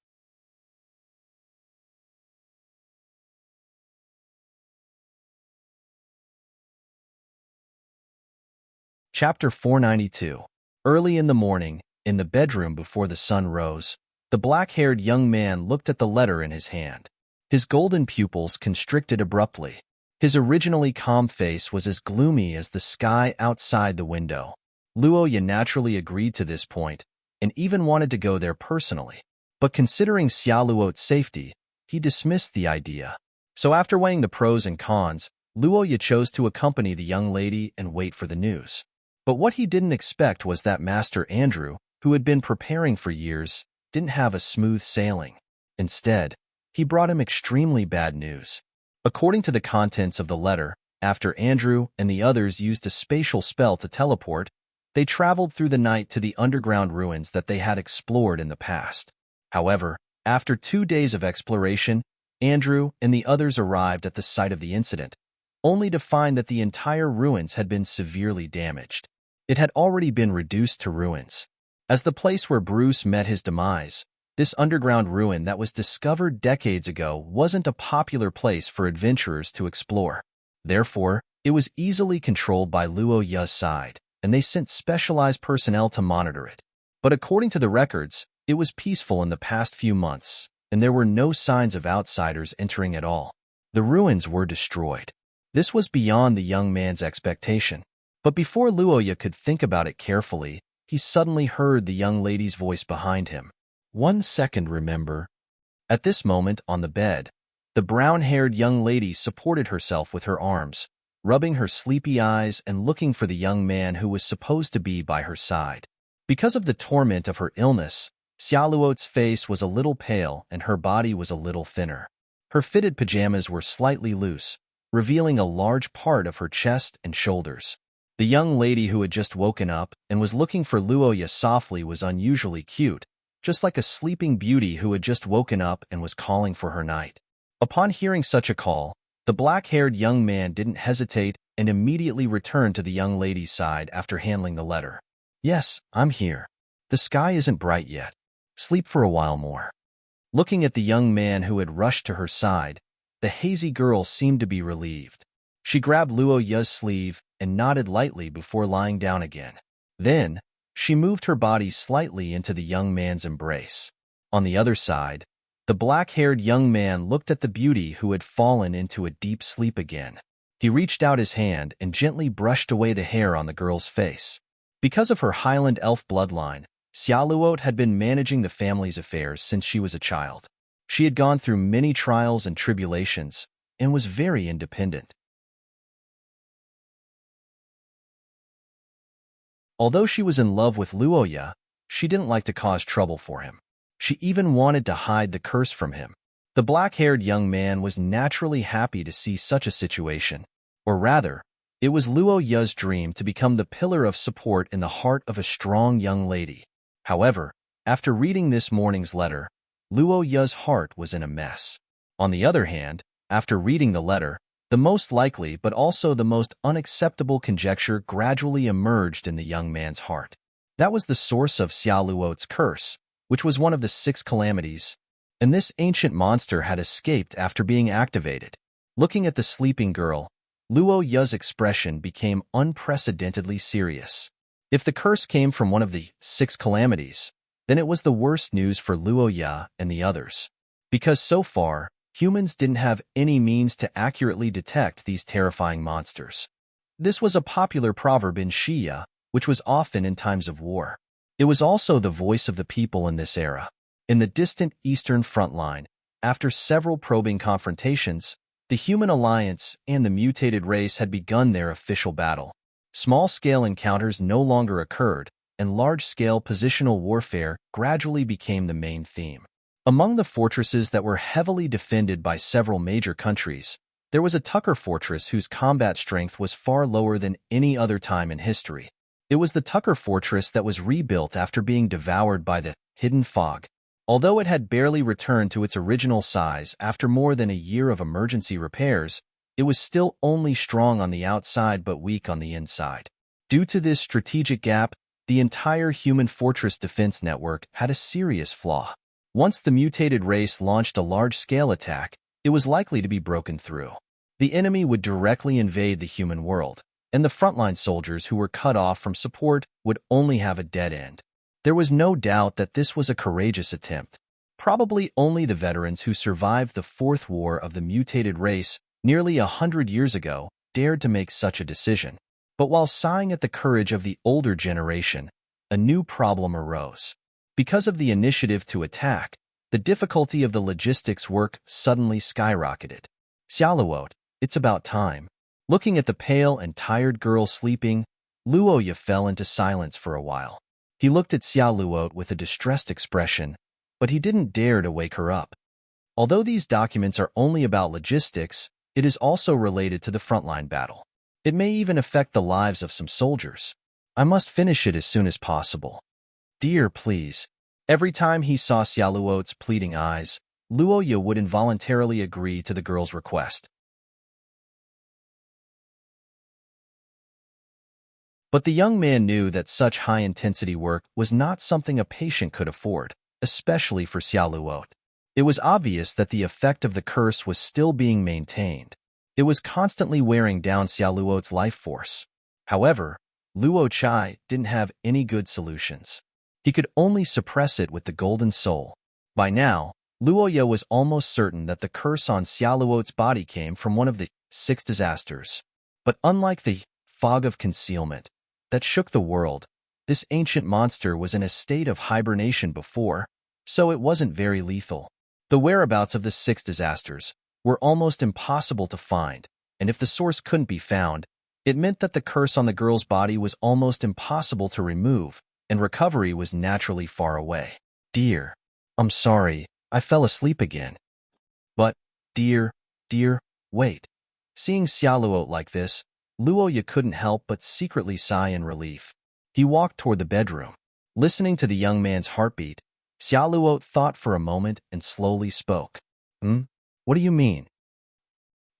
Chapter 492. Early in the morning, in the bedroom before the sun rose, the black-haired young man looked at the letter in his hand. His golden pupils constricted abruptly. His originally calm face was as gloomy as the sky outside the window. Luoya naturally agreed to this point, and even wanted to go there personally. But considering Xiaoluo's safety, he dismissed the idea. So after weighing the pros and cons, Luoya chose to accompany the young lady and wait for the news. But what he didn't expect was that Master Andrew, who had been preparing for years, didn't have a smooth sailing. Instead, he brought him extremely bad news. According to the contents of the letter, after Andrew and the others used a spatial spell to teleport, they traveled through the night to the underground ruins that they had explored in the past. However, after 2 days of exploration, Andrew and the others arrived at the site of the incident, only to find that the entire ruins had been severely damaged. It had already been reduced to ruins. As the place where Bruce met his demise, this underground ruin that was discovered decades ago wasn't a popular place for adventurers to explore. Therefore, it was easily controlled by Luoya's side, and they sent specialized personnel to monitor it. But according to the records, it was peaceful in the past few months, and there were no signs of outsiders entering at all. The ruins were destroyed. This was beyond the young man's expectation. But before Luoya could think about it carefully, he suddenly heard the young lady's voice behind him. 1 second, remember. At this moment, on the bed, the brown-haired young lady supported herself with her arms, rubbing her sleepy eyes and looking for the young man who was supposed to be by her side. Because of the torment of her illness, Xiaoluo's face was a little pale and her body was a little thinner. Her fitted pajamas were slightly loose, revealing a large part of her chest and shoulders. The young lady who had just woken up and was looking for Luoya softly was unusually cute, just like a sleeping beauty who had just woken up and was calling for her knight. Upon hearing such a call, the black-haired young man didn't hesitate and immediately returned to the young lady's side after handling the letter. Yes, I'm here. The sky isn't bright yet. Sleep for a while more. Looking at the young man who had rushed to her side, the hazy girl seemed to be relieved. She grabbed Luoya's sleeve and nodded lightly before lying down again. Then, she moved her body slightly into the young man's embrace. On the other side, the black-haired young man looked at the beauty who had fallen into a deep sleep again. He reached out his hand and gently brushed away the hair on the girl's face. Because of her Highland elf bloodline, Xiaoluot had been managing the family's affairs since she was a child. She had gone through many trials and tribulations and was very independent. Although she was in love with Luoya, she didn't like to cause trouble for him. She even wanted to hide the curse from him. The black-haired young man was naturally happy to see such a situation. Or rather, it was Luoya's dream to become the pillar of support in the heart of a strong young lady. However, after reading this morning's letter, Luoya's heart was in a mess. On the other hand, after reading the letter, the most likely but also the most unacceptable conjecture gradually emerged in the young man's heart. That was the source of Xiaoluot's curse, which was one of the 6 calamities, and this ancient monster had escaped after being activated. Looking at the sleeping girl, Luoya's expression became unprecedentedly serious. If the curse came from one of the 6 calamities, then it was the worst news for Luoya and the others. Because so far, humans didn't have any means to accurately detect these terrifying monsters. This was a popular proverb in Xia, which was often in times of war. It was also the voice of the people in this era. In the distant eastern front line, after several probing confrontations, the human alliance and the mutated race had begun their official battle. Small-scale encounters no longer occurred, and large-scale positional warfare gradually became the main theme. Among the fortresses that were heavily defended by several major countries, there was a Tucker fortress whose combat strength was far lower than any other time in history. It was the Tucker fortress that was rebuilt after being devoured by the hidden fog. Although it had barely returned to its original size after more than a year of emergency repairs, it was still only strong on the outside but weak on the inside. Due to this strategic gap, the entire human fortress defense network had a serious flaw. Once the mutated race launched a large-scale attack, it was likely to be broken through. The enemy would directly invade the human world, and the frontline soldiers who were cut off from support would only have a dead end. There was no doubt that this was a courageous attempt. Probably only the veterans who survived the fourth war of the mutated race nearly 100 years ago dared to make such a decision. But while sighing at the courage of the older generation, a new problem arose. Because of the initiative to attack, the difficulty of the logistics work suddenly skyrocketed. Xiaoluot, it's about time. Looking at the pale and tired girl sleeping, Luoya fell into silence for a while. He looked at Xiaoluot with a distressed expression, but he didn't dare to wake her up. Although these documents are only about logistics, it is also related to the frontline battle. It may even affect the lives of some soldiers. I must finish it as soon as possible. Dear, please. Every time he saw Xiaoluot's pleading eyes, Luoya would involuntarily agree to the girl's request. But the young man knew that such high-intensity work was not something a patient could afford, especially for Xiaoluot. It was obvious that the effect of the curse was still being maintained. It was constantly wearing down Xiaoluot's life force. However, Luo Chai didn't have any good solutions. He could only suppress it with the golden soul. By now, Luoya was almost certain that the curse on Xiaoluot's body came from one of the 6 disasters. But unlike the fog of concealment that shook the world, this ancient monster was in a state of hibernation before, so it wasn't very lethal. The whereabouts of the 6 disasters were almost impossible to find, and if the source couldn't be found, it meant that the curse on the girl's body was almost impossible to remove, and recovery was naturally far away. Dear, I'm sorry, I fell asleep again. But, dear, wait. Seeing Xiaoluot like this, Luoya couldn't help but secretly sigh in relief. He walked toward the bedroom. Listening to the young man's heartbeat, Xiaoluo thought for a moment and slowly spoke. What do you mean?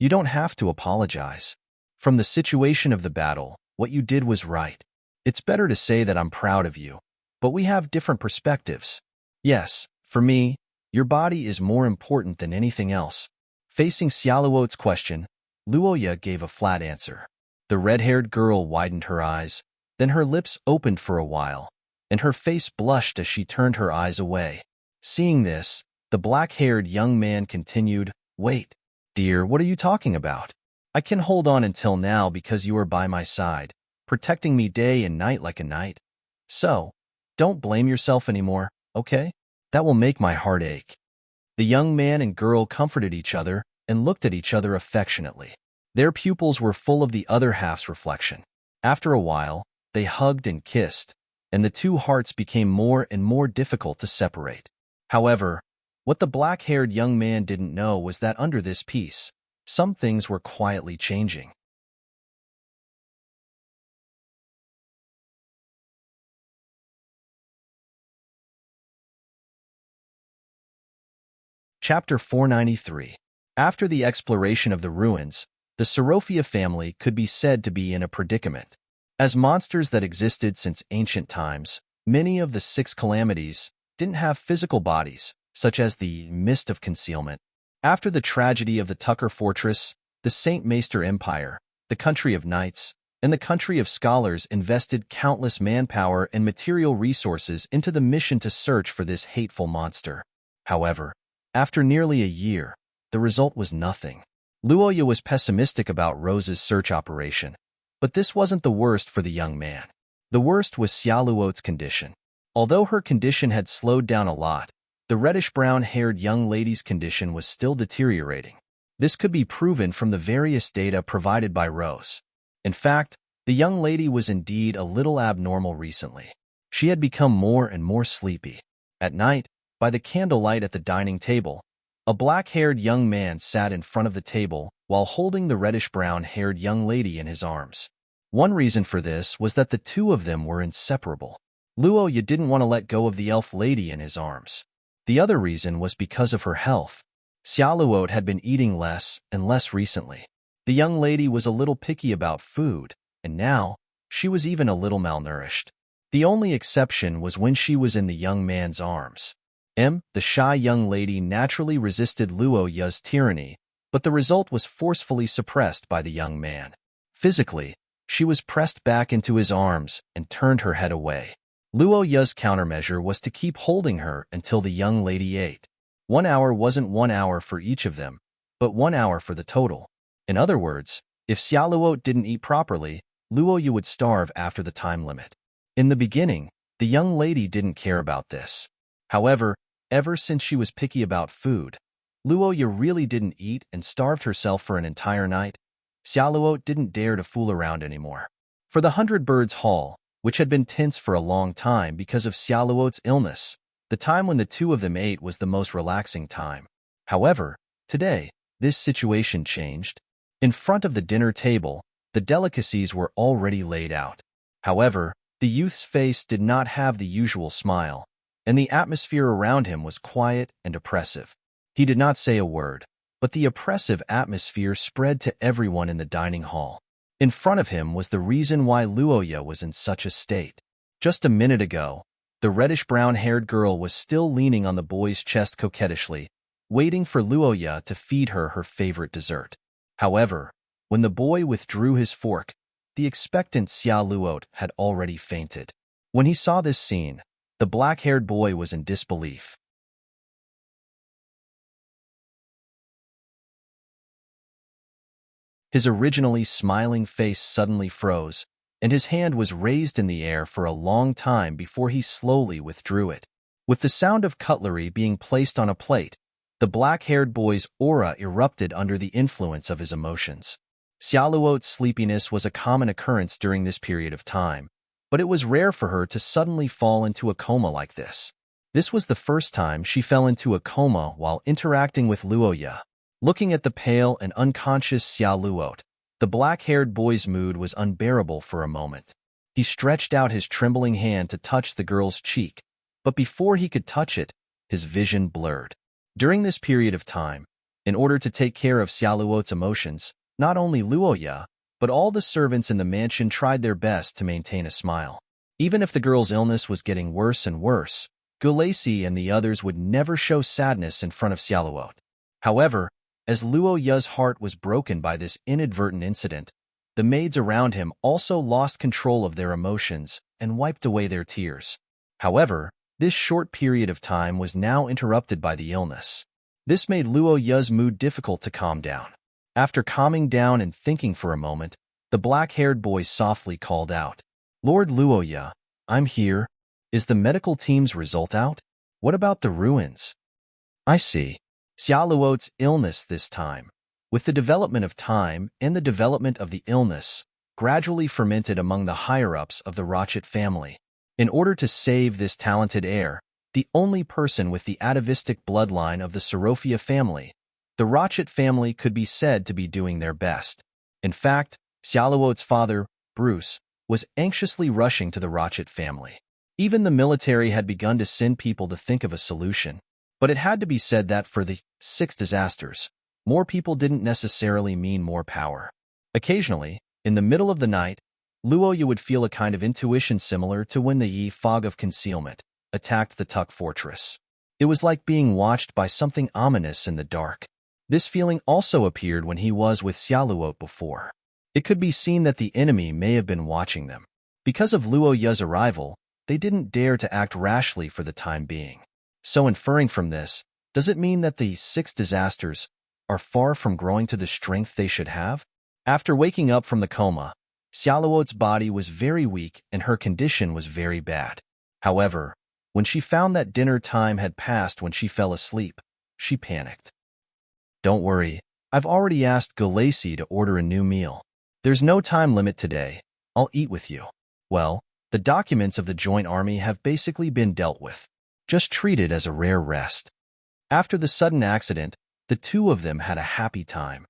You don't have to apologize. From the situation of the battle, what you did was right. It's better to say that I'm proud of you, but we have different perspectives. Yes, for me, your body is more important than anything else. Facing Xiaoluo's question, Luoya gave a flat answer. The red-haired girl widened her eyes, then her lips opened for a while, and her face blushed as she turned her eyes away. Seeing this, the black-haired young man continued, Wait, dear, what are you talking about? I can hold on until now because you are by my side, protecting me day and night like a knight. So, don't blame yourself anymore, okay? That will make my heart ache. The young man and girl comforted each other and looked at each other affectionately. Their pupils were full of the other half's reflection. After a while, they hugged and kissed, and the two hearts became more and more difficult to separate. However, what the black-haired young man didn't know was that under this peace, some things were quietly changing. Chapter 493. After the exploration of the ruins, the Sorofia family could be said to be in a predicament. As monsters that existed since ancient times, many of the 6 calamities didn't have physical bodies, such as the Mist of Concealment. After the tragedy of the Tucker Fortress, the Saint Maester Empire, the Country of Knights, and the Country of Scholars invested countless manpower and material resources into the mission to search for this hateful monster. However, after nearly a year, the result was nothing. Luoya was pessimistic about Rose's search operation, but this wasn't the worst for the young man. The worst was Xiaoluo's condition. Although her condition had slowed down a lot, the reddish-brown-haired young lady's condition was still deteriorating. This could be proven from the various data provided by Rose. In fact, the young lady was indeed a little abnormal recently. She had become more and more sleepy. At night, by the candlelight at the dining table, a black-haired young man sat in front of the table while holding the reddish-brown-haired young lady in his arms. One reason for this was that the two of them were inseparable. Luoya didn't want to let go of the elf lady in his arms. The other reason was because of her health. Xiaoluo had been eating less and less recently. The young lady was a little picky about food, and now she was even a little malnourished. The only exception was when she was in the young man's arms. The shy young lady naturally resisted Luoya's tyranny, but the result was forcefully suppressed by the young man. Physically, she was pressed back into his arms and turned her head away. Luoya's countermeasure was to keep holding her until the young lady ate. 1 hour wasn't 1 hour for each of them, but 1 hour for the total. In other words, if Xiaoluo didn't eat properly, Luoya would starve after the time limit. In the beginning, the young lady didn't care about this. However, ever since she was picky about food, Luoya really didn't eat and starved herself for an entire night. Xiaoluo didn't dare to fool around anymore. For the 100 Birds Hall, which had been tense for a long time because of Xiaoluo's illness, the time when the two of them ate was the most relaxing time. However, today, this situation changed. In front of the dinner table, the delicacies were already laid out. However, the youth's face did not have the usual smile, and the atmosphere around him was quiet and oppressive. He did not say a word, but the oppressive atmosphere spread to everyone in the dining hall. In front of him was the reason why Luoya was in such a state. Just a minute ago, the reddish-brown-haired girl was still leaning on the boy's chest coquettishly, waiting for Luoya to feed her her favorite dessert. However, when the boy withdrew his fork, the expectant Xiaoluo had already fainted. When he saw this scene, the black-haired boy was in disbelief. His originally smiling face suddenly froze, and his hand was raised in the air for a long time before he slowly withdrew it. With the sound of cutlery being placed on a plate, the black-haired boy's aura erupted under the influence of his emotions. Xiaoluo's sleepiness was a common occurrence during this period of time, but it was rare for her to suddenly fall into a coma like this. This was the first time she fell into a coma while interacting with Luoya. Looking at the pale and unconscious Xiaoluo, The black-haired boy's mood was unbearable for a moment. He stretched out his trembling hand to touch the girl's cheek, but before he could touch it, his vision blurred. During this period of time, in order to take care of Xiaoluo's emotions, not only Luoya, but all the servants in the mansion tried their best to maintain a smile. Even if the girl's illness was getting worse and worse, Gulacy and the others would never show sadness in front of Xiaoluo. However, as Luoya's heart was broken by this inadvertent incident, the maids around him also lost control of their emotions and wiped away their tears. However, this short period of time was now interrupted by the illness. This made Luoya's mood difficult to calm down. After calming down and thinking for a moment, the black-haired boy softly called out, "Lord Luoya, I'm here. Is the medical team's result out? What about the ruins?" "I see. Xiaoluo's illness this time, with the development of time and the development of the illness, gradually fermented among the higher-ups of the Rochet family. In order to save this talented heir, the only person with the atavistic bloodline of the Sorofia family, the Rochet family could be said to be doing their best. In fact, Xiaoluo's father, Bruce, was anxiously rushing to the Rochet family. Even the military had begun to send people to think of a solution, but it had to be said that for the 6 disasters, more people didn't necessarily mean more power. Occasionally, in the middle of the night, Luoya would feel a kind of intuition similar to when the Yi fog of concealment attacked the Tuk fortress. It was like being watched by something ominous in the dark. This feeling also appeared when he was with Xiaoluo before. It could be seen that the enemy may have been watching them. Because of Luoya's arrival, they didn't dare to act rashly for the time being. So inferring from this, does it mean that the 6 disasters are far from growing to the strength they should have? After waking up from the coma, Xiaoluo's body was very weak and her condition was very bad. However, when she found that dinner time had passed when she fell asleep, she panicked. "Don't worry, I've already asked Gulacy to order a new meal. There's no time limit today. I'll eat with you." Well, the documents of the joint army have basically been dealt with. Just treat it as a rare rest. After the sudden accident, the two of them had a happy time.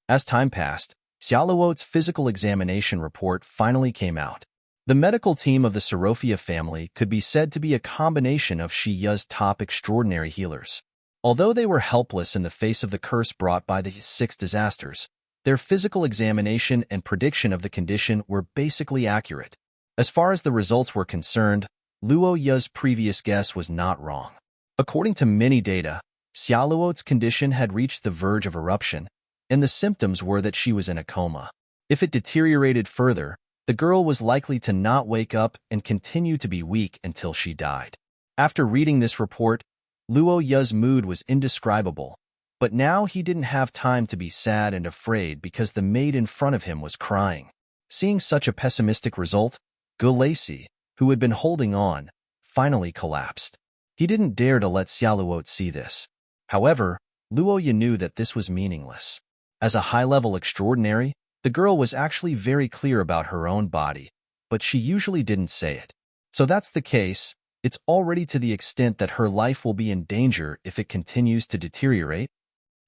As time passed, Xiaoluo's physical examination report finally came out. The medical team of the Sorofia family could be said to be a combination of Shiya's top extraordinary healers. Although they were helpless in the face of the curse brought by the 6 disasters, their physical examination and prediction of the condition were basically accurate. As far as the results were concerned, Luoya's previous guess was not wrong. According to many data, Xiaoluo's condition had reached the verge of eruption, and the symptoms were that she was in a coma. If it deteriorated further, the girl was likely to not wake up and continue to be weak until she died. After reading this report, Luoya's mood was indescribable, but now he didn't have time to be sad and afraid because the maid in front of him was crying. Seeing such a pessimistic result, Gulacy, who had been holding on, finally collapsed. He didn't dare to let Xiaoluo see this. However, Luoya knew that this was meaningless. As a high-level extraordinary, the girl was actually very clear about her own body, but she usually didn't say it. So that's the case. It's already to the extent that her life will be in danger if it continues to deteriorate.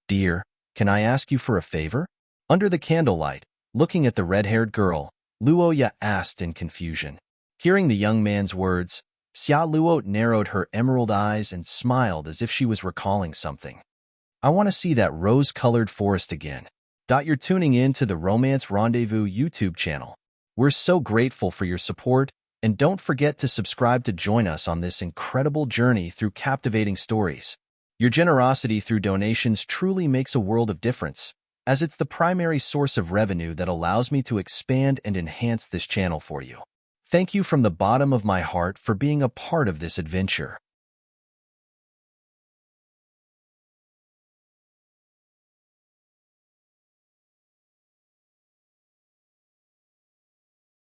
"Dear, can I ask you for a favor?" Under the candlelight, looking at the red-haired girl, Luoya asked in confusion. Hearing the young man's words, Xiaoluo narrowed her emerald eyes and smiled as if she was recalling something. "I want to see that rose-colored forest again." You're tuning in to the Romance Rendezvous YouTube channel. We're so grateful for your support, and don't forget to subscribe to join us on this incredible journey through captivating stories. Your generosity through donations truly makes a world of difference, as it's the primary source of revenue that allows me to expand and enhance this channel for you. Thank you from the bottom of my heart for being a part of this adventure.